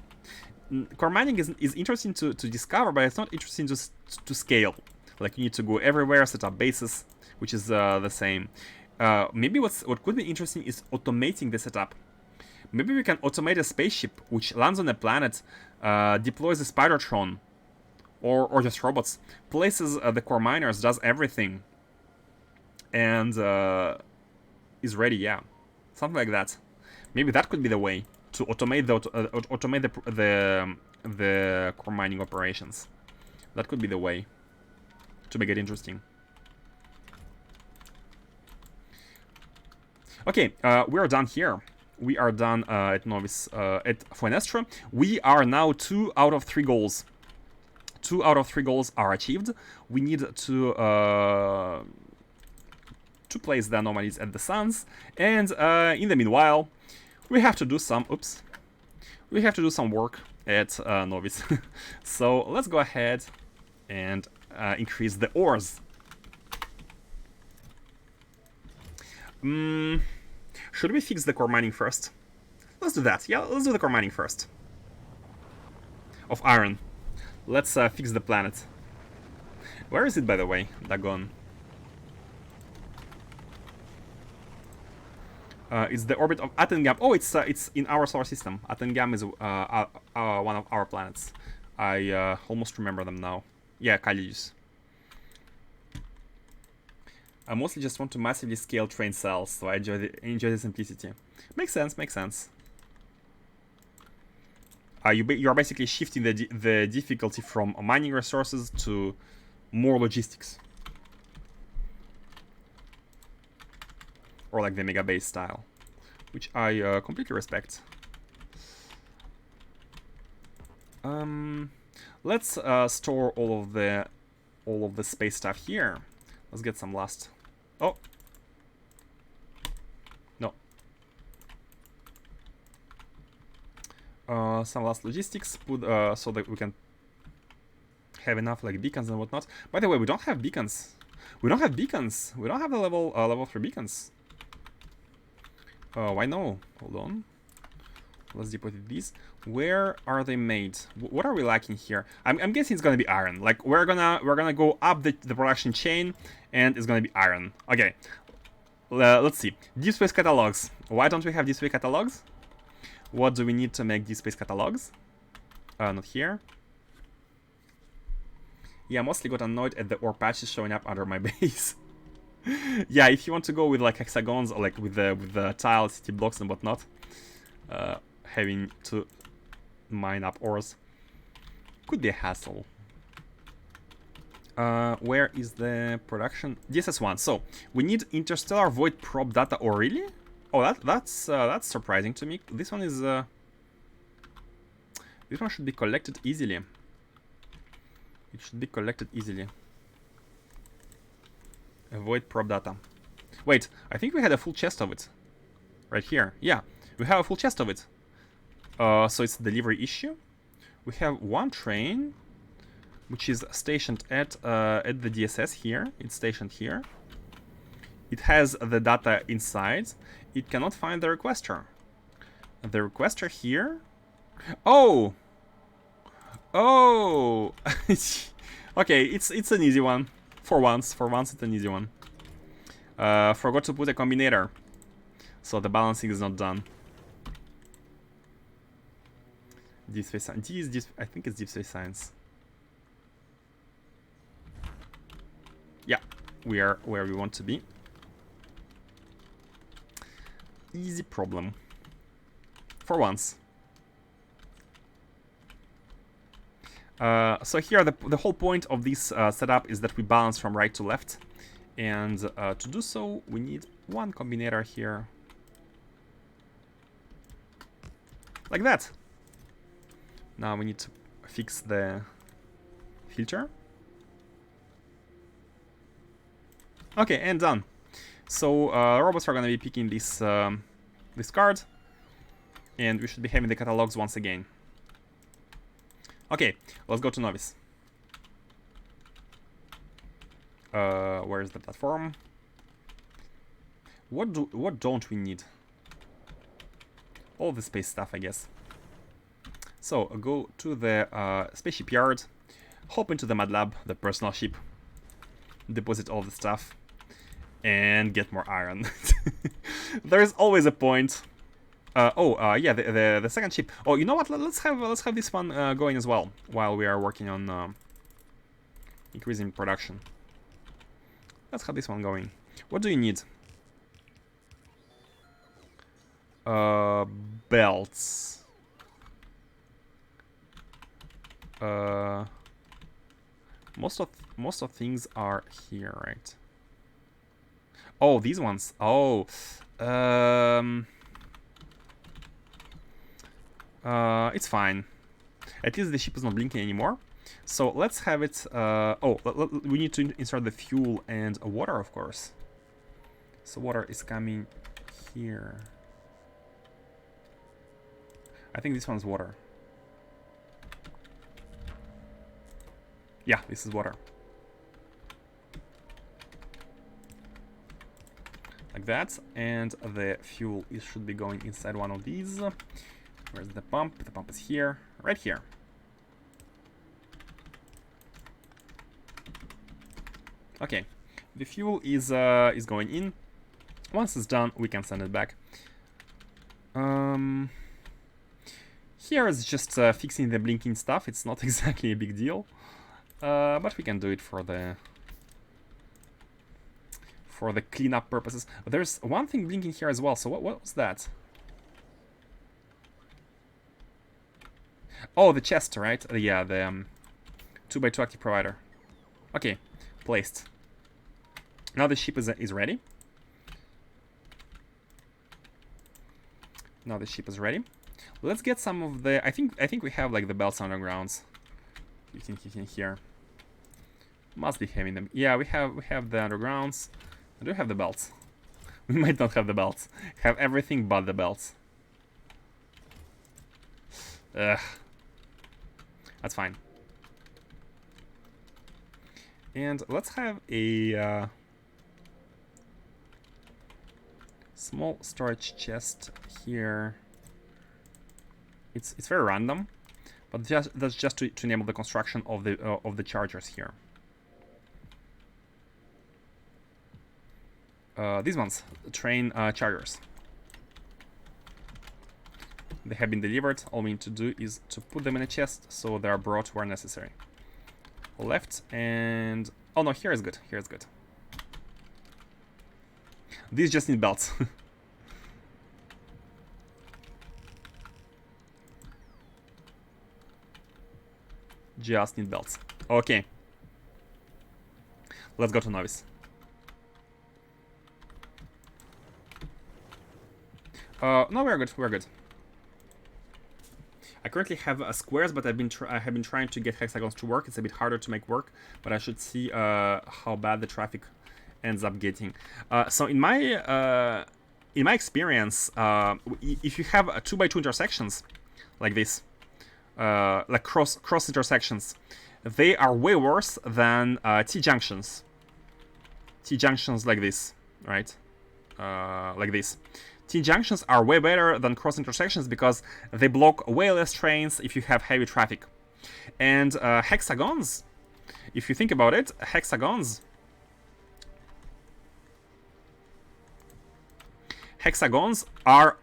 Core mining is interesting to discover, but it's not interesting to scale. Like, you need to go everywhere, set up bases, which is the same. Maybe what could be interesting is automating the setup. Maybe we can automate a spaceship which lands on a planet, deploys a Spidertron, or just robots, places the core miners, does everything, and is ready. Yeah, something like that. Maybe that could be the way to automate the core mining operations. That could be the way to make it interesting. Okay, we are done here. We are done at Novice, at Fuenestra. We are now 2 out of 3 goals. 2 out of 3 goals are achieved. We need to place the anomalies at the suns, and in the meanwhile, we have to do some. We have to do some work at Novice. So let's go ahead and increase the ores. Should we fix the core mining first? Let's do that. Yeah, let's do the core mining first. Of iron. Let's fix the planet. Where is it, by the way? Dagon. It's the orbit of Atengam. Oh, it's in our solar system. Atengam is one of our planets. I almost remember them now. Yeah, Kalius. I mostly just want to massively scale train cells, so I enjoy the simplicity. Makes sense, makes sense. You are basically shifting the difficulty from mining resources to more logistics. Or like the mega base style, which I completely respect. Let's store all of the space stuff here. Let's get some last. Oh no. Some last logistics. Put so that we can have enough like beacons and whatnot. By the way, we don't have beacons. We don't have beacons. We don't have the level 3 beacons. Why no? Hold on. Let's deposit these. Where are they made? What are we lacking here? I'm guessing it's gonna be iron. Like we're gonna go up the production chain, and it's gonna be iron. Okay. Let's see. Deep space catalogs. Why don't we have deep space catalogs? What do we need to make deep space catalogs? Not here. Yeah, I mostly got annoyed at the ore patches showing up under my base. Yeah, if you want to go with like hexagons or like with the tile city blocks and whatnot, having to mine up ores could be a hassle. Where is the production? DSS1. So we need interstellar void probe data. Oh really? Oh, that's surprising to me. This one is this one should be collected easily. It should be collected easily. Avoid probe data. Wait, I think we had a full chest of it. Right here. Yeah, we have a full chest of it. So it's a delivery issue. We have one train, which is stationed at the DSS here. It's stationed here. It has the data inside. It cannot find the requester. The requester here. Oh! Oh! Okay, it's an easy one. For once it's an easy one. Forgot to put a combinator, so the balancing is not done. Deep space science. I think it's deep space science. Yeah, we are where we want to be. Easy problem. For once. So here the whole point of this setup is that we balance from right to left, and to do so we need one combinator here, like that. Now we need to fix the filter. Okay, and done. So robots are gonna be picking this this card, and we should be having the catalogs once again. Okay, let's go to Novice. Where is the platform? What don't we need? All the space stuff, I guess. So go to the spaceship yard, hop into the Mad Lab, the personal ship, deposit all the stuff, and get more iron. There's always a point. Yeah, the second ship. Oh, you know what? Let's have this one going as well while we are working on increasing production. Let's have this one going. What do you need? Belts. Most of things are here, right? Oh, these ones. Oh, it's fine. At least the ship is not blinking anymore. So let's have it. We need to insert the fuel and water, of course. So water is coming here. I think this one's water. Yeah, this is water. Like that, and the fuel should be going inside one of these. Where's the pump? The pump is here, right here. Okay, the fuel is going in. Once it's done, we can send it back. Here is just fixing the blinking stuff. It's not exactly a big deal, but we can do it for the cleanup purposes. There's one thing blinking here as well. So what was that? Oh, the chest, right? Yeah, the 2x2 active provider. Okay, placed. Now the ship is ready. Now the ship is ready. Let's get some of the. I think we have like the belts undergrounds. You can hear. Must be having them. Yeah, we have the undergrounds. I do have the belts. We might not have the belts. Have everything but the belts. Ugh. That's fine. And let's have a small storage chest here. It's very random, but that's just to enable the construction of the chargers here. These ones, train chargers. They have been delivered. All we need to do is to put them in a chest so they are brought where necessary. Left and... oh no, here is good. Here is good. These just need belts. Just need belts. Okay. Let's go to Novice. No, we're good. We're good. I currently have squares, but I have been trying to get hexagons to work. It's a bit harder to make work, but I should see how bad the traffic ends up getting. So in my experience, if you have 2x2 intersections like this, like cross intersections, they are way worse than T-junctions. T-junctions like this, right? Like this. T-junctions are way better than cross intersections because they block way less trains if you have heavy traffic. And hexagons, if you think about it, hexagons are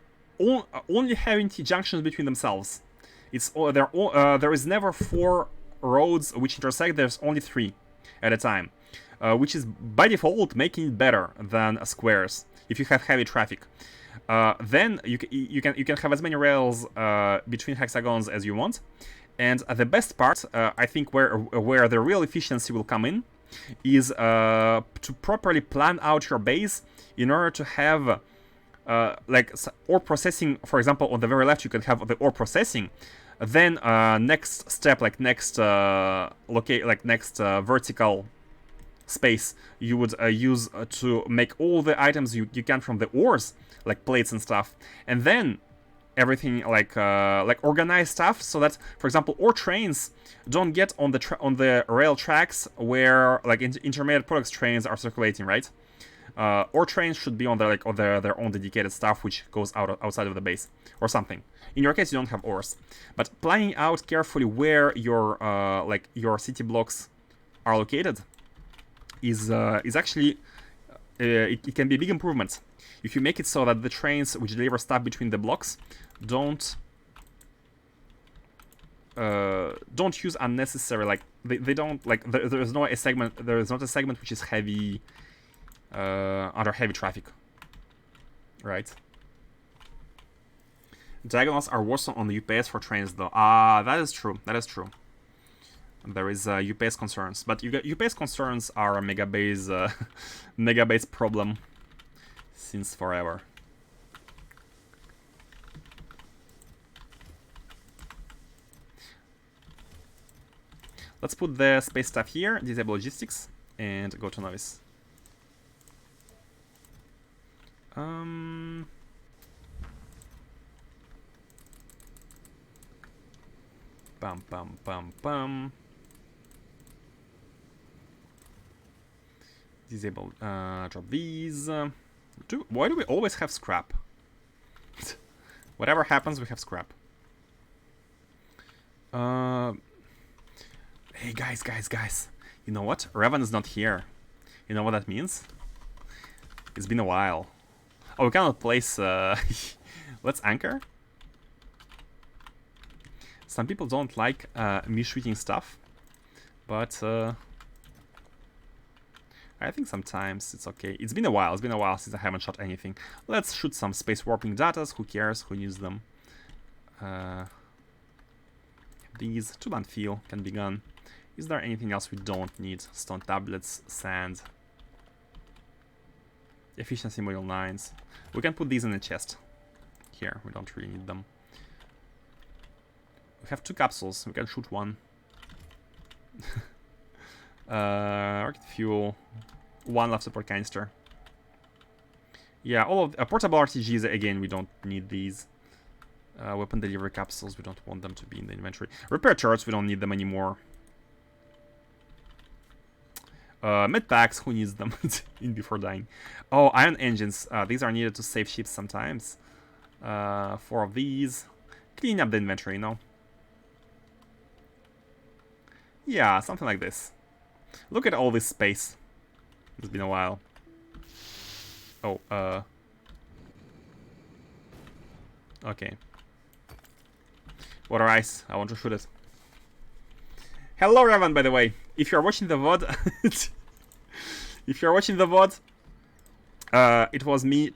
only having T-junctions between themselves. There is never 4 roads which intersect. There's only 3 at a time, which is by default making it better than squares if you have heavy traffic. Then you can have as many rails between hexagons as you want. And the best part, I think, where the real efficiency will come in, is to properly plan out your base in order to have like ore processing. For example, on the very left, you can have the ore processing. Then next step, like next vertical space, you would use to make all the items you can from the ores, like plates and stuff, and then everything like organized stuff, so that, for example, ore trains don't get on the rail tracks where like intermediate products trains are circulating, right? Ore trains should be on their own dedicated stuff, which goes outside of the base or something. In your case, you don't have ores, but planning out carefully where your your city blocks are located is actually it can be a big improvement if you make it so that the trains which deliver stuff between the blocks don't use unnecessary, like they don't, like there is not a segment which is heavy under heavy traffic, right? Diagonals are worse on the UPS for trains though. That is true. That is true. There is UPS concerns, but UPS concerns are a megabase problem since forever. Let's put the space stuff here, disable logistics, and go to Novice. Pum pum pum pum. Disable. Drop these. Why do we always have scrap? Whatever happens, we have scrap. Hey, guys. You know what? Revan is not here. You know what that means? It's been a while. Oh, we cannot place... Let's anchor. Some people don't like me shooting stuff. But... I think sometimes it's okay. It's been a while since I haven't shot anything. Let's shoot some space warping datas. Who cares? Who needs them? These, to landfill, can be gone. Is there anything else we don't need? Stone tablets, sand. Efficiency module 9s. We can put these in a chest. Here, we don't really need them. We have 2 capsules, we can shoot one. Rocket fuel. 1 life support canister. Yeah, all of portable RTGs, again, we don't need these. Weapon delivery capsules, we don't want them to be in the inventory. Repair turrets, we don't need them anymore. Med packs, who needs them in before dying? Oh, iron engines, these are needed to save ships sometimes. 4 of these. Clean up the inventory, you know? Yeah, something like this. Look at all this space. It's been a while. Oh, okay. Water ice, I want to shoot it. Hello, Revan, by the way. If you're watching the VOD... if you're watching the VOD... it was me...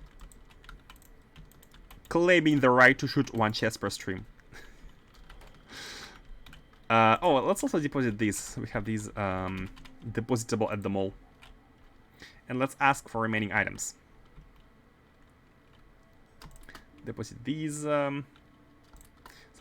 claiming the right to shoot 1 chest per stream. Oh, let's also deposit these. We have these depositable at the mall. And let's ask for remaining items. Deposit these... some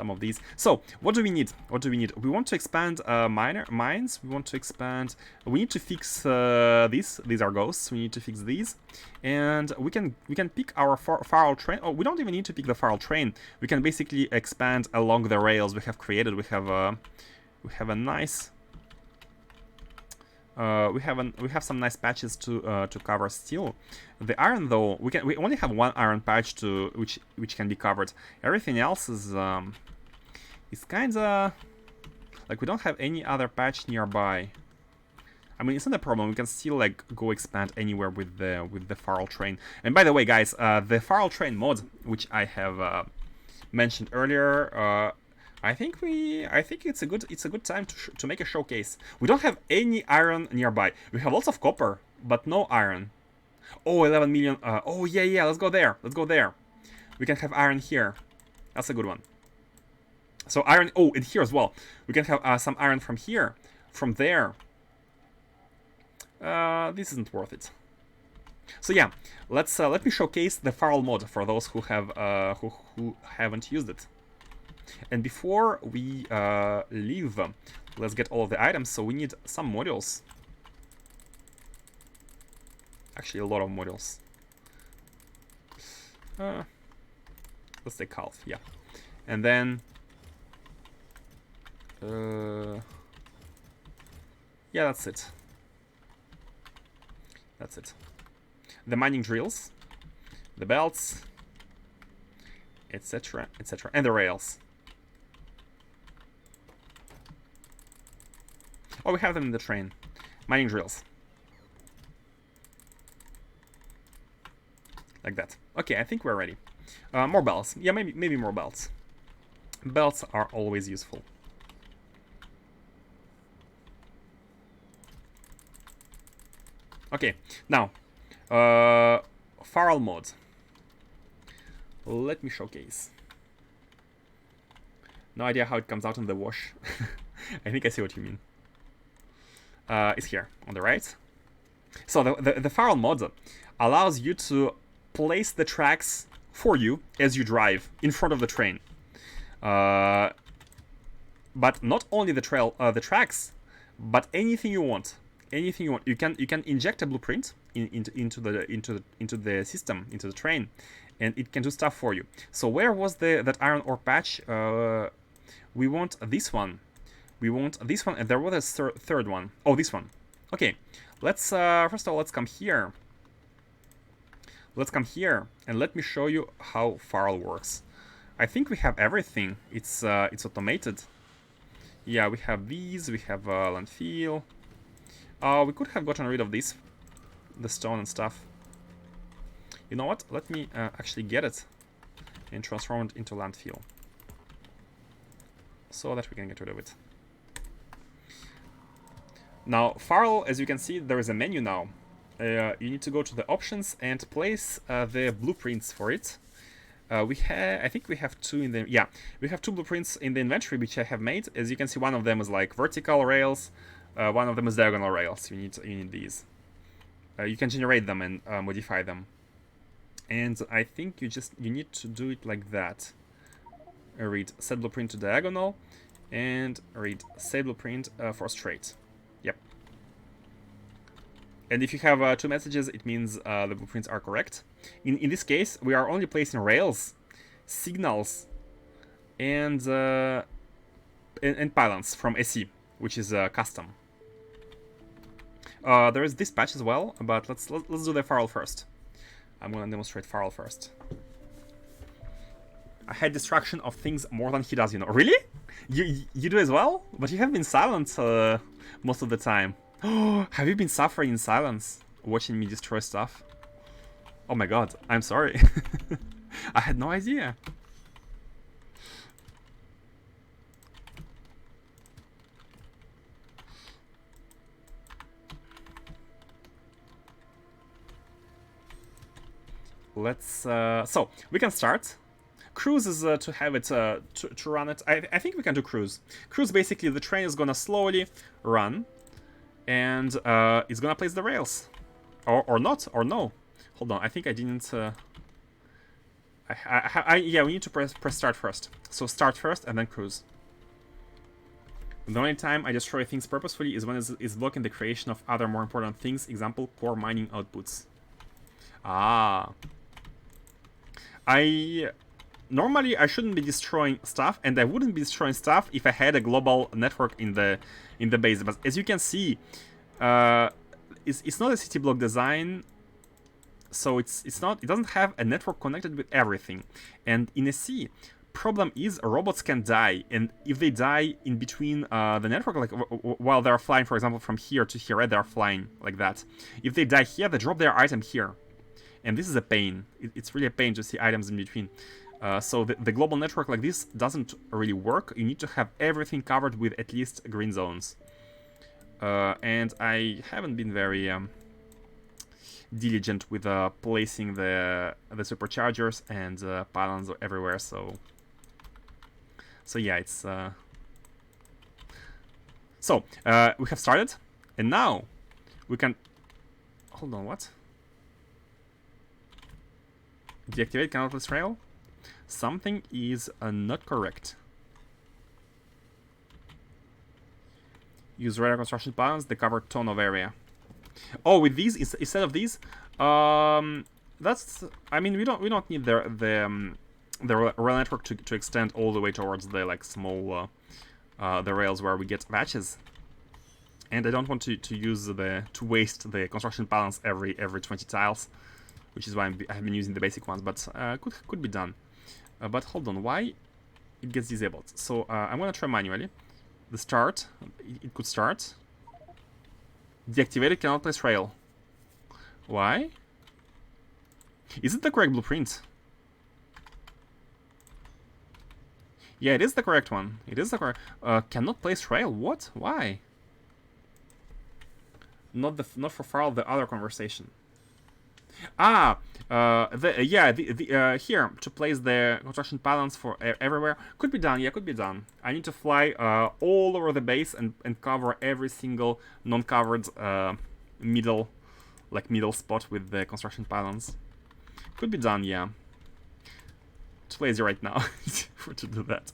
of these. So, what do we need? What do we need? We want to expand mines. We want to expand... We need to fix these. These are ghosts. We need to fix these. And we can pick our feral train. Oh, we don't even need to pick the feral train. We can basically expand along the rails we have created. We have a nice... we have some nice patches to cover steel. The iron, though, we only have 1 iron patch to which can be covered. Everything else is kinda like we don't have any other patch nearby. I mean, it's not a problem. We can still like go expand anywhere with the feral train. And by the way, guys, the feral train mod, which I have mentioned earlier. I think it's a good time to make a showcase. We don't have any iron nearby. We have lots of copper, but no iron. Oh, 11 million. Oh yeah. Let's go there. We can have iron here. That's a good one. So iron. Oh, and here as well. We can have some iron from here, from there. This isn't worth it. So yeah, let me showcase the feral mod for those who haven't used it. And before we leave, let's get all of the items. So we need some modules. Actually, a lot of modules. Let's take half, yeah. And then... yeah, that's it. That's it. The mining drills, the belts, etc., etc., and the rails. Oh, we have them in the train. Mining drills. Like that. Okay, I think we're ready. More belts. Yeah, maybe more belts. Belts are always useful. Okay, now, feral mod. Let me showcase. No idea how it comes out in the wash. I think I see what you mean. It's here, on the right. So the feral mod allows you to place the tracks for you as you drive in front of the train. But not only the tracks, but anything you want. Anything you want. You can inject a blueprint into the system, into the train, and it can do stuff for you. So where was that iron ore patch? We want this one. We want this one, and there was a third one. Oh, this one. Okay, Let's first of all, let's come here. Let's come here and let me show you how Farl works. I think we have everything. It's automated. Yeah, we have these. We have landfill. We could have gotten rid of this, the stone and stuff. You know what? Let me actually get it and transform it into landfill, so that we can get rid of it. Now, Farl, as you can see, there is a menu now. You need to go to the options and place the blueprints for it. I think we have two in the, yeah, we have two blueprints in the inventory which I have made. As you can see, one of them is like vertical rails, one of them is diagonal rails. You need these. You can generate them and modify them. And I think you need to do it like that. Read set blueprint to diagonal, and read set blueprint for straight. Yep. And if you have two messages, it means the blueprints are correct. In this case, we are only placing rails, signals, and pylons from SE, which is custom. There is this patch as well, but let's do the Farl first. I'm gonna demonstrate Farl first. I had distraction of things more than he does, you know. Really? You do as well? But you have been silent most of the time. Have you been suffering in silence, watching me destroy stuff? Oh my god, I'm sorry. I had no idea. Let's so we can start. Cruise is to have it to run it. I think we can do cruise. Cruise, basically the train is gonna slowly run, and it's gonna place the rails, or not, or no. Hold on, I think I didn't. Yeah, we need to press start first. So start first and then cruise. The only time I destroy things purposefully is when it's blocking the creation of other more important things. Example: core mining outputs. Ah. Normally I shouldn't be destroying stuff, and I wouldn't be destroying stuff if I had a global network in the base. But as you can see, it's not a city block design, so it doesn't have a network connected with everything. And in a C, problem is robots can die, and if they die in between the network, like while they're flying, for example, from here to here, right, they're flying like that. If they die here, they drop their item here. And this is a pain. It's really a pain to see items in between. So the global network like this doesn't really work. You need to have everything covered with at least green zones. And I haven't been very diligent with placing the superchargers and pylons everywhere. So yeah, it's... So, we have started. And now we can... Hold on, what? Deactivate cannot place rail? Something is not correct. Use radar construction pylons, they cover ton of area. Oh, with these instead of these, that's. I mean, we don't need the rail network to extend all the way towards the like small the rails where we get patches. And I don't want to waste the construction pylons every 20 tiles, which is why I have been using the basic ones, but could be done. But hold on, why it gets disabled? So I'm gonna try manually. The start, it could start. Deactivated, cannot place rail. Why? Is it the correct blueprint? Yeah, it is the correct one. It is the correct. Cannot place rail. What? Why? Not for Farl, the other conversation. Ah, here to place the construction pylons for everywhere could be done. Yeah, could be done. I need to fly all over the base and cover every single non-covered middle spot with the construction pylons. Could be done. Yeah. Too lazy right now to do that.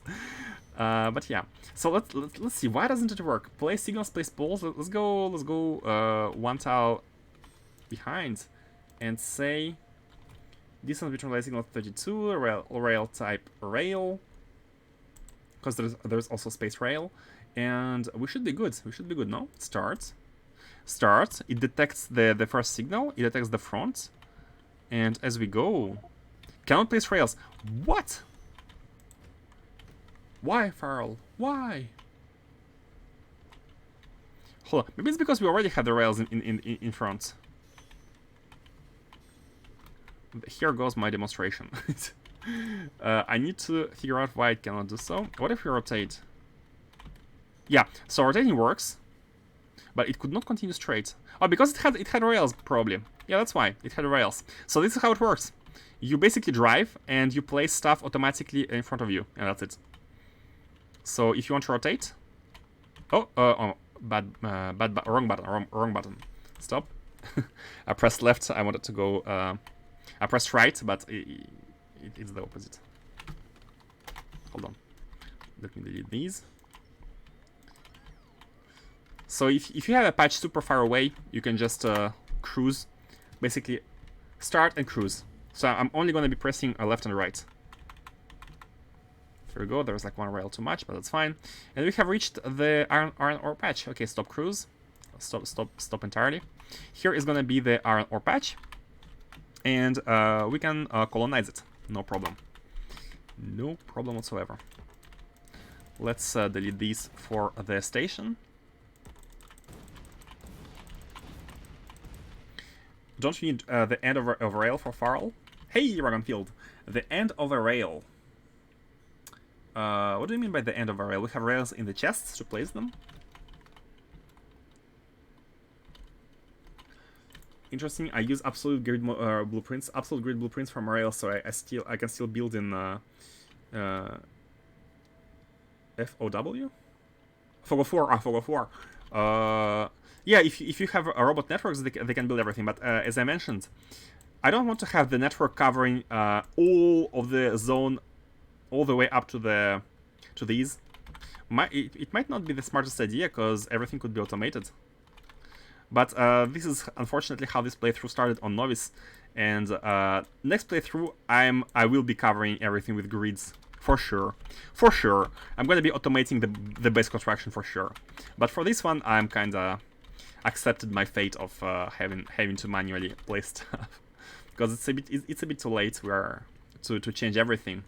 But yeah. So let's see. Why doesn't it work? Place signals, place poles. Let's go one tile behind. And say distance between rail signal 32, rail type rail, because there's also space rail, and we should be good. We should be good. No, start. start, it detects the first signal, it detects the front, and as we go, cannot place rails. What? Why, Farrell? Why? Hold on, maybe it's because we already had the rails in front. Here goes my demonstration. I need to figure out why it cannot do so. What if we rotate? Yeah, so rotating works, but it could not continue straight. Oh, because it had rails, probably. Yeah, that's why. It had rails. So this is how it works. You basically drive, and you place stuff automatically in front of you, and that's it. So if you want to rotate... Oh, wrong button. Stop. I pressed left, I wanted to go... I pressed right, but it's the opposite. Hold on. Let me delete these. So if you have a patch super far away, you can just cruise. Basically, start and cruise. So I'm only going to be pressing left and right. There we go. There's like one rail too much, but that's fine. And we have reached the iron ore patch. Okay, stop cruise. Stop entirely. Here is going to be the iron ore patch. And we can colonize it. No problem. No problem whatsoever. Let's delete these for the station. Don't you need the end of a rail for Farrell? Hey, Dragonfield! The end of a rail. What do you mean by the end of a rail? We have rails in the chests to place them. Interesting. I use absolute grid blueprints, absolute grid blueprints from rails, so I can still build in FOW. FOW4. Yeah, if you have robot networks, they can build everything. But as I mentioned, I don't want to have the network covering all of the zone, all the way up to these. It might not be the smartest idea because everything could be automated. But this is unfortunately how this playthrough started on Novice, and next playthrough I will be covering everything with grids for sure. For sure, I'm going to be automating the base construction for sure. But for this one, I'm kind of accepted my fate of having to manually place stuff because it's a bit too late. We are to change everything,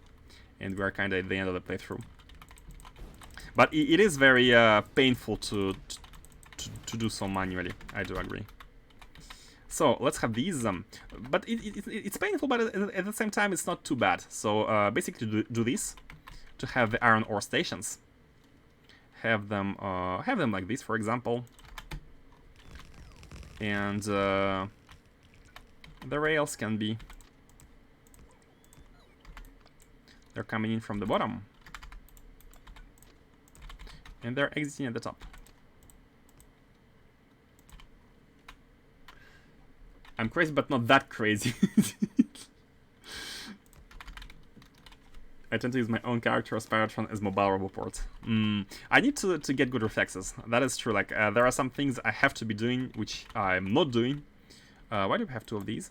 and we are kind of at the end of the playthrough. But it is very painful to do so manually. I do agree. So let's have these. But it's painful, but at the same time, it's not too bad. So basically, do this to have the iron ore stations. Have them like this, for example. And the rails can be. They're coming in from the bottom, and they're exiting at the top. I'm crazy, but not that crazy. I tend to use my own character as Spiratron as mobile roboport. I need to get good reflexes. That is true. Like there are some things I have to be doing which I'm not doing. Why do we have two of these?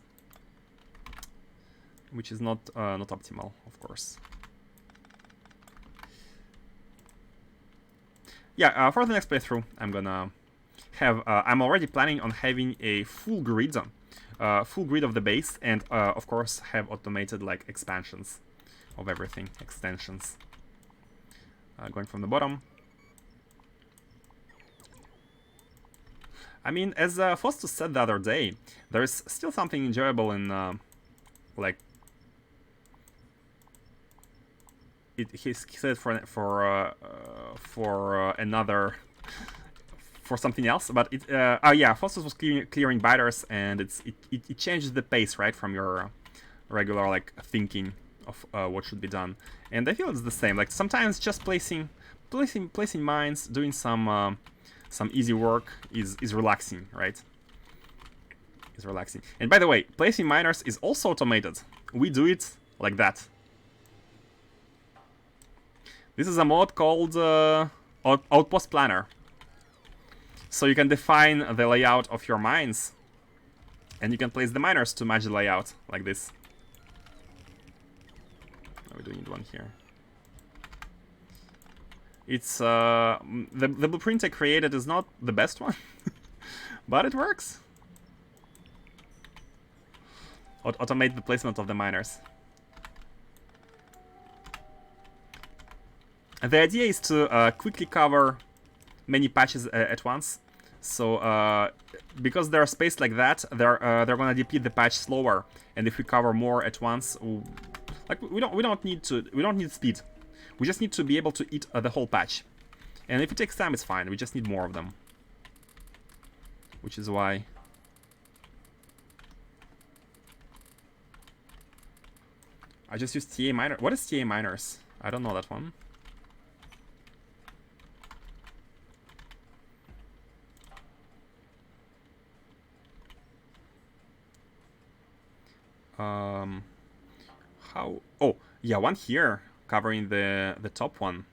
Which is not optimal, of course. Yeah, for the next playthrough, I'm gonna have. I'm already planning on having a full grid of the base, and of course have automated like expansions of everything, extensions. Going from the bottom. I mean, as Faustus said the other day, there is still something enjoyable in like. He said for something else, but it yeah, Faustus was clearing biters, and it changes the pace, right, from your regular like thinking of what should be done. And I feel it's the same. Like sometimes just placing mines, doing some easy work is relaxing, right? Is relaxing. And by the way, placing miners is also automated. We do it like that. This is a mod called Outpost Planner. So you can define the layout of your mines, and you can place the miners to match the layout, like this. Oh, we do need one here. It's the blueprint I created is not the best one, But it works. Automate the placement of the miners. And the idea is to quickly cover many patches at once. So because they're spaced like that, they're gonna repeat the patch slower. And if we cover more at once, like we don't need speed. We just need to be able to eat the whole patch. And if it takes time, it's fine. We just need more of them. Which is why I just use TA miner. What is TA miners? I don't know that one. How? Oh, yeah, one here covering the top one,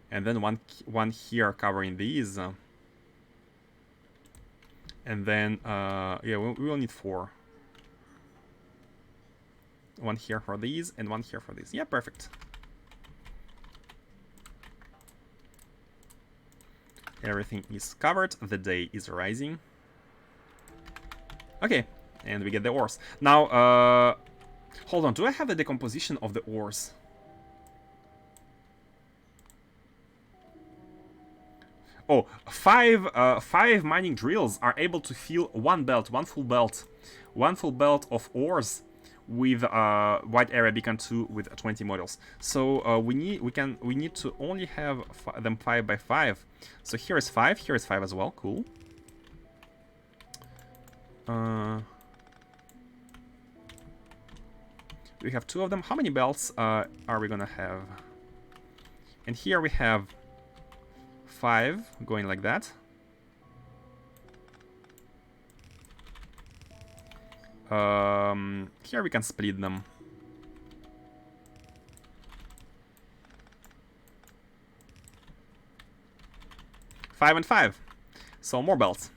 and then one here covering these, and then yeah, we will need 4. One here for these, and one here for these. Yeah, perfect. Everything is covered. The day is rising. Okay, and we get the ores. Now, hold on. Do I have the decomposition of the ores? Oh, 5 mining drills are able to fill one full belt of ores with white area beacon 2 with 20 modules. So we need to only have them 5 by 5. So here is 5, here is 5 as well. Cool. We have 2 of them. How many belts are we gonna have? And here we have 5 going like that. Here we can split them. Five and 5. So more belts.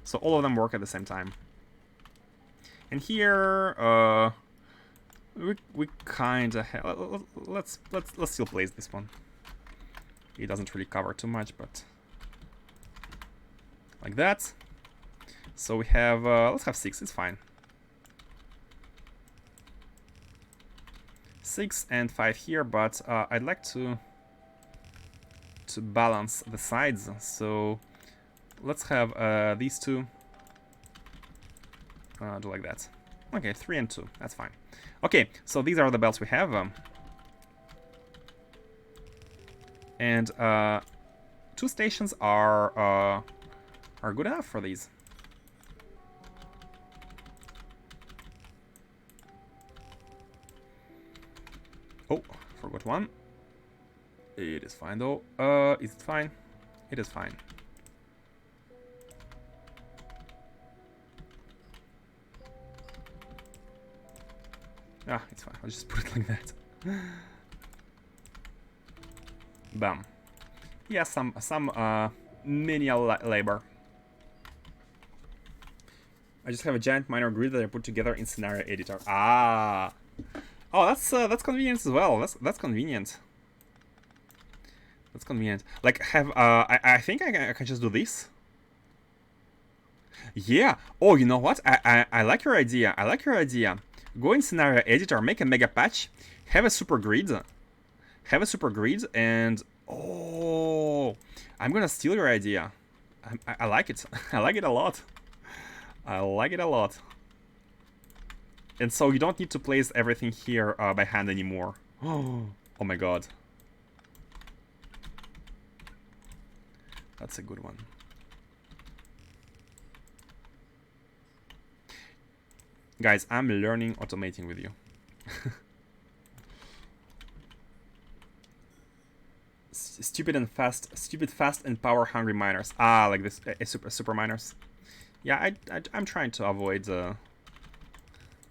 So all of them work at the same time. And here, we kind of have. Let's still place this one. It doesn't really cover too much, but like that. So we have. Let's have 6. It's fine. 6 and 5 here, but I'd like to balance the sides. So let's have these 2 do like that. Okay, 3 and 2. That's fine. Okay, so these are the belts we have. And 2 stations are good enough for these. Oh, forgot one. It is fine though. Is it fine? It is fine. Ah, it's fine. I'll just put it like that. Bam. Yeah, some menial labor. I just have a giant miner grid that I put together in scenario editor. Ah. Oh, that's convenient as well. That's convenient. That's convenient. Like, have I think I can just do this. Yeah. Oh, you know what? I like your idea. I like your idea. Go in scenario editor, make a mega patch, have a super grid, and oh, I'm gonna steal your idea. I like it. I like it a lot. I like it a lot. And so you don't need to place everything here by hand anymore. Oh my god. That's a good one. Guys, I'm learning automating with you. Stupid, fast, and power-hungry miners. Ah, like this, super miners. Yeah, I'm trying to avoid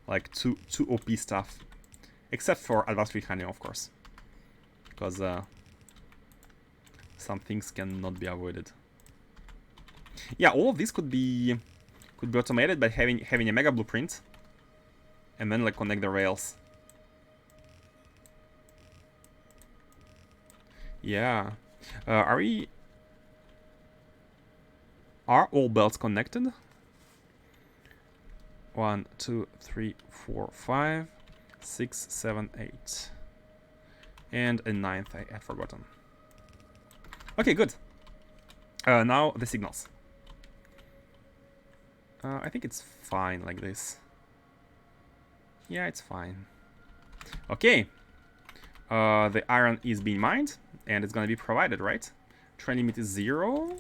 like too OP stuff, except for advanced rehandling, of course, because some things cannot be avoided. Yeah, all of this could be automated by having a mega blueprint, and then like connect the rails. Yeah, are we? Are all belts connected? 1, 2, 3, 4, 5, 6, 7, 8. And a ninth I had forgotten. Okay, good. Now the signals. I think it's fine like this. Yeah, it's fine. Okay. The iron is being mined, and it's gonna be provided, right? Train limit is 0.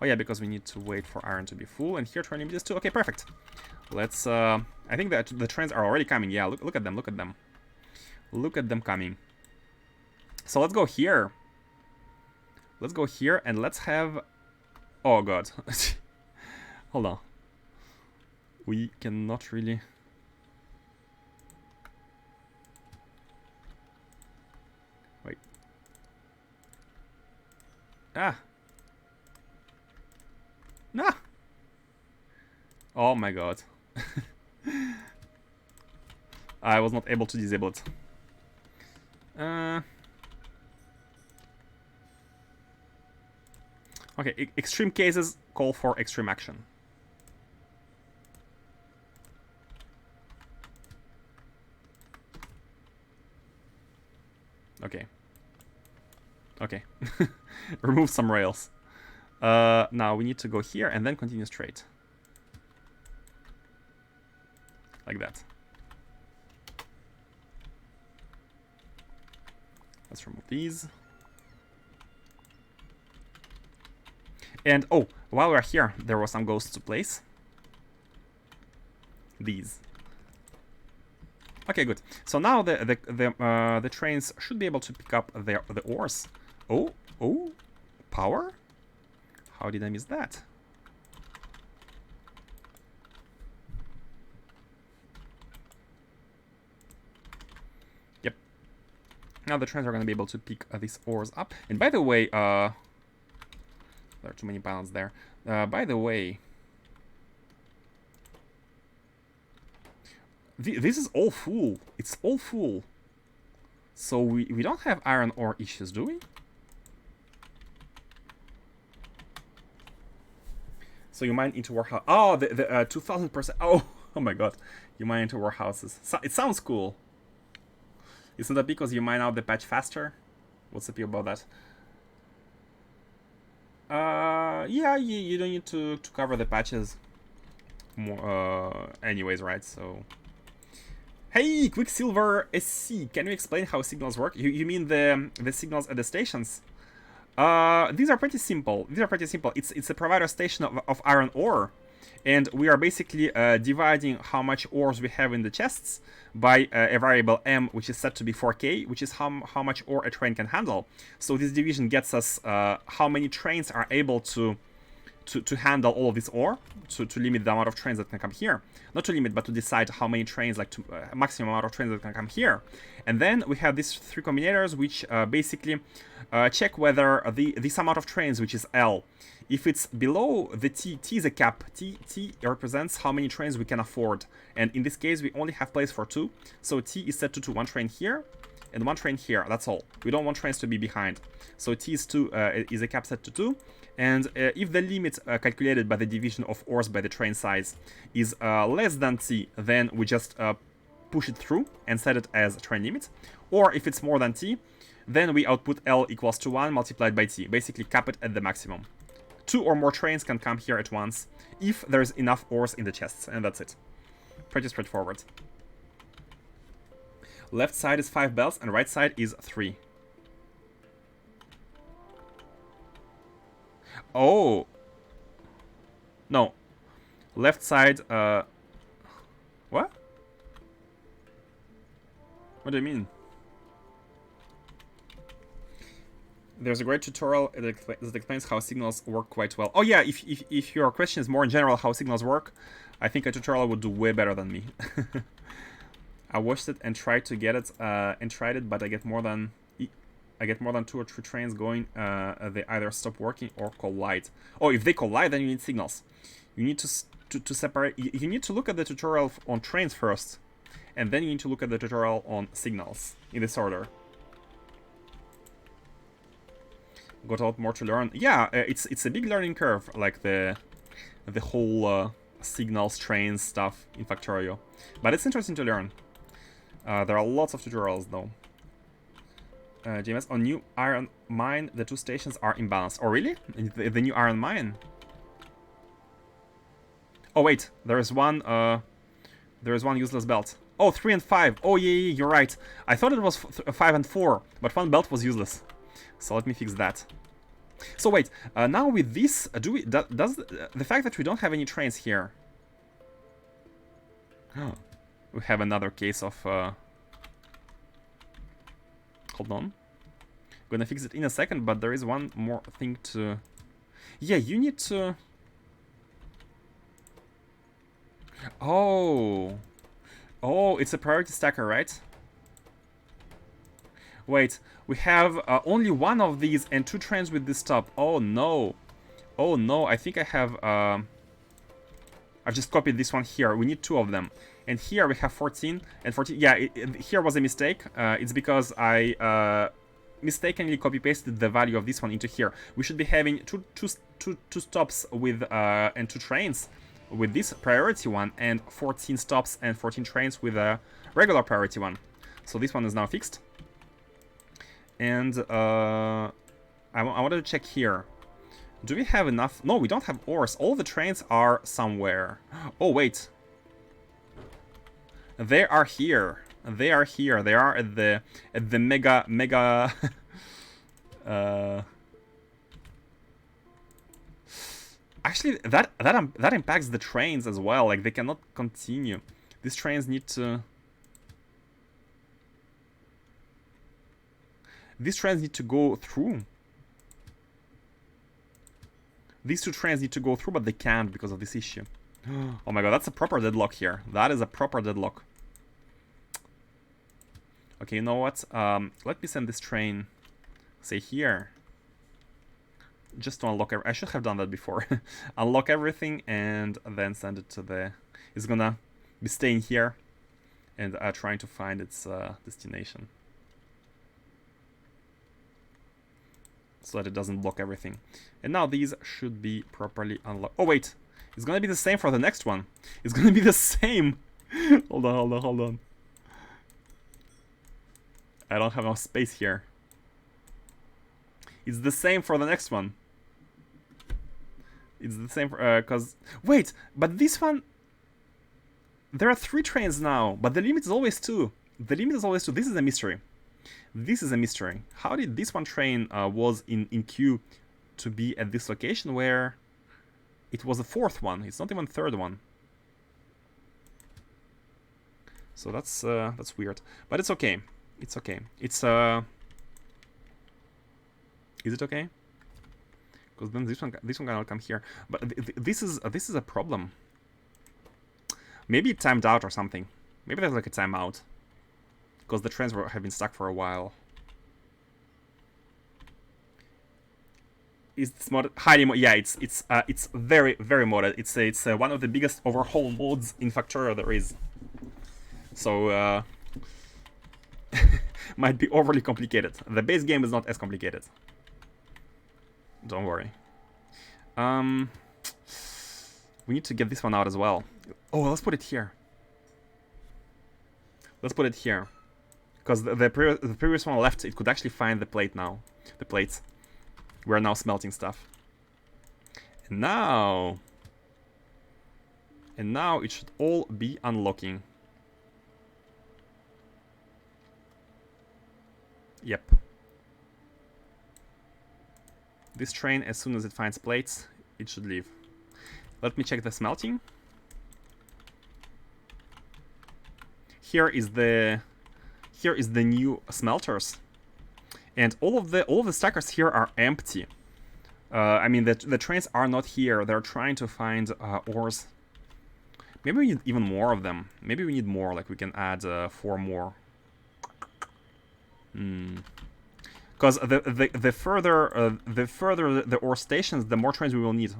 Oh yeah, because we need to wait for iron to be full, and here train limit is 2. Okay, perfect. Let's, I think that the trains are already coming. Yeah, look at them, look at them. Look at them coming. So let's go here. Let's go here, and let's have... Oh god. Hold on. We cannot really... Wait. Ah! Nah! Oh my god. I was not able to disable it. Okay, extreme cases call for extreme action. Okay. Okay. Remove some rails. Now we need to go here and then continue straight. Like that. Let's remove these. And, oh, while we're here, there were some ghosts to place. These. Okay, good. So now the trains should be able to pick up the ores. Oh, power? How did I miss that? Yep. Now the trains are going to be able to pick these ores up. And by the way, there are too many balance there. By the way, this is all full. It's all full. So we don't have iron ore issues, do we? So you mine into warehouse. Oh, the 2000%. Oh my god. You mine into warehouses. So, it sounds cool. Isn't that because you mine out the patch faster? What's the deal about that? Yeah, you don't need to cover the patches more, anyways, right? So, hey, Quicksilver SC, can you explain how signals work? You mean the signals at the stations? These are pretty simple. It's a provider station of iron ore, and we are basically dividing how much ores we have in the chests by a variable m, which is set to be 4k, which is how much ore a train can handle. So this division gets us how many trains are able to handle all of this ore, to limit the amount of trains that can come here. Not to limit, but to decide how many trains, like to maximum amount of trains that can come here. And then we have these 3 combinators, which basically check whether this amount of trains, which is L, if it's below the T is a cap. T represents how many trains we can afford. And in this case, we only have place for 2. So T is set to 2. 1 train here and 1 train here. That's all. We don't want trains to be behind. So T is 2 is a cap set to 2. And if the limit calculated by the division of ores by the train size is less than T, then we just push it through and set it as train limit. Or if it's more than T, then we output L equals to 1 multiplied by T. Basically cap it at the maximum. 2 or more trains can come here at once if there's enough ores in the chests, and that's it. Pretty straightforward. Left side is 5 belts and right side is 3. Oh! No. Left side, what? What do you mean? There's a great tutorial that explains how signals work quite well. Oh yeah, if your question is more in general how signals work, I think a tutorial would do way better than me. I watched it and tried to get it, but I get more than 2 or 3 trains going. They either stop working or collide. Oh, if they collide, then you need signals. You need to separate. You need to look at the tutorial on trains first, and then you need to look at the tutorial on signals in this order. got a lot more to learn. Yeah, it's a big learning curve, like the whole signals, trains stuff in Factorio. But it's interesting to learn. There are lots of tutorials though. JMS, on new iron mine, the two stations are imbalanced. Oh really? The new iron mine? Oh wait, there is one useless belt. Oh, 3 and 5. Oh yeah, you're right. I thought it was 5 and 4, but one belt was useless. So let me fix that. So wait, now with this, does the fact that we don't have any trains here? Oh, we have another case of. Hold on, gonna fix it in a second, but there is one more thing to. Yeah, you need to. Oh, it's a priority stacker, right? Wait, we have only one of these and 2 trains with this stop. Oh no. Oh no, I think I have... I've just copied this one here. We need 2 of them. And here we have 14 and 14. Yeah, here was a mistake. It's because I mistakenly copy-pasted the value of this one into here. We should be having two stops with and 2 trains with this priority one, and 14 stops and 14 trains with a regular priority one. So this one is now fixed. And I wanted to check here. Do we have enough? No, we don't have ores. All the trains are somewhere. Oh, wait. They are here. They are here. They are at the mega Actually, that impacts the trains as well. Like, they cannot continue. These trains need to... These trains need to go through. These 2 trains need to go through, but they can't because of this issue. Oh my god, that's a proper deadlock here. That is a proper deadlock. Okay, you know what? Let me send this train, say here. Just to unlock I should have done that before. Unlock everything and then send it to the... It's gonna be staying here and trying to find its destination. So that it doesn't block everything. And now these should be properly unlocked. Oh wait, it's gonna be the same for the next one. It's gonna be the same. Hold on. I don't have enough space here. It's the same for the next one. It's the same for, cause... Wait, but this one... There are 3 trains now, but the limit is always 2. The limit is always 2. This is a mystery. This is a mystery. How did this one train was in queue to be at this location where it was the 4th one? It's not even the 3rd one. So that's weird. But it's okay. It's okay. It's Is it okay? Because then this one gonna come here. But this is a problem. Maybe it timed out or something. Maybe there's like a timeout. Because the trains have been stuck for a while. Is this mod highly mod? Yeah, it's very modded. It's one of the biggest overhaul mods in Factorio there is. So might be overly complicated. The base game is not as complicated. Don't worry. We need to get this one out as well. Oh, let's put it here. Let's put it here. Because the previous one left, it could actually find the plate now. The plates. We're now smelting stuff. And now it should all be unlocking. Yep. This train, as soon as it finds plates, it should leave. Let me check the smelting. Here is the new smelters, and all of the stackers here are empty. I mean, the trains are not here. They're trying to find ores. Maybe we need even more of them. Maybe we need more. Like we can add 4 more. Because the further the ore stations, the more trains we will need.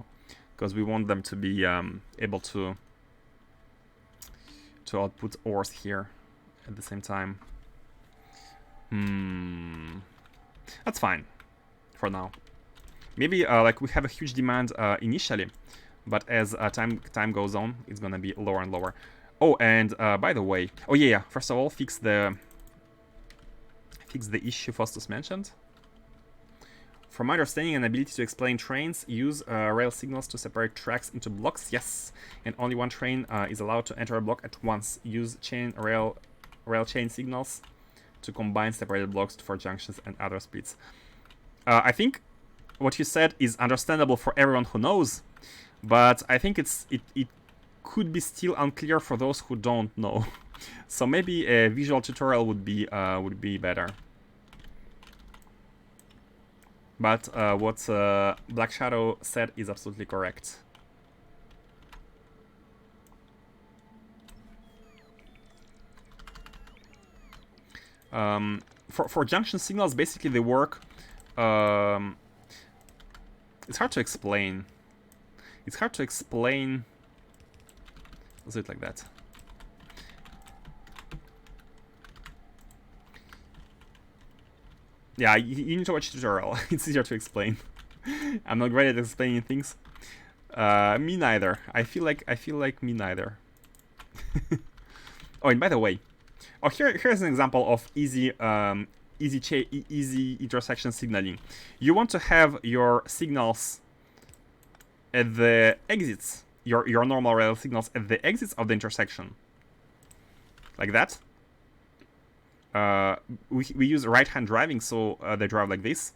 Because we want them to be able to output ores here at the same time. That's fine for now. Maybe like we have a huge demand initially, but as time goes on, it's gonna be lower and lower. Oh, and by the way, oh yeah, first of all, fix the issue Faustus mentioned. From my understanding, an ability to explain trains use rail signals to separate tracks into blocks. Yes, and only one train is allowed to enter a block at once. Use rail chain signals to combine separated blocks for junctions and other splits. I think what you said is understandable for everyone who knows, but I think it could be still unclear for those who don't know. So maybe a visual tutorial would be better. But what Black Shadow said is absolutely correct. For junction signals, basically they work. It's hard to explain. Let's do it like that. Yeah, you need to watch the tutorial. It's easier to explain. I'm not great at explaining things. Me neither. I feel like me neither. Oh, and by the way, here's an example of easy intersection signaling. You want to have your signals at the exits, your normal rail signals at the exits of the intersection, like that. We use right-hand driving, so they drive like this,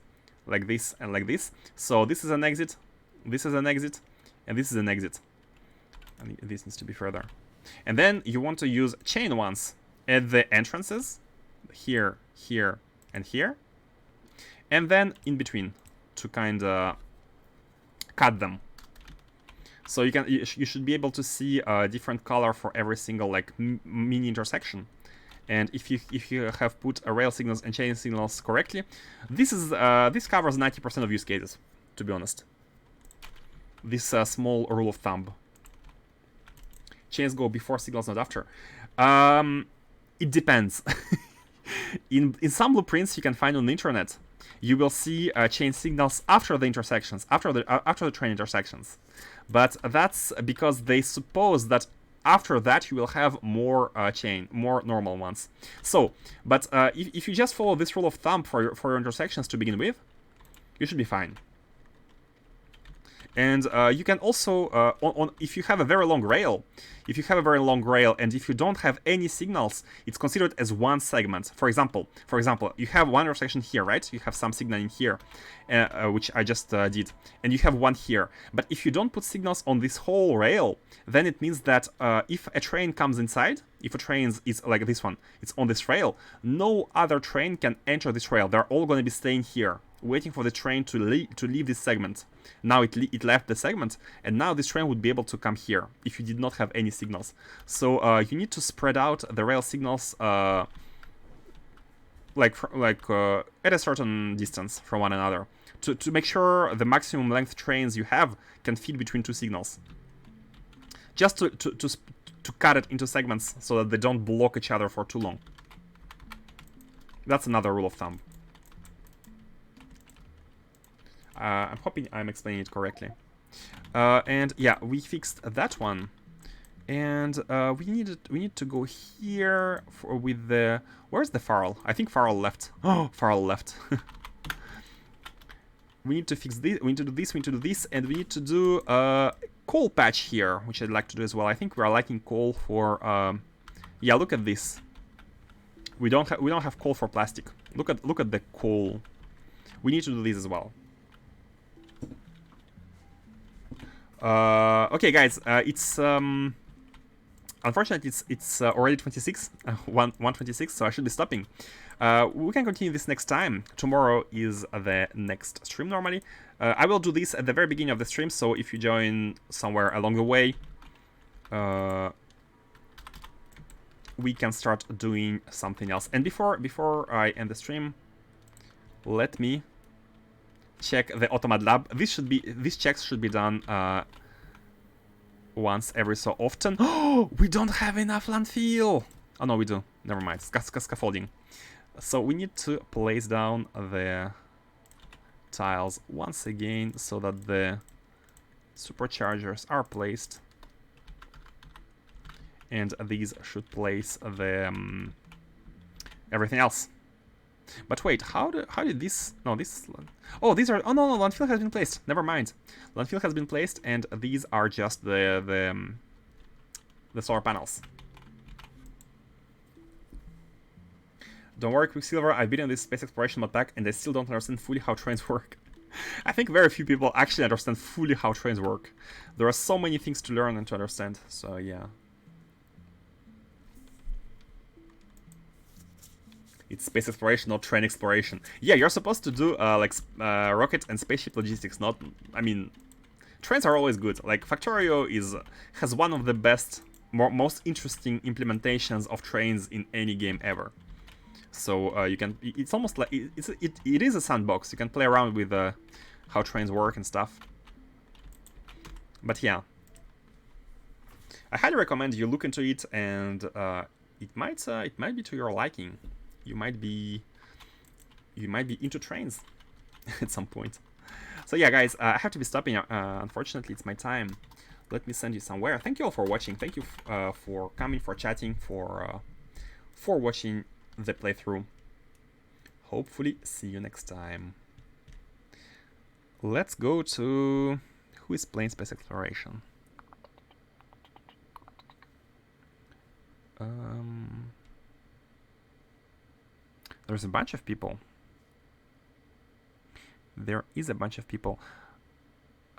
and like this. So this is an exit, this is an exit, and this is an exit. And this needs to be further. And then you want to use chain ones at the entrances, here, here, and here, and then in between to kind of cut them. So you should be able to see a different color for every single like mini intersection. And if you have put rail signals and chain signals correctly, this covers 90% of use cases, to be honest. This small rule of thumb. Chains go before signals, not after. It depends. in some blueprints you can find on the internet, you will see chain signals after the intersections, after the train intersections. But that's because they suppose that after that you will have more more normal ones. So, but if you just follow this rule of thumb for your intersections to begin with, you should be fine. And you can also, if you have a very long rail, and if you don't have any signals, it's considered as one segment. For example, you have one intersection here, right? You have some signal in here, which I just did, and you have one here. But if you don't put signals on this whole rail, then it means that if a train comes inside, if a train is like this one, it's on this rail, no other train can enter this rail. They're all going to be staying here, waiting for the train to leave this segment. Now it left the segment, and now this train would be able to come here if you did not have any signals. So you need to spread out the rail signals at a certain distance from one another to make sure the maximum length trains you have can fit between two signals. Just to cut it into segments so that they don't block each other for too long. That's another rule of thumb. I'm hoping I'm explaining it correctly. And yeah, we fixed that one. And we need to go here with the... Where's the Farrell? I think Farrell left. Oh, Farrell left. We need to fix this, we need to do this, we need to do this, and we need to do a coal patch here, which I'd like to do as well. I think we are lacking coal for... yeah, look at this. We don't have coal for plastic. Look at the coal. We need to do this as well. Okay, guys, it's unfortunately it's already 1:26, so I should be stopping. We can continue this next time. Tomorrow is the next stream normally. I will do this at the very beginning of the stream, so if you join somewhere along the way, we can start doing something else. And before I end the stream, let me check the Automad lab. These checks should be done once every so often. Oh, we don't have enough landfill. Oh no, we do. Never mind. Scaffolding. So we need to place down the tiles once again so that the superchargers are placed. And these should place the everything else. But wait, how did this... No, this... Oh, these are... Oh, no, landfill has been placed. Never mind. Landfill has been placed, and these are just the solar panels. Don't worry, Quicksilver, I've been in this space exploration mod pack, and I still don't understand fully how trains work. I think very few people actually understand fully how trains work. There are so many things to learn and to understand, so yeah. It's space exploration, not train exploration. Yeah, you're supposed to do rocket and spaceship logistics. Not, I mean, trains are always good. Like Factorio has one of the best, most interesting implementations of trains in any game ever. So you can. It's almost like it is a sandbox. You can play around with how trains work and stuff. But yeah, I highly recommend you look into it, and it might be to your liking. You might be into trains at some point. So yeah, guys, I have to be stopping. Unfortunately, it's my time. Let me send you somewhere. Thank you all for watching. Thank you for coming, for chatting, for watching the playthrough. Hopefully, see you next time. Let's go to... Who is playing space exploration? There's a bunch of people. There is a bunch of people.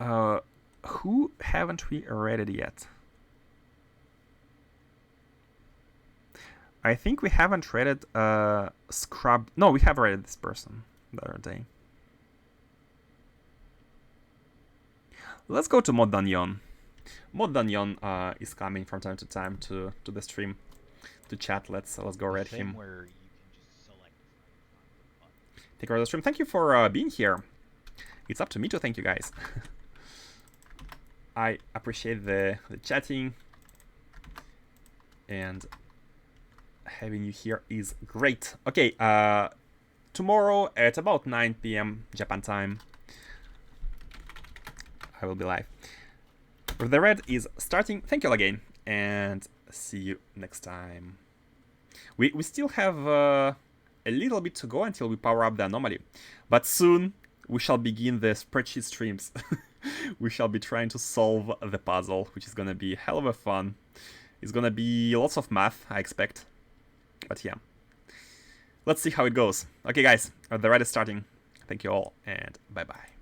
Who haven't we raided yet? I think we haven't raided Scrub. No, we have raided this person the other day. Let's go to Mod Danyon. Mod Danyon is coming from time to time to the stream to chat. Let's go raid him. Take over the stream. Thank you for being here. It's up to me to thank you guys. I appreciate the chatting, and having you here is great. Okay, tomorrow at about 9 PM Japan time, I will be live. The raid is starting. Thank you all again, and see you next time. We still have a little bit to go until we power up the anomaly, but soon we shall begin the spreadsheet streams. We shall be trying to solve the puzzle, which is gonna be a hell of a fun. It's gonna be lots of math, I expect. But yeah, let's see how it goes. Okay, guys, the raid is starting. Thank you all, and bye-bye.